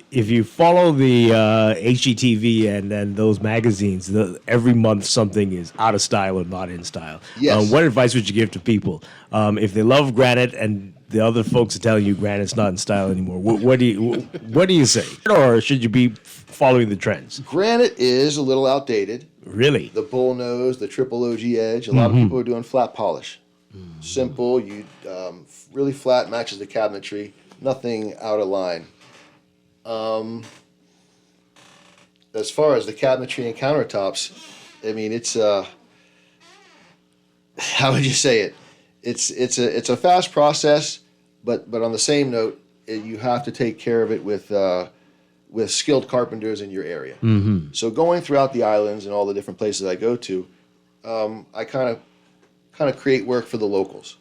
B: if you follow the HGTV and those magazines, every month something is out of style or not in style.
J: Yes.
B: What advice would you give to people if they love granite and the other folks are telling you granite's not in style anymore? What do you say? Or should you be following the trends?
J: Granite is a little outdated.
B: Really?
J: The bull nose, the triple OG edge. A lot of people are doing flat polish. Simple, really flat, matches the cabinetry. Nothing out of line. As far as the cabinetry and countertops, I mean, it's how would you say it? It's a fast process, but on the same note, you have to take care of it with skilled carpenters in your area. So going throughout the islands and all the different places I go to, I kind of create work for the locals.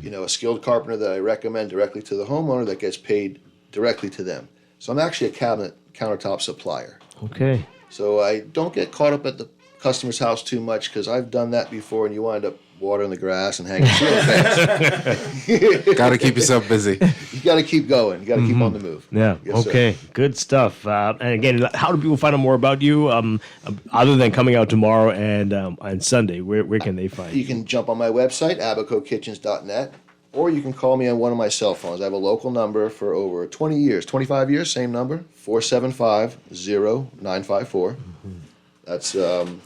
J: A skilled carpenter that I recommend directly to the homeowner that gets paid directly to them. So I'm actually a cabinet countertop supplier.
B: Okay.
J: So I don't get caught up at the customer's house too much, because I've done that before, and you wind up watering the grass and hanging ceiling fans.
T: Got to keep yourself busy.
J: You got to keep going. You got to keep on the move.
B: Yeah.
J: Yes,
B: okay.
J: sir.
B: Good stuff. And again, how do people find out more about you other than coming out tomorrow and on Sunday? Where can they find you?
J: You can jump on my website, abacokitchens.net, or you can call me on one of my cell phones. I have a local number for over 20 years, 25 years, same number, 475-0954. That's and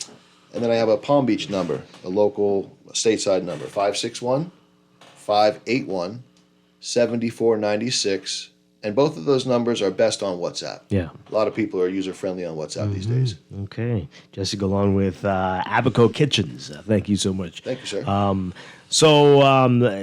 J: then I have a Palm Beach number, a local stateside number, 561-581-7496, And both of those numbers are best on WhatsApp.
B: Yeah.
J: A lot of people are user-friendly on WhatsApp these days.
B: Okay. Jessica, along with Abaco Kitchens. Thank you so much.
J: Thank you, sir.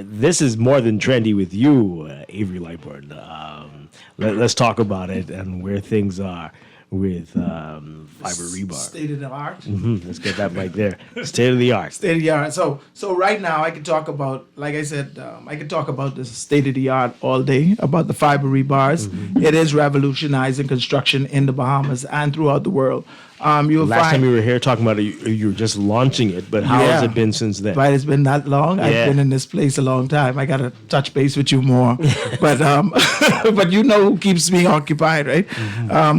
B: This is more than trendy with you, Avery Lightburn. Let's talk about it and where things are with fiber rebar.
F: State of the art.
B: Let's get that right there. State of the art.
F: State of the art. So right now I can talk about, like I said, I can talk about the state of the art all day about the fiber rebars. It is revolutionizing construction in the Bahamas and throughout the world.
B: Last time you were here talking about it, you were just launching it, but how has it been since then?
F: Right, it's been that long. Yeah. I've been in this place a long time. I got to touch base with you more, but but you know who keeps me occupied, right?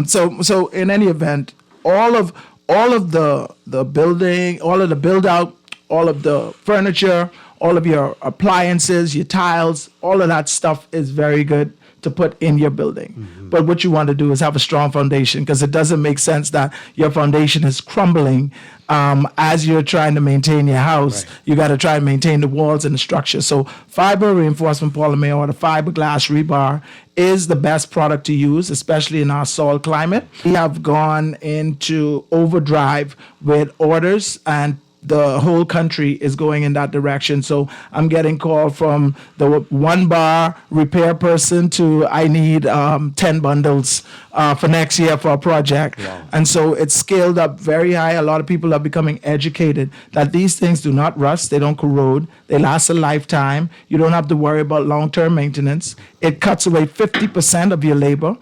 F: So in any event, all of the building, all of the build out, all of the furniture, all of your appliances, your tiles, all of that stuff is very good to put in your building. But what you want to do is have a strong foundation, because it doesn't make sense that your foundation is crumbling as you're trying to maintain your house. Right. You got to try and maintain the walls and the structure. So fiber reinforcement polymer, or the fiberglass rebar, is the best product to use, especially in our soil climate. We have gone into overdrive with orders, and the whole country is going in that direction. So I'm getting called from the 1 bar repair person to I need 10 bundles for next year for a project. Wow. And so it's scaled up very high. A lot of people are becoming educated that these things do not rust, they don't corrode, they last a lifetime. You don't have to worry about long-term maintenance. It cuts away 50% of your labor.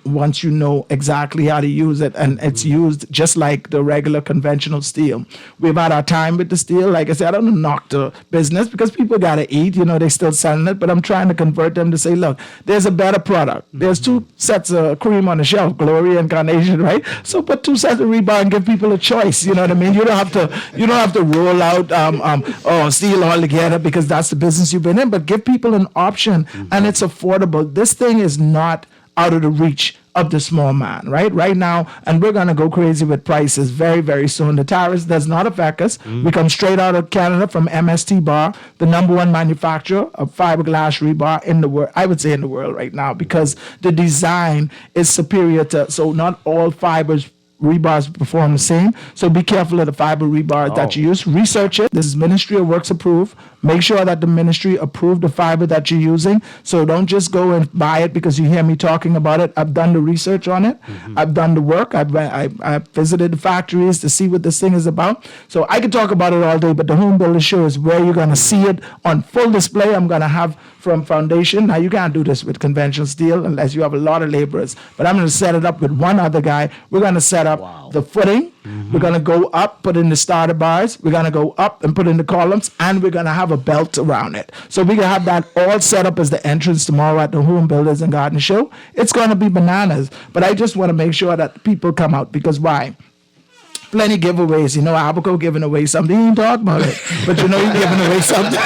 F: Once you know exactly how to use it, and it's used just like the regular conventional steel. We've had our time with the steel. Like I said, I don't knock the business, because people got to eat, they still selling it, but I'm trying to convert them to say, look, there's a better product. There's 2 sets of cream on the shelf, Glory and Carnation, right? So put 2 sets of rebar and give people a choice, you know what I mean? You don't have to roll out steel altogether, because that's the business you've been in, but give people an option, and it's affordable. This thing is not out of the reach of the small man, right? Right now, and we're going to go crazy with prices very, very soon. The tariffs does not affect us. We come straight out of Canada from MST Bar, the #1 manufacturer of fiberglass rebar in the world, I would say in the world right now, because the design is superior to, so not all rebars perform the same. So be careful of the fiber rebar that you use. Research it. This is Ministry of Works approved. Make sure that the ministry approved the fiber that you're using. So don't just go and buy it because you hear me talking about it. I've done the research on it. I've done the work. I've visited the factories to see what this thing is about. So I could talk about it all day, but the Home Builder Show is where you're going to see it on full display. I'm going to have from foundation. Now, you can't do this with conventional steel unless you have a lot of laborers, but I'm going to set it up with one other guy. We're going to set up the footing. We're going to go up, put in the starter bars. We're going to go up and put in the columns, and we're going to have a belt around it. So we're going to have that all set up as the entrance tomorrow at the Home Builders and Garden Show. It's going to be bananas, but I just want to make sure that people come out, because why? Plenty giveaways. Abaco giving away something. He didn't talk about it, but he's giving away something.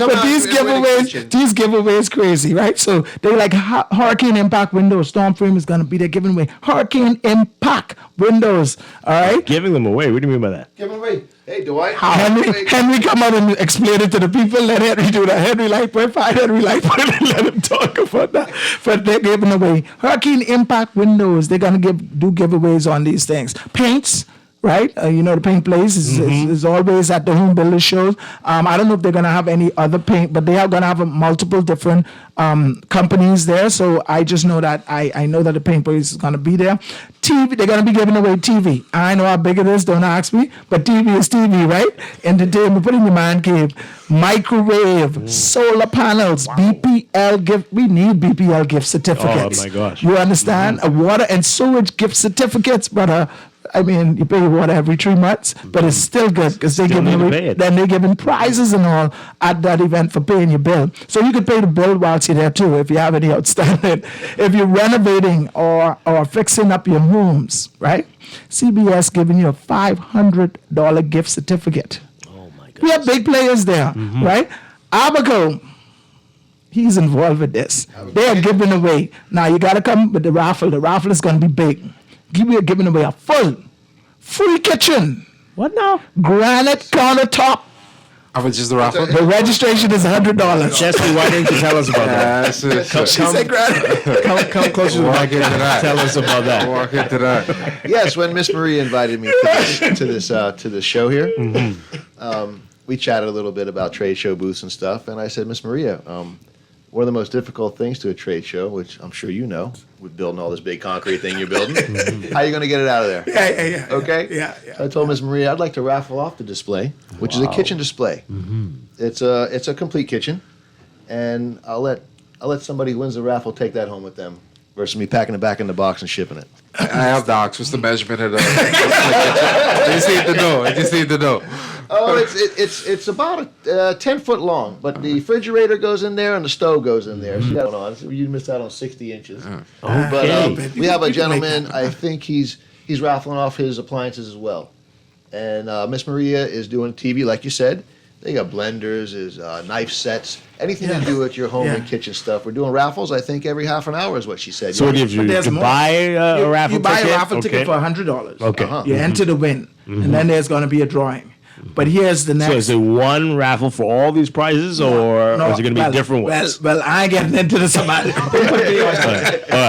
F: But these giveaways crazy, right? So they like hurricane impact windows. Storm frame is going to be there giving away hurricane impact windows. All right,
B: giving them away. What do you mean by that?
J: Giving away. Hey, Dwight.
F: Henry, come out and explain it to the people. Let Henry do that. Henry Lightburn, find Henry Lightburn and let him talk about that. But they're giving away hurricane impact windows. They're going to do giveaways on these things. Paints. Right? The paint place is always at the Home Builder shows. I don't know if they're going to have any other paint, but they are going to have multiple different companies there. So I just know that I know that the paint place is going to be there. TV, they're going to be giving away TV. I know how big it is, don't ask me, but TV is TV, right? Entertainment, put in your man cave. Microwave, solar panels, BPL gift. We need BPL gift certificates.
B: Oh my gosh.
F: You understand? Water and sewage gift certificates, brother. I mean, you pay water every 3 months, but it's still good, because they're giving prizes and all at that event for paying your bill. So you could pay the bill whilst you're there too, if you have any outstanding. If you're renovating or fixing up your homes, right? CBS giving you a $500 gift certificate. Oh my God. We have big players there, right? Abaco, he's involved with this. They are giving away. Now you got to come with the raffle. The raffle is going to be big. We are giving away a full free kitchen.
B: What now?
F: Granite countertop
T: How much is the raffle?
F: The registration is $100.
B: Jesse, why didn't you tell us about that? Come closer to the mic and tell us about that.
T: Walk into that.
J: Yes, when Miss Maria invited me to this show here, we chatted a little bit about trade show booths and stuff, and I said, Miss Maria, one of the most difficult things to a trade show, which I'm sure you know, with building all this big concrete thing you're building, how are you going to get it out of there?
F: Yeah.
J: Okay?
F: Yeah.
J: So I told Miss Maria I'd like to raffle off the display, which is a kitchen display. It's a complete kitchen, and I'll let somebody who wins the raffle take that home with them versus me packing it back in the box and shipping it.
T: I have docs. What's the measurement of the I just need to know.
J: Oh, it's about 10 foot long, but the refrigerator goes in there and the stove goes in there. So you missed out on 60 inches. But we have a gentleman. I think he's raffling off his appliances as well. And Miss Maria is doing TV, like you said. They got blenders, knife sets, anything to do with your home and kitchen stuff. We're doing raffles, I think, every half an hour is what she said.
B: So what do you do? You buy a raffle ticket?
F: You buy a raffle ticket for $100.
B: Okay.
F: You enter to win, and then there's going to be a drawing. But here's the next.
B: So is it one raffle for all these prizes, or is it going to be different ones?
F: Well, I ain't getting into this about it. All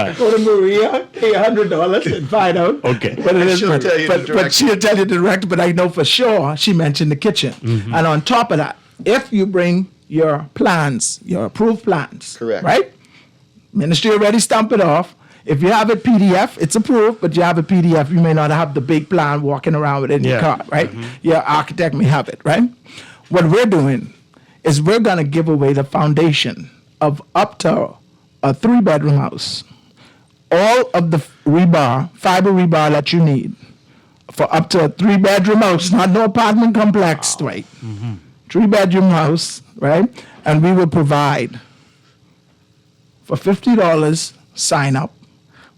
F: right. Go to Maria, pay $100 and find out.
B: Okay.
F: But she'll tell you direct. But I know for sure she mentioned the kitchen. And on top of that, if you bring your plans, your approved plans,
J: correct,
F: right? Ministry already stamped it off. If you have a PDF, it's approved, but you have a PDF, you may not have the big plan walking around with it in your car, right? Your architect may have it, right? What we're doing is we're going to give away the foundation of up to a 3-bedroom house. All of the fiber rebar that you need for up to a 3-bedroom house, not no apartment complex, Dwight. 3-bedroom house, right? And we will provide for $50 sign up.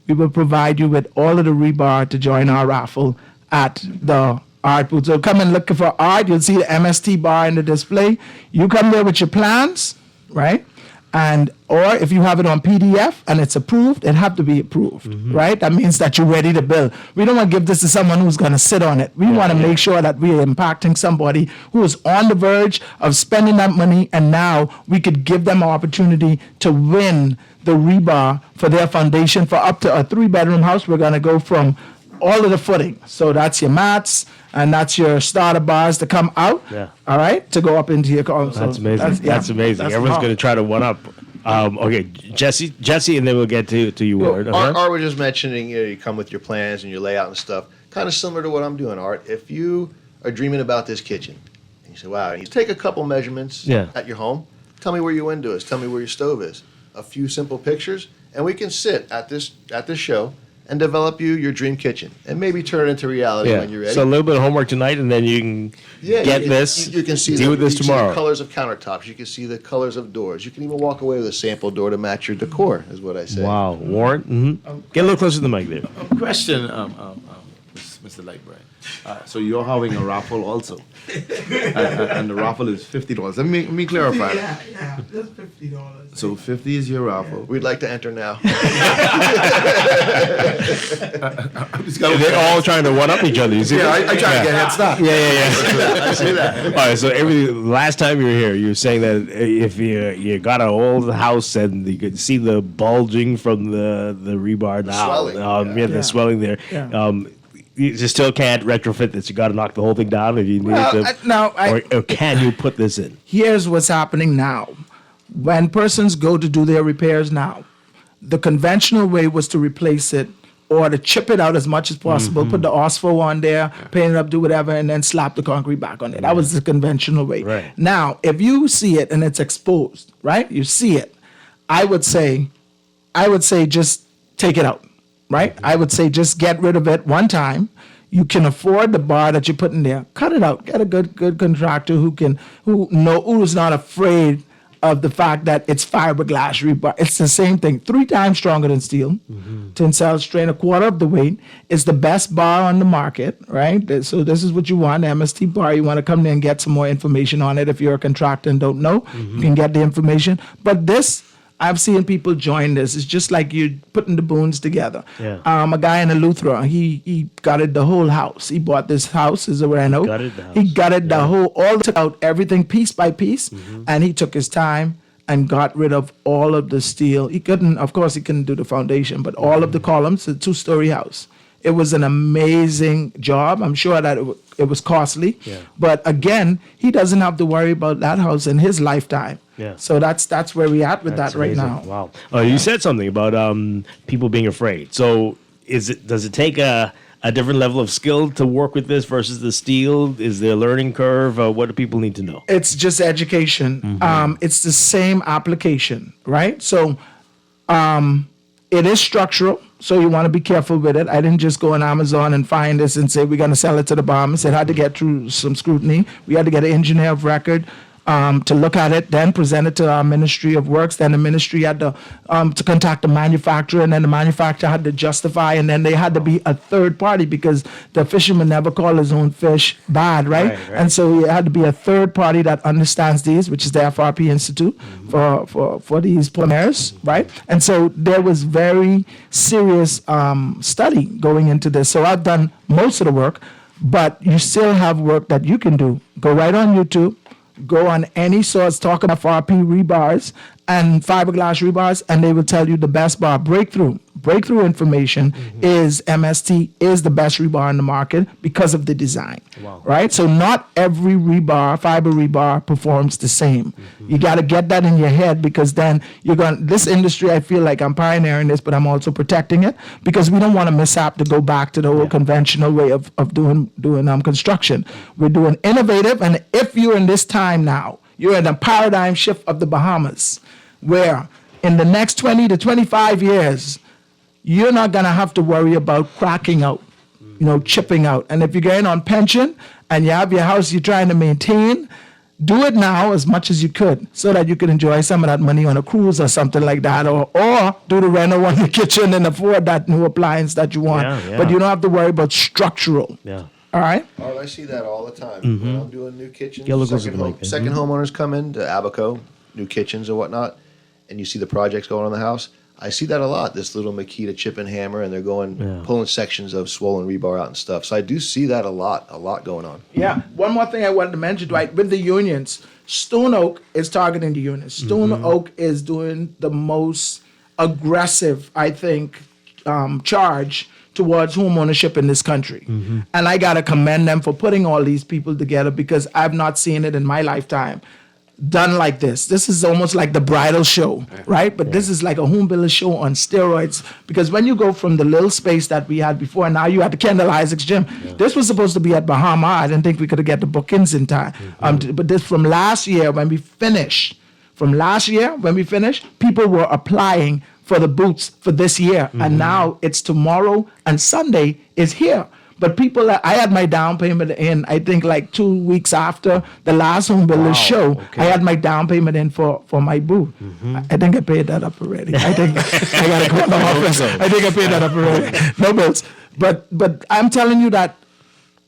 F: We will provide you with all of the rebar to join our raffle at the art booth. So come and look for art. You'll see the MST bar in the display. You come there with your plans, right? Or if you have it on PDF and it's approved, it have to be approved, right? That means that you're ready to build. We don't want to give this to someone who's going to sit on it. We want to make sure that we are impacting somebody who is on the verge of spending that money, and now we could give them an opportunity to win the rebar for their foundation for up to a 3-bedroom house. We're going to go from all of the footing. So that's your mats, and that's your starter bars to come out. All right, to go up into your car.
B: That's amazing. That's amazing. Everyone's going to try to one up. Okay, Jesse, and then we'll get to you, Ward.
J: Art was just mentioning you come with your plans and your layout and stuff, kind of similar to what I'm doing, Art. If you are dreaming about this kitchen, and you say, wow, you take a couple measurements at your home, tell me where your window is, tell me where your stove is, a few simple pictures, and we can sit at this show and develop your dream kitchen and maybe turn it into reality when you're ready.
B: So a little bit of homework tonight, and then you can get this.
J: You can see
B: deal with this tomorrow.
J: The colors of countertops. You can see the colors of doors. You can even walk away with a sample door to match your decor, is what I say.
B: Wow. Warren, get a little closer to the mic there.
I: Question, Mr. Lightbright. So you're having a raffle also, and the raffle is $50. Let me clarify.
F: Yeah, that's $50.
I: So 50 is your raffle.
J: We'd like to enter now.
B: They're all trying to one up each other. You see?
I: I try to get head start.
B: Yeah. I see that. All right. So last time you were here, you were saying that if you got an old house and you could see the bulging from the rebar now, the swelling there. Yeah. You just still can't retrofit this. You got to knock the whole thing down if you need or can you put this in?
F: Here's what's happening now. When persons go to do their repairs now, the conventional way was to replace it or to chip it out as much as possible, put the OSFO on there, paint it up, do whatever, and then slap the concrete back on it. That was the conventional way.
B: Right.
F: Now, if you see it and it's exposed, right? You see it. I would say just take it out. Right? I would say just get rid of it one time. You can afford the bar that you put in there. Cut it out. Get a good contractor who's not afraid of the fact that it's fiberglass rebar. It's the same thing. 3 times stronger than steel. Tensile strain, a quarter of the weight. It's the best bar on the market, right? So this is what you want, MST bar. You want to come in and get some more information on it. If you're a contractor and don't know, you can get the information. But this, I've seen people join this. It's just like you're putting the boons together.
B: Yeah.
F: A guy in Eleuthera, he gutted the whole house. He bought this house as a reno. He gutted the whole, took out everything piece by piece, and he took his time and got rid of all of the steel. He couldn't do the foundation, but all of the columns, a 2-story house. It was an amazing job. I'm sure that it was costly.
B: Yeah.
F: But again, he doesn't have to worry about that house in his lifetime.
B: Yeah.
F: So that's where we're at with that right now.
B: Wow. Oh, you said something about people being afraid. So does it take a different level of skill to work with this versus the steel? Is there a learning curve? What do people need to know?
F: It's just education. It's the same application, right? So it is structural, so you want to be careful with it. I didn't just go on Amazon and find this and say we're going to sell it to the Bahamas. It had to get through some scrutiny. We had to get an engineer of record to look at it, then present it to our Ministry of Works. Then the ministry had to contact the manufacturer, and then the manufacturer had to justify, and then they had to be a third party because the fisherman never called his own fish bad, right? And so it had to be a third party that understands these, which is the FRP Institute for these polymers, right? And so there was very serious study going into this. So I've done most of the work, but you still have work that you can do. Go right on YouTube. Go on any source talking FRP rebars and fiberglass rebars, and they will tell you the best bar. Breakthrough information is MST is the best rebar in the market because of the design. Right? So not every fiber rebar performs the same. You got to get that in your head, because then this industry, I feel like I'm pioneering this, but I'm also protecting it, because we don't want a mishap to go back to the old conventional way of doing construction. We're doing innovative, and if you're in this time now, you're in a paradigm shift of the Bahamas, where in the next 20 to 25 years, you're not going to have to worry about cracking out, chipping out. And if you're going on pension and you have your house you're trying to maintain, do it now as much as you could so that you can enjoy some of that money on a cruise or something like that, or do the reno on your kitchen and afford that new appliance that you want. But you don't have to worry about structural. All right?
J: I see that all the time. When I'm doing new kitchens, second homeowners come in to Abaco, new kitchens and whatnot, and you see the projects going on in the house. I see that a lot, this little Makita chip and hammer, and they're pulling sections of swollen rebar out and stuff. So I do see that a lot going on.
F: Yeah. One more thing I wanted to mention, Dwight, with the unions, Stone Oak is targeting the unions. Stone Oak is doing the most aggressive, I think, charge towards home ownership in this country. And I got to commend them for putting all these people together, because I've not seen it in my lifetime done like this. This is almost like the bridal show, right? But this is like a home builder show on steroids, because when you go from the little space that we had before, now you had the Kendal Isaacs gym. This was supposed to be at Bahamas. I didn't think we could get the bookings in time. But this from last year when we finished, people were applying for the boots for this year. And now it's tomorrow and Sunday is here. But I had my down payment in, I think like 2 weeks after the last Home Builders show. I had my down payment in for my booth. I think I paid that up already. I think I got to go to the office. I think I paid that up already. No bills. But I'm telling you that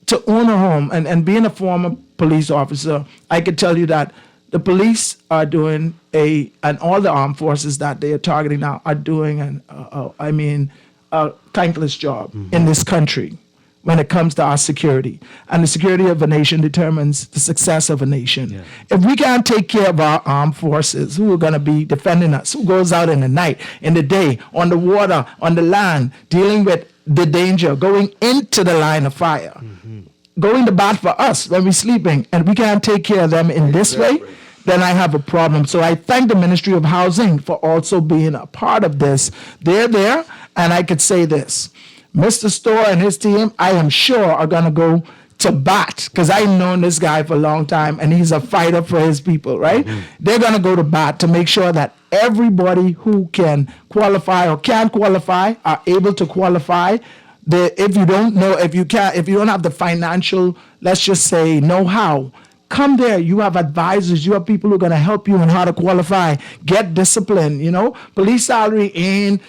F: to own a home, and being a former police officer, I could tell you that the police are doing and all the armed forces that they are targeting now are doing a thankless job in this country when it comes to our security. And the security of a nation determines the success of a nation. If we can't take care of our armed forces, who are going to be defending us, who goes out in the night, in the day, on the water, on the land, dealing with the danger, going into the line of fire, going to bat for us when we're sleeping, and we can't take care of them in this way, then I have a problem. So I thank the Ministry of Housing for also being a part of this. They're there, and I could say this. Mr. Storr and his team, I am sure, are going to go to bat, because I've known this guy for a long time, and he's a fighter for his people, right? They're going to go to bat to make sure that everybody who can qualify or can qualify are able to qualify. If you don't have the financial, let's just say, know-how, come there. You have advisors. You have people who are going to help you on how to qualify. Get discipline, Police salary ain't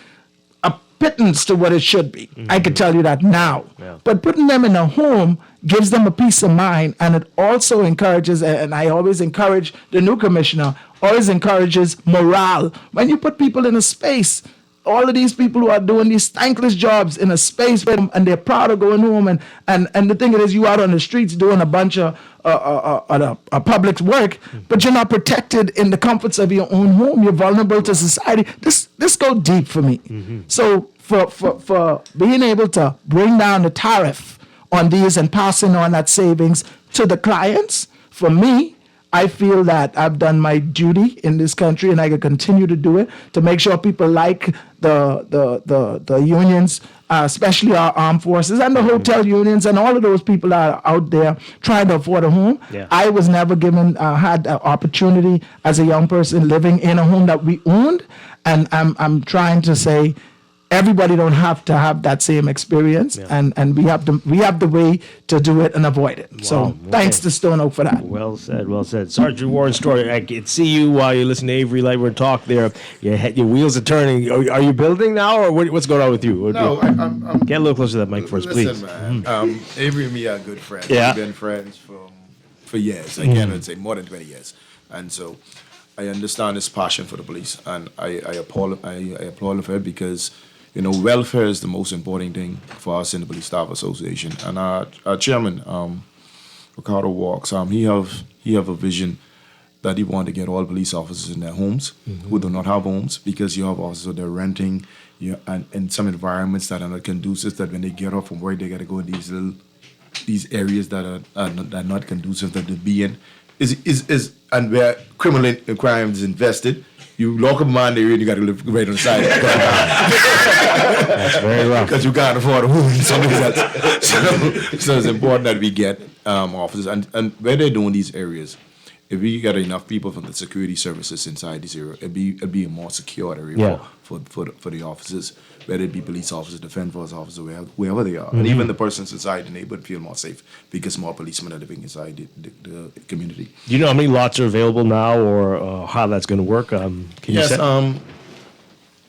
F: pittance to what it should be. I can tell you that now. But putting them in a home gives them a peace of mind, and it also encourages, and I always encourage the new commissioner, always encourages morale. When you put people in a space, all of these people who are doing these thankless jobs in a space and they're proud of going home, and the thing is, you out on the streets doing a bunch of public work, but you're not protected in the comforts of your own home. You're vulnerable to society. This go deep for me. So for being able to bring down the tariff on these and passing on that savings to the clients, for me, I feel that I've done my duty in this country, and I can continue to do it to make sure people like the unions, especially our armed forces and the hotel unions and all of those people that are out there trying to afford a home.
B: Yeah.
F: I was never had an opportunity as a young person living in a home that we owned, and I'm trying to say, everybody don't have to have that same experience, and we have the way to do it and avoid it. So thanks to Stone Oak for that.
B: Well said, well said. Sergeant Warren Story, I can see you while you listen to Avery Lightward talk there. Your wheels are turning. Are you building now, or what's going on with you?
I: No, I'm
B: get a little closer to that mic first, please.
I: Listen, man, Avery and me are good friends.
B: Yeah.
I: We've been friends for years. I can't even say more than 20 years. And so I understand his passion for the police, and I applaud him for it, because welfare is the most important thing for us in the Police Staff Association. And our chairman, Ricardo Walks, he have a vision that he want to get all police officers in their homes who do not have homes, because you have officers that are renting, and in some environments that are not conducive, that when they get off from work, they got to go in these areas that are not conducive that they be in. And where criminal crime is invested. You lock up man there and you got to live right on the side.
B: That's very rough.
I: Because you can't afford a home. So it's important that we get officers. And where they're doing these areas, if we got enough people from the security services inside this area, it'd be a more secure area for the officers, whether it be police officers, defense force officers, wherever they are. And even the persons inside the neighborhood feel more safe because more policemen are living inside the community.
B: Do you know how many lots are available now, or how that's going to work? Can you say?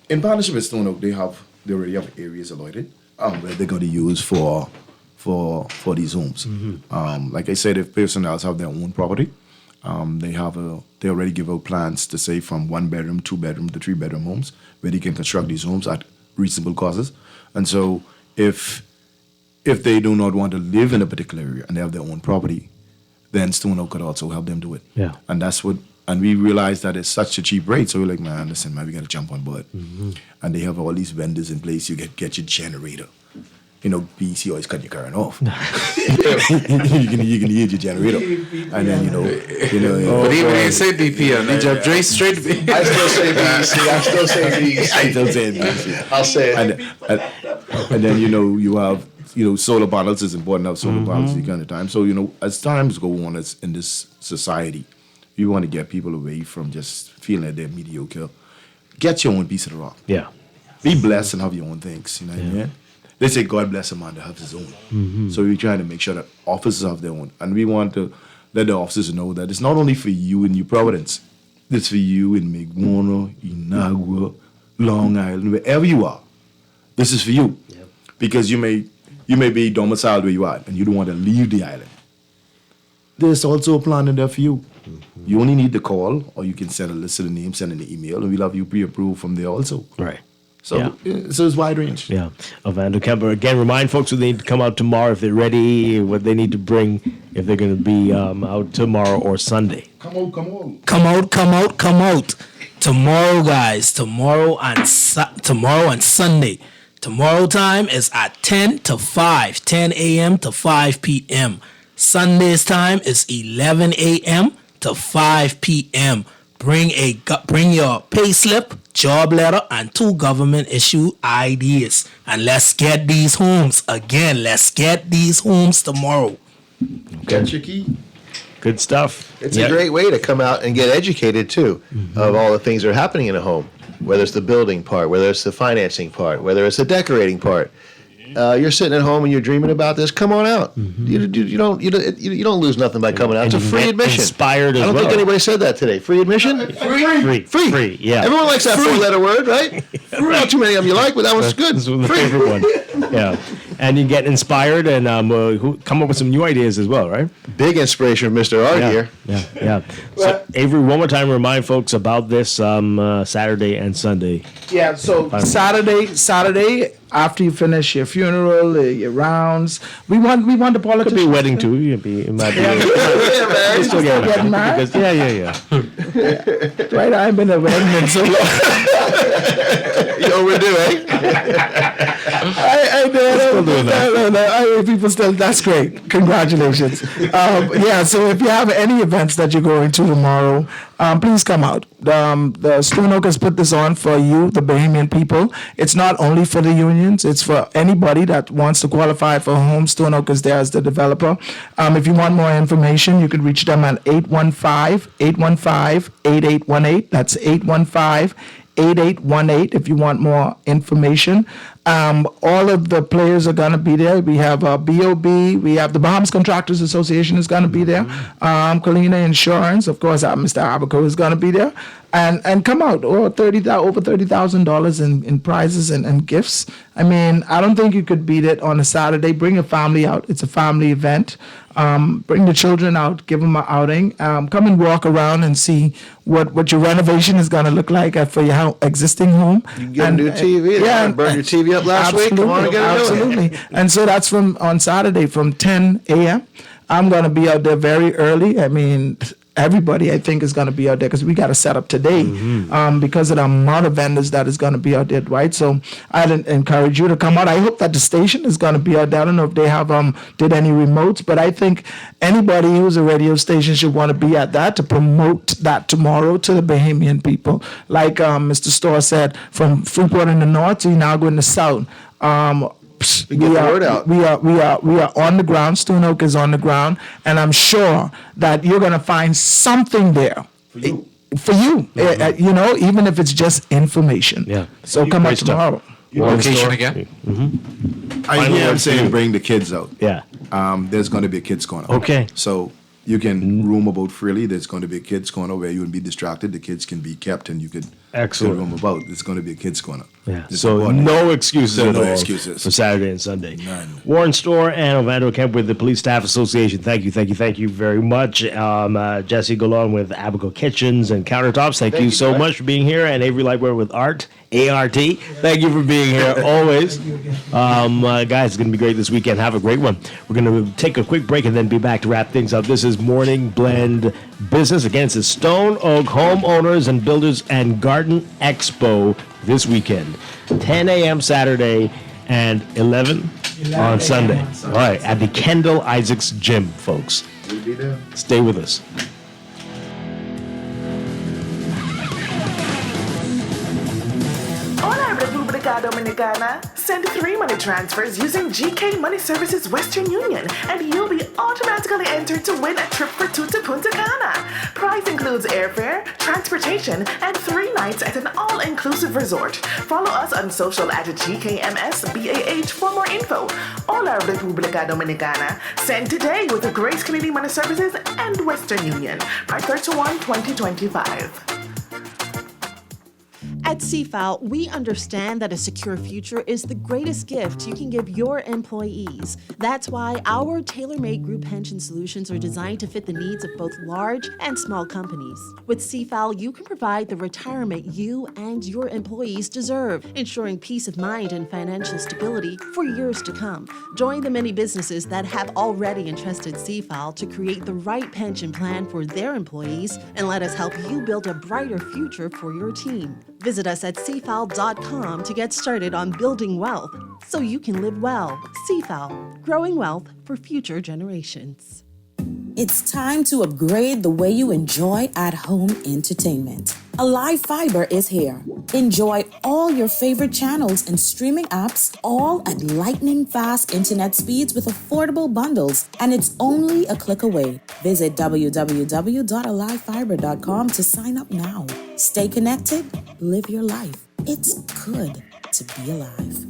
I: In partnership with Stone Oak, they already have areas allotted where they're going to use for these homes. Like I said, if personnel have their own property, they already give out plans to say from 1-bedroom, 2-bedroom to 3-bedroom homes where they can construct these homes at reasonable costs. And so if they do not want to live in a particular area and they have their own property, then Stone Oak could also help them do it.
B: Yeah.
I: And we realized that it's such a cheap rate, so we're like, man, listen, we got to jump on board. And they have all these vendors in place. You get your generator. BC always cut your current off. you can use your generator, and then
T: But even when you say DP, you jump straight.
J: I still say BC. I still say BC.
I: I still say BC.
J: I'll say it.
I: And then you have solar panels is important to have solar panels these kind of time. So as times go on, in this society, you want to get people away from just feeling that they're mediocre. Get your own piece of the rock.
B: Yeah.
I: Be blessed and have your own things. You know what I mean? They say God bless a man that has his own. So we're trying to make sure that officers have their own. And we want to let the officers know that it's not only for you in New Providence. It's for you in Meguano, Inagua, Long Island, wherever you are. This is for you. Yep. Because you may be domiciled where you are and you don't want to leave the island. There's also a plan in there for you. You only need to call, or you can send a list of the names, send an email, and we'll have you pre-approved from there also.
B: Right.
I: So it's wide range.
B: Yeah. Ovando Kemper. Again, remind folks who they need to come out tomorrow if they're ready, what they need to bring if they're going to be out tomorrow or Sunday.
I: Come on.
K: Come out. Tomorrow, guys. Tomorrow and Sunday. Tomorrow time is at 10 a.m. to 5 p.m. Sunday's time is 11 a.m. to 5 p.m. Bring your pay slip, job letter, and 2 government-issued IDs. And let's get these homes. Again, let's get these homes tomorrow.
J: Get your key.
B: Good stuff.
J: It's a great way to come out and get educated, too, of all the things that are happening in a home. Whether it's the building part, whether it's the financing part, whether it's the decorating part. You're sitting at home and you're dreaming about this. Come on out. You don't lose nothing by coming out. It's a free admission.
B: Inspired as
J: I don't think anybody said that today. Free admission.
B: Free. Yeah.
J: Everyone likes that 4-letter word, right? Not too many of them you like, but that one's good.
B: This was the favorite one. Yeah. and you get inspired and come up with some new ideas as well, right?
J: Big inspiration from Mr. R here.
B: Yeah. So, Avery, one more time, remind folks about this Saturday and Sunday.
F: Yeah, so Saturday after you finish your funeral, your rounds, we want the politicians.
B: Could be a wedding too. It might be.
F: Man. Still getting married.
B: Yeah.
F: Right, I ain't been a wedding in so long.
J: You overdue, eh?
F: I people still. That's great. Congratulations. So if you have any events that you're going to tomorrow, please come out. The Stone Oak has put this on for you, the Bahamian people. It's not only for the unions, it's for anybody that wants to qualify for a home. Stone Oak is there as the developer. If you want more information, you can reach them at 815-8818. That's 815-8818 if you want more information. All of the players are going to be there. We have BOB. We have the Bahamas Contractors Association is going to be there. Colina Insurance, of course, Mr. Abaco is going to be there. And come out, over $30,000 in prizes and gifts. I mean, I don't think you could beat it on a Saturday. Bring your family out. It's a family event. Bring the children out. Give them an outing. Come and walk around and see what your renovation is going to look like for your existing home.
J: You can get a new TV. Yeah, burned your TV up last week. Come on and get it.
F: Absolutely. And so that's on Saturday from 10 a.m. I'm going to be out there very early. I mean, everybody, I think, is going to be out there because we got to set up today because of the amount of vendors that is going to be out there, Dwight. So I'd encourage you to come out. I hope that the station is going to be out there. I don't know if they have did any remotes, but I think anybody who's a radio station should want to be at that to promote that tomorrow to the Bahamian people. Like Mr. Storr said, from Freeport in the north to now going to the south. We are on the ground. Stone Oak is on the ground, and I'm sure that you're going to find something there for you. Even if it's just information.
B: Yeah.
F: So come out tomorrow.
T: Location again?
I: I am saying bring the kids out.
B: Yeah.
I: There's going to be a kids corner.
B: Okay.
I: So you can roam about freely. There's going to be a kids corner where you won't be distracted. The kids can be kept, and you could roam about. It's going to be a kids corner.
B: Yeah. So no excuses at all for Saturday and Sunday.
I: None.
B: Warren Storr and Ovando Kemp with the Police Staff Association. Thank you very much. Jesse Golon with Abaco Kitchens and Countertops. Thank you so much for being here. And Avery Lightwear with ART. Thank you for being here always. Guys, it's going to be great this weekend. Have a great one. We're going to take a quick break and then be back to wrap things up. This is Morning Blend Business. Again, it's the Stone Oak Homeowners and Builders and Garden Expo this weekend. 10 a.m. Saturday and 11 on Sunday. All right, at the Kendal Isaacs Gym, folks.
J: We'll be there.
B: Stay with us.
M: Hola, República Dominicana. Send 3 money transfers using GK Money Services Western Union, and you'll be automatically entered to win a trip for 2 to Punta Cana. Prize includes airfare, transportation, and 3 nights at an all-inclusive resort. Follow us on social at GKMSBAH for more info. Hola, República Dominicana. Send today with the Grace Canadian Money Services and Western Union. By 31/2025.
N: At CFAL, we understand that a secure future is the greatest gift you can give your employees. That's why our tailor-made group pension solutions are designed to fit the needs of both large and small companies. With CFAL, you can provide the retirement you and your employees deserve, ensuring peace of mind and financial stability for years to come. Join the many businesses that have already entrusted CFAL to create the right pension plan for their employees, and let us help you build a brighter future for your team. Visit us at cfal.com to get started on building wealth so you can live well. CFAL, growing wealth for future generations.
V: It's time to upgrade the way you enjoy at-home entertainment. Alive Fiber is here. Enjoy all your favorite channels and streaming apps, all at lightning-fast internet speeds with affordable bundles, and it's only a click away. Visit www.alivefiber.com to sign up now. Stay connected, live your life. It's good to be alive.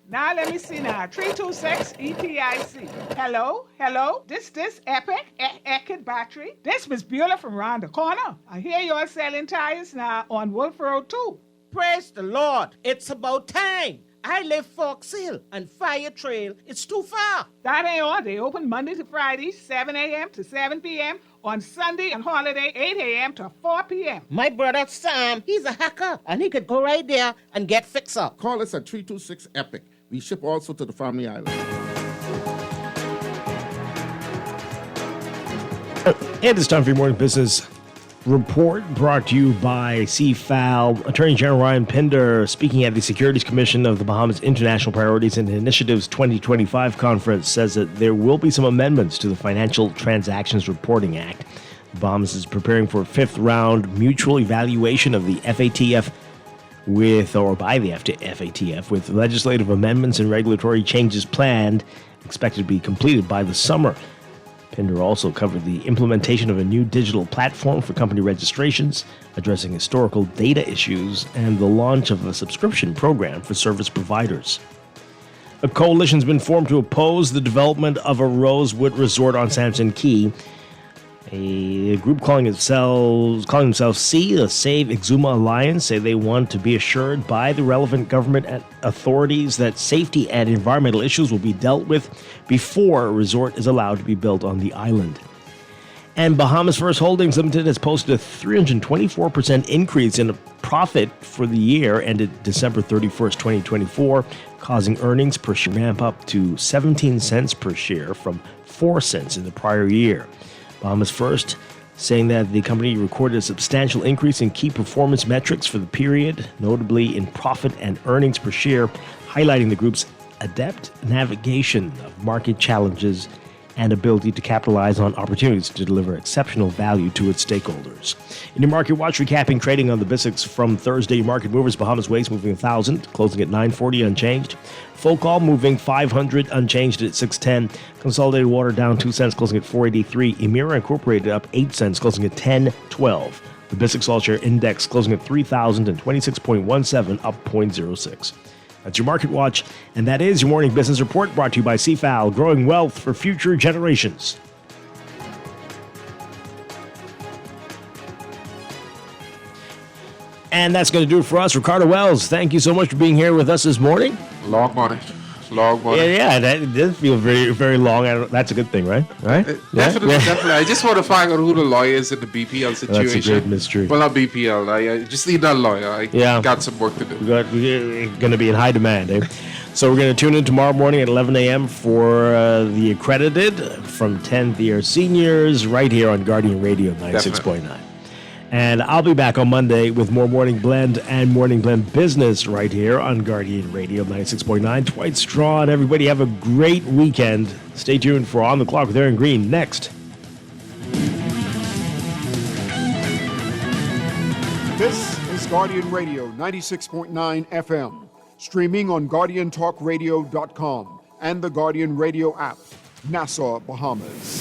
W: Now let me see now. 326 EPIC. Hello? This Epic battery. This Miss Beulah from round the corner. I hear you're selling tires now on Wolf Road too.
A: Praise the Lord. It's about time. I live Fox Hill and Fire Trail. It's too far.
W: That ain't all. They open Monday to Friday, 7 a.m. to 7 p.m. On Sunday and holiday, 8 a.m. to 4 p.m.
A: My brother Sam, he's a hacker, and he could go right there and get fixed up.
C: Call us at 326-EPIC. We ship also to the Family Island.
B: And it's time for your morning business report, brought to you by CFAL. Attorney General Ryan Pinder, speaking at the Securities Commission of the Bahamas International Priorities and Initiatives 2025 conference, says that there will be some amendments to the Financial Transactions Reporting Act. The Bahamas is preparing for a fifth round mutual evaluation of the FATF by the FATF, with legislative amendments and regulatory changes planned, expected to be completed by the summer. Pinder also covered the implementation of a new digital platform for company registrations, addressing historical data issues, and the launch of a subscription program for service providers. A coalition's been formed to oppose the development of a Rosewood resort on Samson Key. A group calling themselves SEA, the Save Exuma Alliance, say they want to be assured by the relevant government authorities that safety and environmental issues will be dealt with before a resort is allowed to be built on the island. And Bahamas First Holdings Limited has posted a 324% increase in profit for the year ended December 31st, 2024, causing earnings per share ramp up to 17 cents per share from 4 cents in the prior year. Bahamas First saying that the company recorded a substantial increase in key performance metrics for the period, notably in profit and earnings per share, highlighting the group's adept navigation of market challenges and ability to capitalize on opportunities to deliver exceptional value to its stakeholders. In your Market Watch, recapping trading on the BHCAWU from Thursday, market movers: Bahamas Waste moving 1,000, closing at 940 unchanged. Full moving 500 unchanged at 610. Consolidated Water down 2 cents, closing at 483. Emira Incorporated up 8 cents, closing at 1012. The BHCAWU All Share Index closing at 3,026.17, up 0.06. That's your Market Watch, and that is your morning business report, brought to you by CFAL, growing wealth for future generations. And that's going to do it for us. Ricardo Wells, thank you so much for being here with us this morning.
T: Long morning.
B: Yeah, that does feel very, very long. That's a good thing, right? Right?
T: Definitely. I just want to find out who the lawyer is in the BPL situation.
B: That's a great mystery.
T: Well, not BPL. I just need that lawyer. I got some work to do.
B: We're going to be in high demand, eh? So we're going to tune in tomorrow morning at 11 a.m. for the Accredited from 10th year seniors right here on Guardian Radio 96.9. And I'll be back on Monday with more Morning Blend and Morning Blend Business right here on Guardian Radio 96.9. Dwight, Strachan, everybody have a great weekend. Stay tuned for On the Clock with Aaron Green next.
G: This is Guardian Radio 96.9 FM, streaming on GuardianTalkRadio.com and the Guardian Radio app, Nassau, Bahamas.